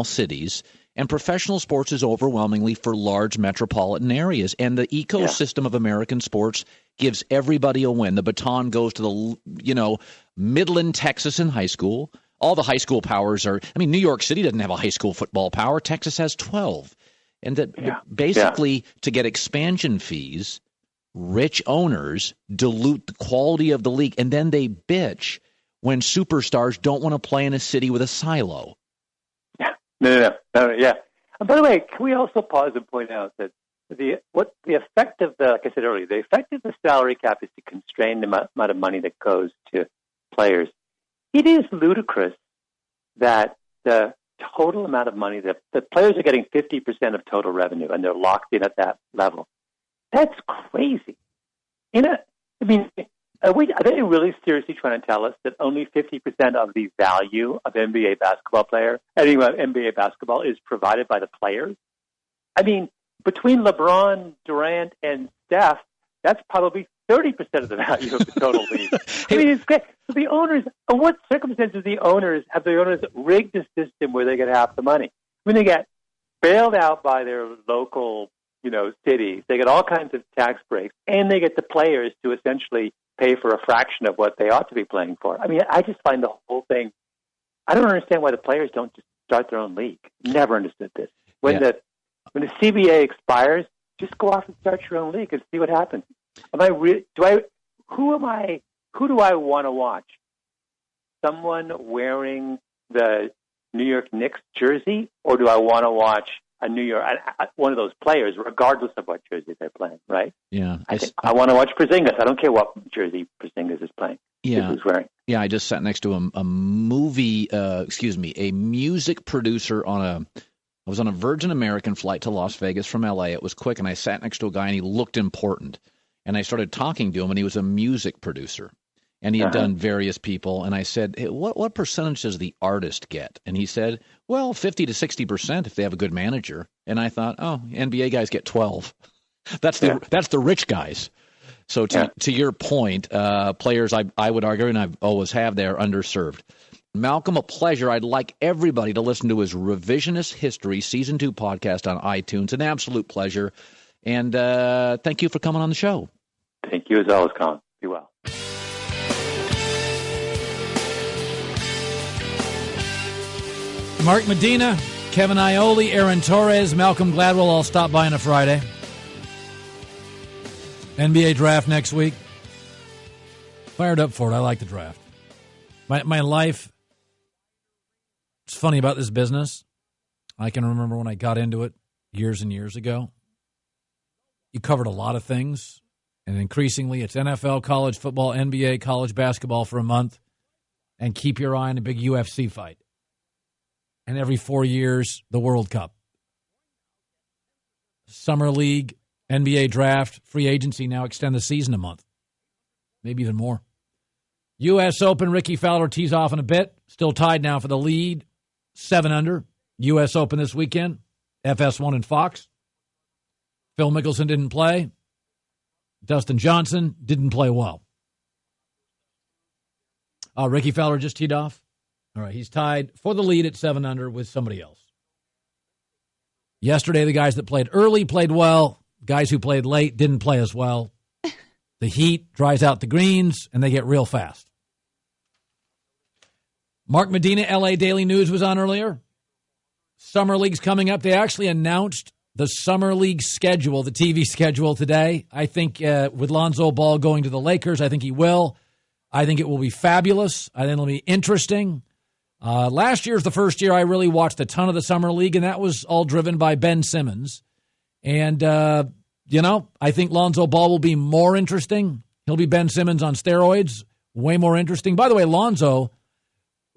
cities, and professional sports is overwhelmingly for large metropolitan areas. And the ecosystem of American sports gives everybody a win. The baton goes to the Midland, Texas in high school. All the high school powers New York City doesn't have a high school football power. Texas has 12. And basically, to get expansion fees, rich owners dilute the quality of the league, and then they bitch when superstars don't want to play in a city with a silo. Yeah. No. Yeah. And by the way, can we also pause and point out that the effect of like I said earlier, the effect of the salary cap is to constrain the amount of money that goes to players. It is ludicrous that the total amount of money that the players are getting 50% of total revenue, and they're locked in at that level. That's crazy. Are they really seriously trying to tell us that only 50% of the value of NBA basketball is provided by the players? I mean, between LeBron, Durant, and Steph, that's probably 30% of the value of the total league. I mean, it's great. So the owners, in what circumstances have the owners rigged a system where they get half the money? When they get bailed out by their local, cities, they get all kinds of tax breaks, and they get the players to essentially pay for a fraction of what they ought to be playing for. I mean, I just find the whole thing. I don't understand why the players don't just start their own league. Never understood this. When the CBA expires, just go off and start your own league and see what happens. Who do I want to watch? Someone wearing the New York Knicks jersey, or do I want to watch one of those players, regardless of what jersey they're playing? Right? Yeah. I want to watch Porzingis. I don't care what jersey Porzingis is playing. Yeah. Who's wearing? Yeah. I just sat next to a music producer I was on a Virgin American flight to Las Vegas from LA. It was quick, and I sat next to a guy, and he looked important. And I started talking to him, and he was a music producer. And he had done various people. And I said, hey, what percentage does the artist get? And he said, well, 50 to 60% if they have a good manager. And I thought, NBA guys get 12. That's the rich guys. So to your point, players, I would argue, and I always have, they're underserved. Malcolm, a pleasure. I'd like everybody to listen to his Revisionist History Season 2 podcast on iTunes. An absolute pleasure. And thank you for coming on the show. Thank you as always, Colin. Be well. Mark Medina, Kevin Iole, Aaron Torres, Malcolm Gladwell all stop by on a Friday. NBA draft next week. Fired up for it. I like the draft. My life, it's funny about this business. I can remember when I got into it years and years ago. You covered a lot of things, and increasingly it's NFL, college football, NBA, college basketball for a month, and keep your eye on a big UFC fight. And every 4 years, the World Cup. Summer League, NBA draft, free agency now extend the season a month. Maybe even more. U.S. Open, Ricky Fowler tees off in a bit. Still tied now for the lead. 7 under. U.S. Open this weekend. FS1 and Fox. Phil Mickelson didn't play. Dustin Johnson didn't play well. Ricky Fowler just teed off. All right, he's tied for the lead at 7 under with somebody else. Yesterday, the guys that played early played well. Guys who played late didn't play as well. The heat dries out the greens, and they get real fast. Mark Medina, LA Daily News, was on earlier. Summer League's coming up. They actually announced the Summer League schedule, the TV schedule today. I think with Lonzo Ball going to the Lakers, I think he will. I think it will be fabulous. I think it'll be interesting. Last year's the first year I really watched a ton of the Summer League, and that was all driven by Ben Simmons. And, I think Lonzo Ball will be more interesting. He'll be Ben Simmons on steroids, way more interesting. By the way, Lonzo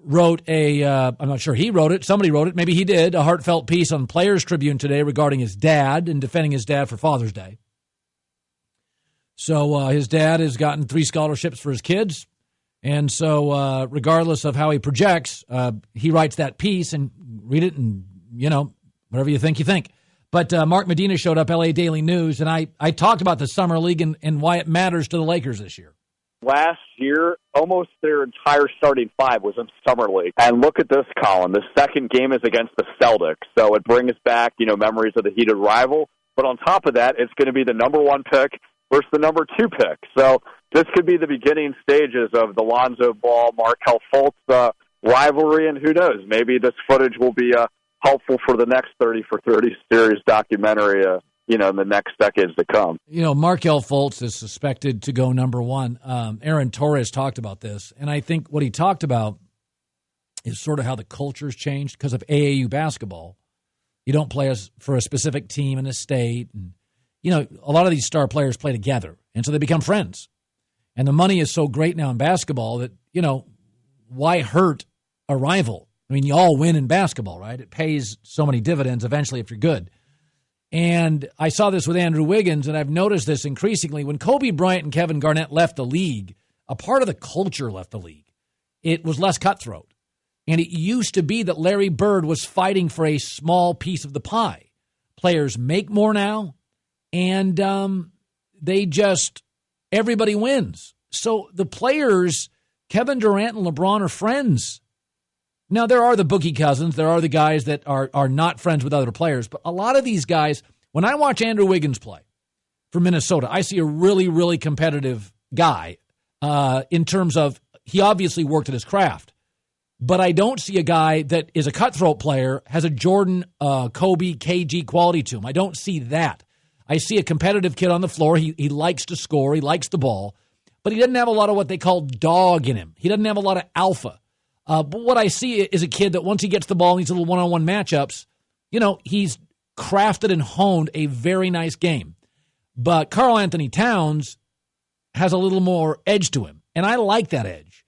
wrote I'm not sure he wrote it. Somebody wrote it. Maybe he did. A heartfelt piece on Players Tribune today regarding his dad and defending his dad for Father's Day. So his dad has gotten 3 scholarships for his kids. And so regardless of how he projects, he writes that piece and read it and, whatever you think. But Mark Medina showed up, LA Daily News, and I talked about the Summer League and why it matters to the Lakers this year. Last year, almost their entire starting 5 was in Summer League. And look at this, Colin. The second game is against the Celtics. So it brings back, memories of the heated rival. But on top of that, it's going to be the number 1 pick versus the number 2 pick. So this could be the beginning stages of the Lonzo Ball, Markelle Fultz rivalry. And who knows, maybe this footage will be helpful for the next 30 for 30 series documentary in the next decades to come. Markelle Fultz is suspected to go number 1. Aaron Torres talked about this, and I think what he talked about is sort of how the culture's changed because of AAU basketball. You don't play for a specific team in a state. And, a lot of these star players play together, and so they become friends. And the money is so great now in basketball that, why hurt a rival? I mean, you all win in basketball, right? It pays so many dividends eventually if you're good. And I saw this with Andrew Wiggins, and I've noticed this increasingly. When Kobe Bryant and Kevin Garnett left the league, a part of the culture left the league. It was less cutthroat. And it used to be that Larry Bird was fighting for a small piece of the pie. Players make more now, and everybody wins. So the players, Kevin Durant and LeBron, are friends. Now, there are the bookie cousins. There are the guys that are not friends with other players. But a lot of these guys, when I watch Andrew Wiggins play for Minnesota, I see a really, really competitive guy in terms of he obviously worked at his craft. But I don't see a guy that is a cutthroat player, has a Jordan, Kobe, KG quality to him. I don't see that. I see a competitive kid on the floor. He likes to score. He likes the ball. But he doesn't have a lot of what they call dog in him. He doesn't have a lot of alpha. But what I see is a kid that once he gets the ball and these little one-on-one matchups, he's crafted and honed a very nice game. But Karl Anthony Towns has a little more edge to him, and I like that edge.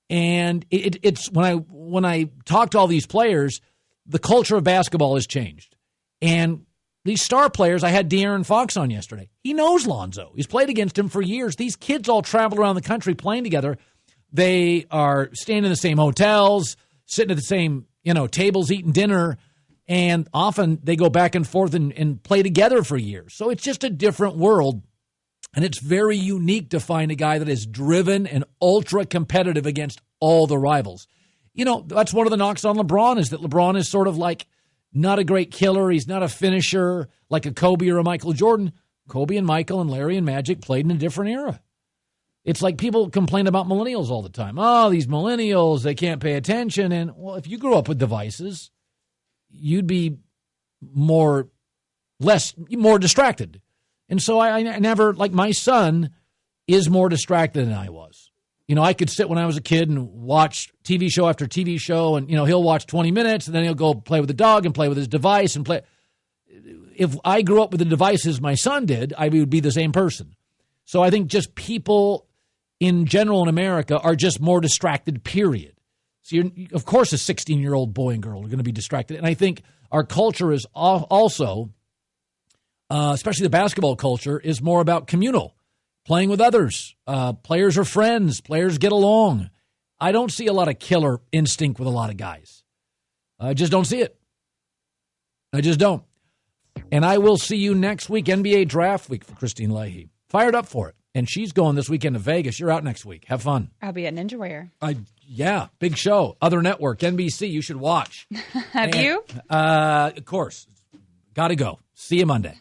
And it's when I talk to all these players, the culture of basketball has changed. And these star players, I had De'Aaron Fox on yesterday. He knows Lonzo. He's played against him for years. These kids all travel around the country playing together. They are staying in the same hotels, sitting at the same, tables, eating dinner, and often they go back and forth and play together for years. So it's just a different world, and it's very unique to find a guy that is driven and ultra-competitive against all the rivals. That's one of the knocks on LeBron is that LeBron is sort of like not a great killer. He's not a finisher like a Kobe or a Michael Jordan, Kobe and Michael and Larry and Magic played in a different era. It's like people complain about millennials all the time. Oh, these millennials, they can't pay attention. And, well, if you grew up with devices, you'd be more distracted. And so I never, like, my son is more distracted than I was. You know, I could sit when I was a kid and watch TV show after TV show, and, you know, he'll watch 20 minutes, and then he'll go play with the dog and play with his device and play. If I grew up with the devices my son did, I would be the same person. So I think just people in general in America are just more distracted, period. So of course a 16-year-old boy and girl are going to be distracted. And I think our culture is also, especially the basketball culture, is more about communal, playing with others. Players are friends. Players get along. I don't see a lot of killer instinct with a lot of guys. I just don't see it. I just don't. And I will see you next week, NBA Draft Week for Christine Leahy. Fired up for it. And she's going this weekend to Vegas. You're out next week. Have fun. I'll be at Ninja Warrior. Yeah, big show. Other network, NBC. You should watch. Have you? Of course. Got to go. See you Monday.